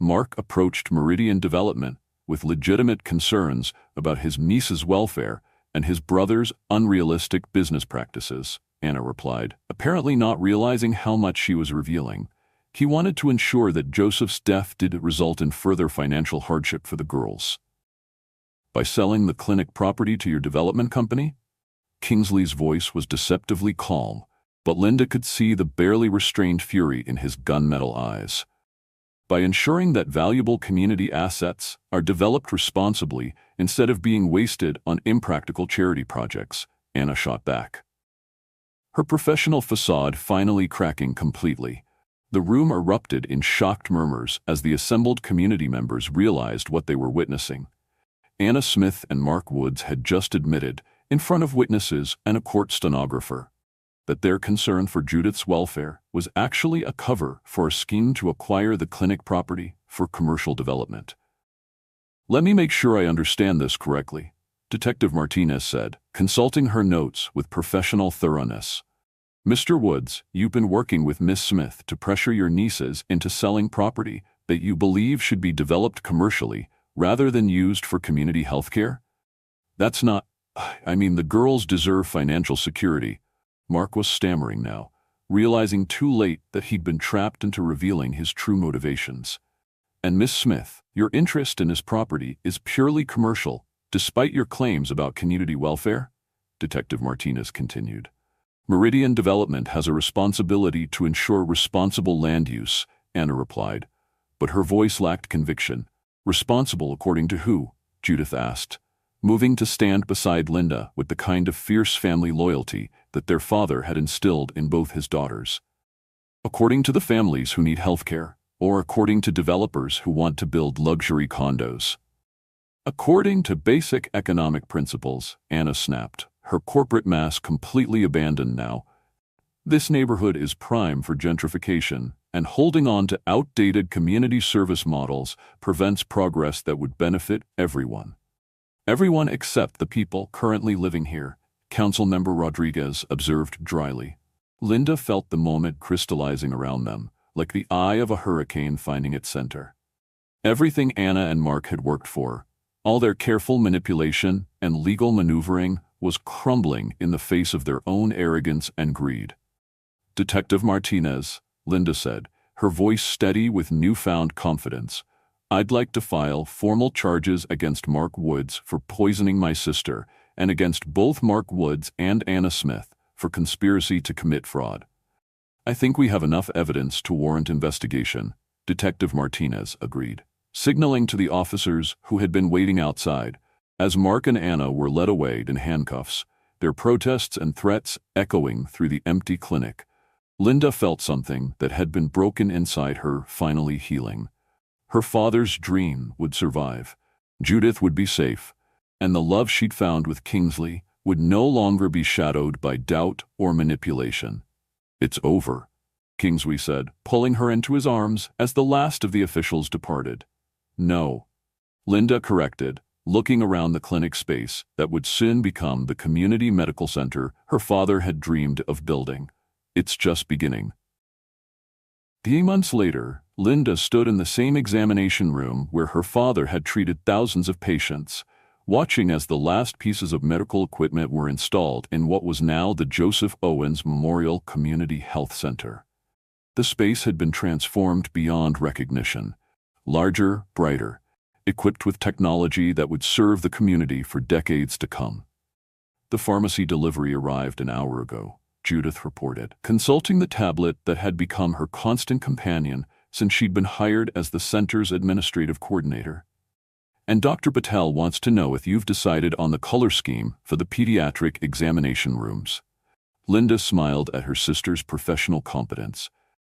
Mark approached Meridian Development with legitimate concerns about his niece's welfare and his brother's unrealistic business practices, Anna replied, apparently not realizing how much she was revealing. He wanted to ensure that Joseph's death didn't result in further financial hardship for the girls. By selling the clinic property to your development company? Kingsley's voice was deceptively calm, but Linda could see the barely restrained fury in his gunmetal eyes. By ensuring that valuable community assets are developed responsibly instead of being wasted on impractical charity projects, Anna shot back. Her professional facade finally cracking completely. The room erupted in shocked murmurs as the assembled community members realized what they were witnessing. Anna Smith and Mark Woods had just admitted, in front of witnesses and a court stenographer, that their concern for Judith's welfare was actually a cover for a scheme to acquire the clinic property for commercial development. Let me make sure I understand this correctly, Detective Martinez said, consulting her notes with professional thoroughness. Mr. Woods, you've been working with Miss Smith to pressure your nieces into selling property that you believe should be developed commercially rather than used for community health care? That's not... the girls deserve financial security. Mark was stammering now, realizing too late that he'd been trapped into revealing his true motivations. And Miss Smith, your interest in his property is purely commercial, despite your claims about community welfare? Detective Martinez continued. Meridian Development has a responsibility to ensure responsible land use, Anna replied, but her voice lacked conviction. Responsible according to who? Judith asked, moving to stand beside Linda with the kind of fierce family loyalty that their father had instilled in both his daughters. According to the families who need health care, or according to developers who want to build luxury condos? According to basic economic principles, Anna snapped, her corporate mask completely abandoned now. This neighborhood is prime for gentrification, and holding on to outdated community service models prevents progress that would benefit everyone. Everyone except the people currently living here, Councilmember Rodriguez observed dryly. Linda felt the moment crystallizing around them, like the eye of a hurricane finding its center. Everything Anna and Mark had worked for, all their careful manipulation and legal maneuvering, was crumbling in the face of their own arrogance and greed. Detective Martinez, Linda said, her voice steady with newfound confidence, I'd like to file formal charges against Mark Woods for poisoning my sister and against both Mark Woods and Anna Smith for conspiracy to commit fraud. I think we have enough evidence to warrant investigation, Detective Martinez agreed, signaling to the officers who had been waiting outside. As Mark and Anna were led away in handcuffs, their protests and threats echoing through the empty clinic, Linda felt something that had been broken inside her finally healing. Her father's dream would survive, Judith would be safe, and the love she'd found with Kingsley would no longer be shadowed by doubt or manipulation. It's over, Kingsley said, pulling her into his arms as the last of the officials departed. No, Linda corrected, looking around the clinic space that would soon become the community medical center her father had dreamed of building. It's just beginning. 3 months later, Linda stood in the same examination room where her father had treated thousands of patients, watching as the last pieces of medical equipment were installed in what was now the Joseph Owens Memorial Community Health Center. The space had been transformed beyond recognition. Larger, brighter, equipped with technology that would serve the community for decades to come. The pharmacy delivery arrived an hour ago, Judith reported, consulting the tablet that had become her constant companion since she'd been hired as the center's administrative coordinator. And Dr. Patel wants to know if you've decided on the color scheme for the pediatric examination rooms. Linda smiled at her sister's professional competence,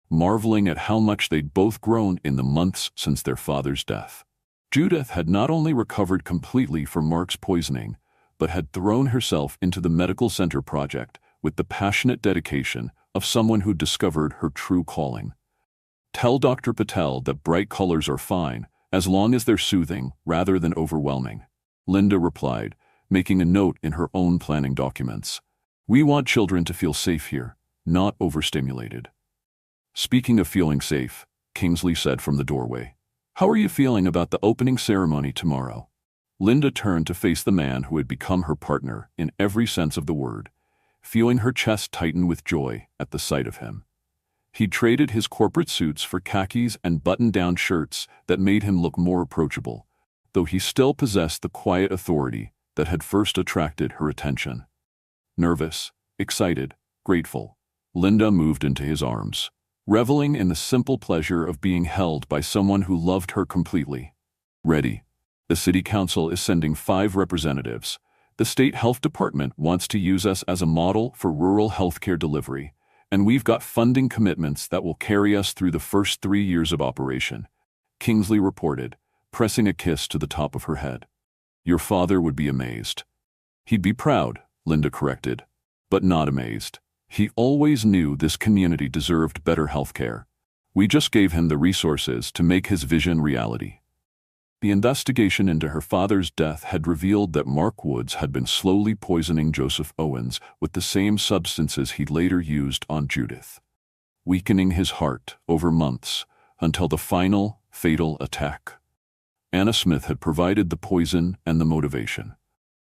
marveling at how much they'd both grown in the months since their father's death. Judith had not only recovered completely from Mark's poisoning, but had thrown herself into the medical center project with the passionate dedication of someone who discovered her true calling. Tell Dr. Patel that bright colors are fine, as long as they're soothing rather than overwhelming, Linda replied, making a note in her own planning documents. We want children to feel safe here, not overstimulated. Speaking of feeling safe, Kingsley said from the doorway, How are you feeling about the opening ceremony tomorrow? Linda turned to face the man who had become her partner in every sense of the word, feeling her chest tighten with joy at the sight of him. He'd traded his corporate suits for khakis and button-down shirts that made him look more approachable, though he still possessed the quiet authority that had first attracted her attention. Nervous, excited, grateful, Linda moved into his arms, reveling in the simple pleasure of being held by someone who loved her completely. Ready. The city council is sending 5 representatives. The state health department wants to use us as a model for rural healthcare delivery, and we've got funding commitments that will carry us through the first 3 years of operation, Kingsley reported, pressing a kiss to the top of her head. Your father would be amazed. He'd be proud, Linda corrected, but not amazed. He always knew this community deserved better healthcare. We just gave him the resources to make his vision reality. The investigation into her father's death had revealed that Mark Woods had been slowly poisoning Joseph Owens with the same substances he'd later used on Judith, weakening his heart over months until the final, fatal attack. Anna Smith had provided the poison and the motivation,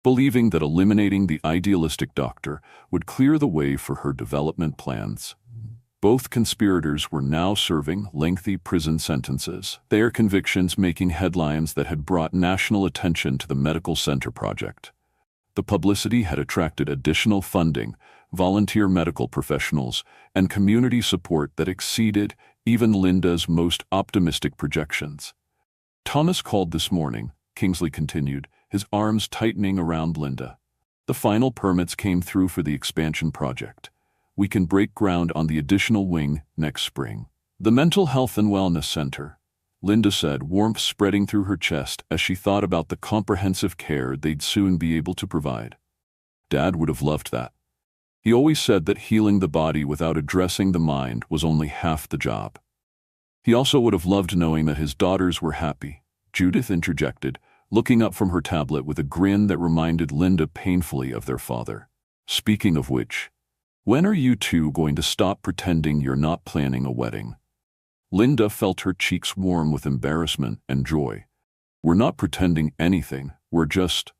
believing that eliminating the idealistic doctor would clear the way for her development plans. Both conspirators were now serving lengthy prison sentences, their convictions making headlines that had brought national attention to the medical center project. The publicity had attracted additional funding, volunteer medical professionals, and community support that exceeded even Linda's most optimistic projections. Thomas called this morning, Kingsley continued, his arms tightening around Linda. The final permits came through for the expansion project. We can break ground on the additional wing next spring. The Mental Health and Wellness Center, Linda said, warmth spreading through her chest as she thought about the comprehensive care they'd soon be able to provide. Dad would have loved that. He always said that healing the body without addressing the mind was only half the job. He also would have loved knowing that his daughters were happy, Judith interjected, looking up from her tablet with a grin that reminded Linda painfully of their father. Speaking of which, when are you two going to stop pretending you're not planning a wedding? Linda felt her cheeks warm with embarrassment and joy. We're not pretending anything, we're just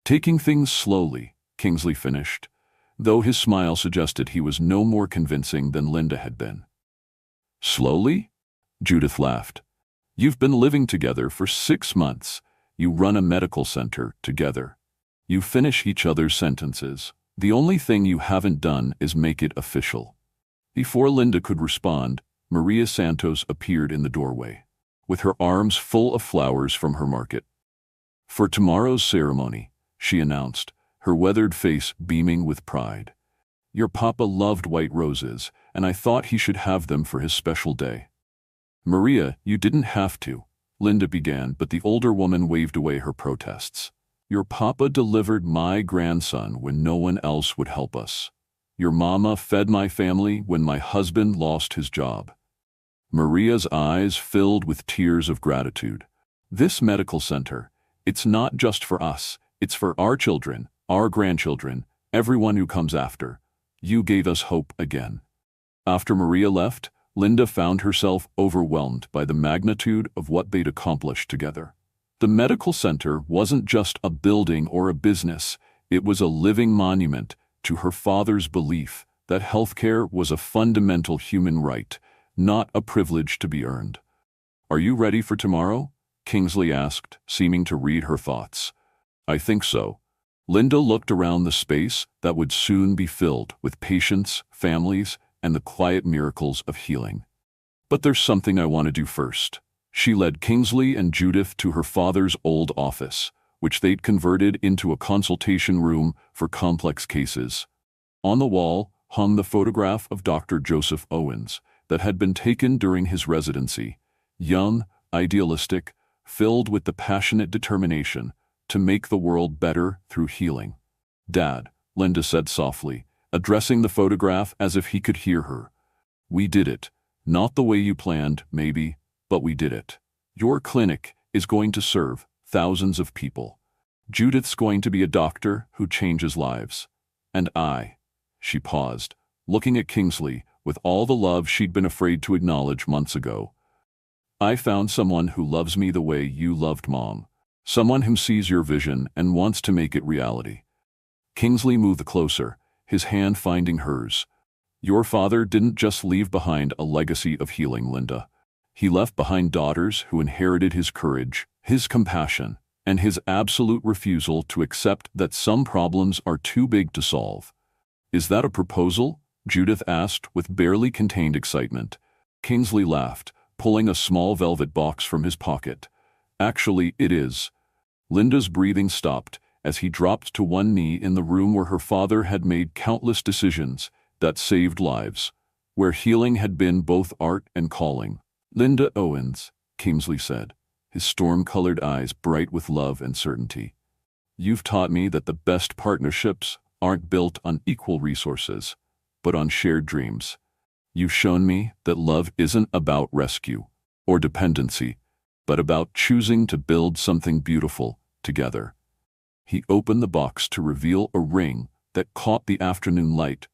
taking things slowly, Kingsley finished, though his smile suggested he was no more convincing than Linda had been. Slowly? Judith laughed. You've been living together for 6 months. You run a medical center together. You finish each other's sentences. The only thing you haven't done is make it official. Before Linda could respond, Maria Santos appeared in the doorway, with her arms full of flowers from her market. For tomorrow's ceremony, she announced, her weathered face beaming with pride. Your papa loved white roses, and I thought he should have them for his special day. Maria, you didn't have to, Linda began, but the older woman waved away her protests. Your papa delivered my grandson when no one else would help us. Your mama fed my family when my husband lost his job. Maria's eyes filled with tears of gratitude. This medical center, it's not just for us, it's for our children, our grandchildren, everyone who comes after. You gave us hope again. After Maria left, Linda found herself overwhelmed by the magnitude of what they'd accomplished together. The medical center wasn't just a building or a business, it was a living monument to her father's belief that healthcare was a fundamental human right, not a privilege to be earned. Are you ready for tomorrow? Kingsley asked, seeming to read her thoughts. I think so. Linda looked around the space that would soon be filled with patients, families, and the quiet miracles of healing. But there's something I want to do first. She led Kingsley and Judith to her father's old office, which they'd converted into a consultation room for complex cases. On the wall hung the photograph of Dr. Joseph Owens that had been taken during his residency, young, idealistic, filled with the passionate determination to make the world better through healing. Dad, Linda said softly, addressing the photograph as if he could hear her. We did it. Not the way you planned, maybe, but we did it. Your clinic is going to serve thousands of people. Judith's going to be a doctor who changes lives. And she paused, looking at Kingsley with all the love she'd been afraid to acknowledge months ago. I found someone who loves me the way you loved Mom. Someone who sees your vision and wants to make it reality. Kingsley moved closer, his hand finding hers. Your father didn't just leave behind a legacy of healing, Linda. He left behind daughters who inherited his courage, his compassion, and his absolute refusal to accept that some problems are too big to solve. Is that a proposal? Judith asked with barely contained excitement. Kingsley laughed, pulling a small velvet box from his pocket. Actually, it is. Linda's breathing stopped as he dropped to one knee in the room where her father had made countless decisions that saved lives, where healing had been both art and calling. Linda Owens, Kingsley said, his storm-colored eyes bright with love and certainty. You've taught me that the best partnerships aren't built on equal resources, but on shared dreams. You've shown me that love isn't about rescue or dependency, but about choosing to build something beautiful together. He opened the box to reveal a ring that caught the afternoon light,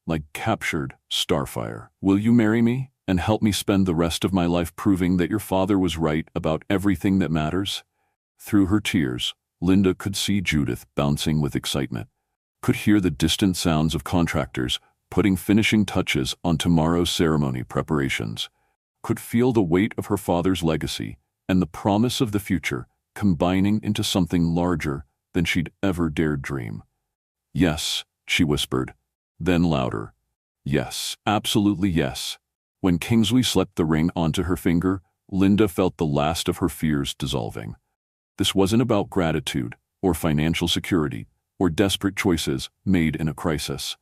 like captured starfire. Will you marry me and help me spend the rest of my life proving that your father was right about everything that matters? Through her tears, Linda could see Judith bouncing with excitement, could hear the distant sounds of contractors putting finishing touches on tomorrow's ceremony preparations, could feel the weight of her father's legacy and the promise of the future combining into something larger than she'd ever dared dream. Yes, she whispered, then louder. Yes, absolutely yes. When Kingsley slipped the ring onto her finger, Linda felt the last of her fears dissolving. This wasn't about gratitude or financial security or desperate choices made in a crisis.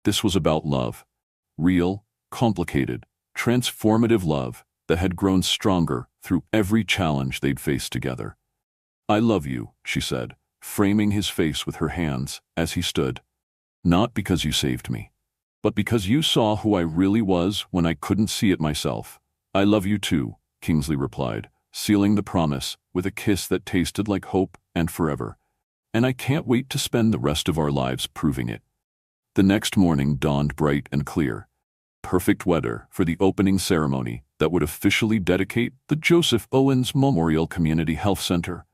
This was about love. Real, complicated, transformative love that had grown stronger through every challenge they'd faced together. I love you, she said, framing his face with her hands as he stood. Not because you saved me, but because you saw who I really was when I couldn't see it myself. I love you too, Kingsley replied, sealing the promise with a kiss that tasted like hope and forever. And I can't wait to spend the rest of our lives proving it. The next morning dawned bright and clear. Perfect weather for the opening ceremony that would officially dedicate the Joseph Owens Memorial Community Health Center.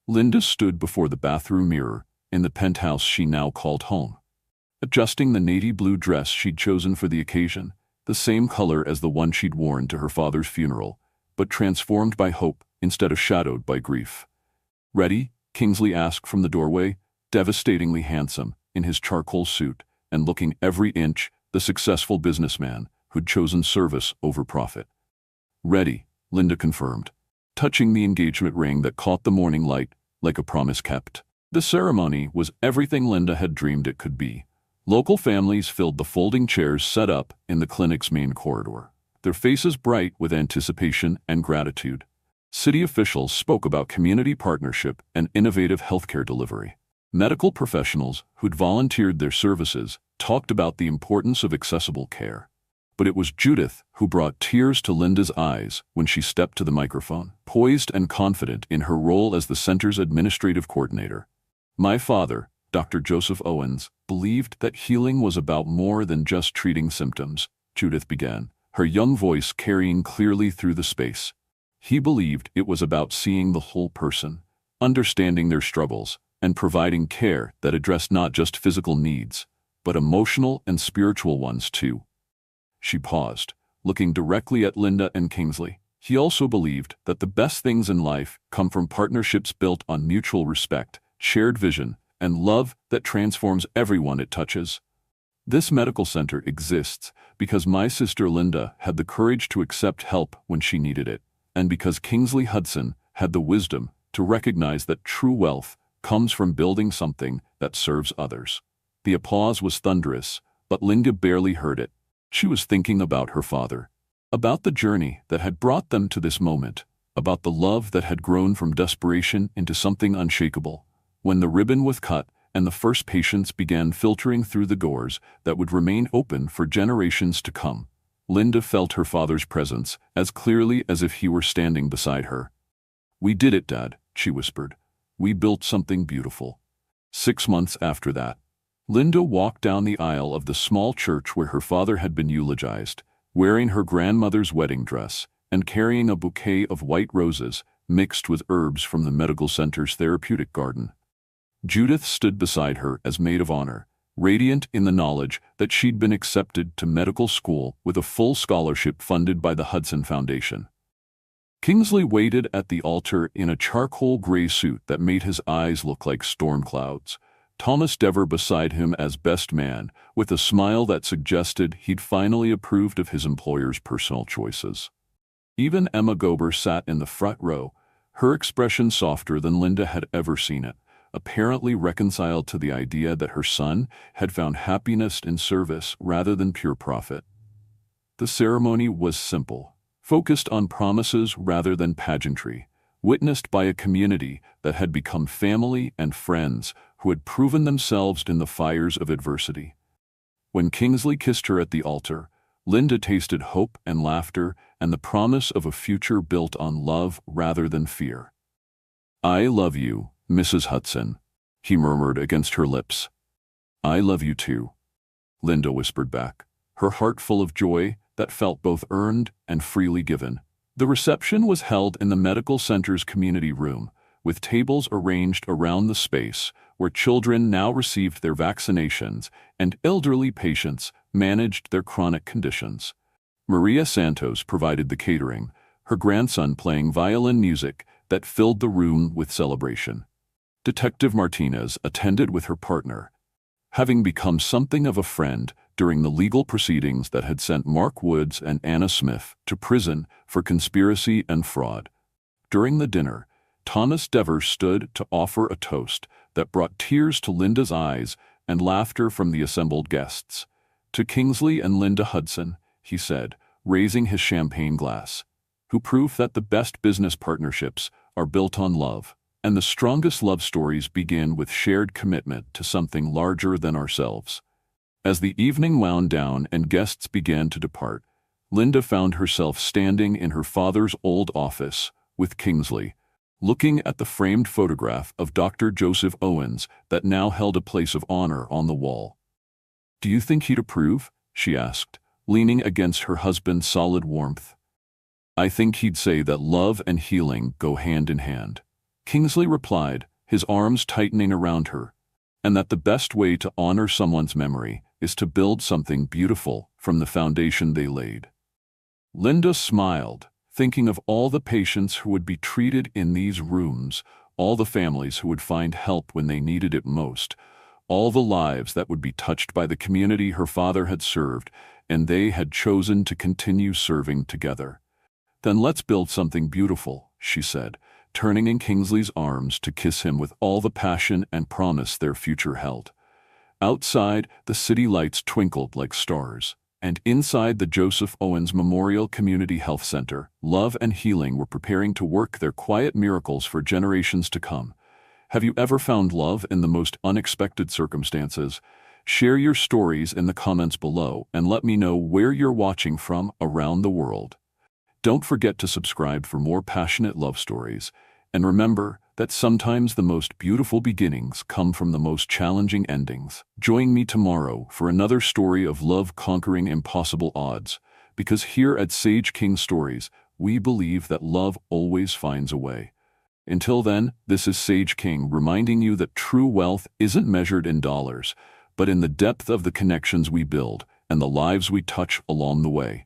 Linda stood before the bathroom mirror in the penthouse she now called home, adjusting the navy blue dress she'd chosen for the occasion, the same color as the one she'd worn to her father's funeral, but transformed by hope instead of shadowed by grief. Ready? Kingsley asked from the doorway, devastatingly handsome in his charcoal suit and looking every inch the successful businessman who'd chosen service over profit. Ready, Linda confirmed, touching the engagement ring that caught the morning light like a promise kept. The ceremony was everything Linda had dreamed it could be. Local families filled the folding chairs set up in the clinic's main corridor, their faces bright with anticipation and gratitude. City officials spoke about community partnership and innovative healthcare delivery. Medical professionals who'd volunteered their services talked about the importance of accessible care. But it was Judith who brought tears to Linda's eyes when she stepped to the microphone, poised and confident in her role as the center's administrative coordinator. My father, Dr. Joseph Owens, believed that healing was about more than just treating symptoms, Judith began, her young voice carrying clearly through the space. He believed it was about seeing the whole person, understanding their struggles, and providing care that addressed not just physical needs, but emotional and spiritual ones too. She paused, looking directly at Linda and Kingsley. He also believed that the best things in life come from partnerships built on mutual respect, shared vision, and love that transforms everyone it touches. This medical center exists because my sister Linda had the courage to accept help when she needed it, and because Kingsley Hudson had the wisdom to recognize that true wealth comes from building something that serves others. The applause was thunderous, but Linda barely heard it. She was thinking about her father, about the journey that had brought them to this moment, about the love that had grown from desperation into something unshakable. When the ribbon was cut and the first patients began filtering through the doors that would remain open for generations to come, Linda felt her father's presence as clearly as if he were standing beside her. "We did it, Dad," she whispered. "We built something beautiful." 6 months after that, Linda walked down the aisle of the small church where her father had been eulogized, wearing her grandmother's wedding dress and carrying a bouquet of white roses mixed with herbs from the medical center's therapeutic garden. Judith stood beside her as maid of honor, radiant in the knowledge that she'd been accepted to medical school with a full scholarship funded by the Hudson Foundation. Kingsley waited at the altar in a charcoal gray suit that made his eyes look like storm clouds. Thomas Dever beside him as best man, with a smile that suggested he'd finally approved of his employer's personal choices. Even Emma Gober sat in the front row, her expression softer than Linda had ever seen it, apparently reconciled to the idea that her son had found happiness in service rather than pure profit. The ceremony was simple, focused on promises rather than pageantry, witnessed by a community that had become family and friends who had proven themselves in the fires of adversity. When Kingsley kissed her at the altar, Linda tasted hope and laughter and the promise of a future built on love rather than fear. "I love you, Mrs. Hudson," he murmured against her lips. "I love you too," Linda whispered back, her heart full of joy that felt both earned and freely given. The reception was held in the medical center's community room, with tables arranged around the space where children now received their vaccinations and elderly patients managed their chronic conditions. Maria Santos provided the catering, her grandson playing violin music that filled the room with celebration. Detective Martinez attended with her partner, having become something of a friend during the legal proceedings that had sent Mark Woods and Anna Smith to prison for conspiracy and fraud. During the dinner, Thomas Dever stood to offer a toast that brought tears to Linda's eyes and laughter from the assembled guests. "To Kingsley and Linda Hudson," he said, raising his champagne glass, "who prove that the best business partnerships are built on love, and the strongest love stories begin with shared commitment to something larger than ourselves." As the evening wound down and guests began to depart, Linda found herself standing in her father's old office with Kingsley, looking at the framed photograph of Dr. Joseph Owens that now held a place of honor on the wall. "Do you think he'd approve?" she asked, leaning against her husband's solid warmth. "I think he'd say that love and healing go hand in hand," Kingsley replied, his arms tightening around her, "and that the best way to honor someone's memory is to build something beautiful from the foundation they laid." Linda smiled, thinking of all the patients who would be treated in these rooms, all the families who would find help when they needed it most, all the lives that would be touched by the community her father had served, and they had chosen to continue serving together. "Then let's build something beautiful," she said, turning in Kingsley's arms to kiss him with all the passion and promise their future held. Outside, the city lights twinkled like stars, and inside the Joseph Owens Memorial Community Health Center, love and healing were preparing to work their quiet miracles for generations to come. Have you ever found love in the most unexpected circumstances? Share your stories in the comments below and let me know where you're watching from around the world. Don't forget to subscribe for more passionate love stories, and remember that sometimes the most beautiful beginnings come from the most challenging endings. Join me tomorrow for another story of love conquering impossible odds, because here at Sage King Stories, we believe that love always finds a way. Until then, this is Sage King reminding you that true wealth isn't measured in dollars, but in the depth of the connections we build and the lives we touch along the way.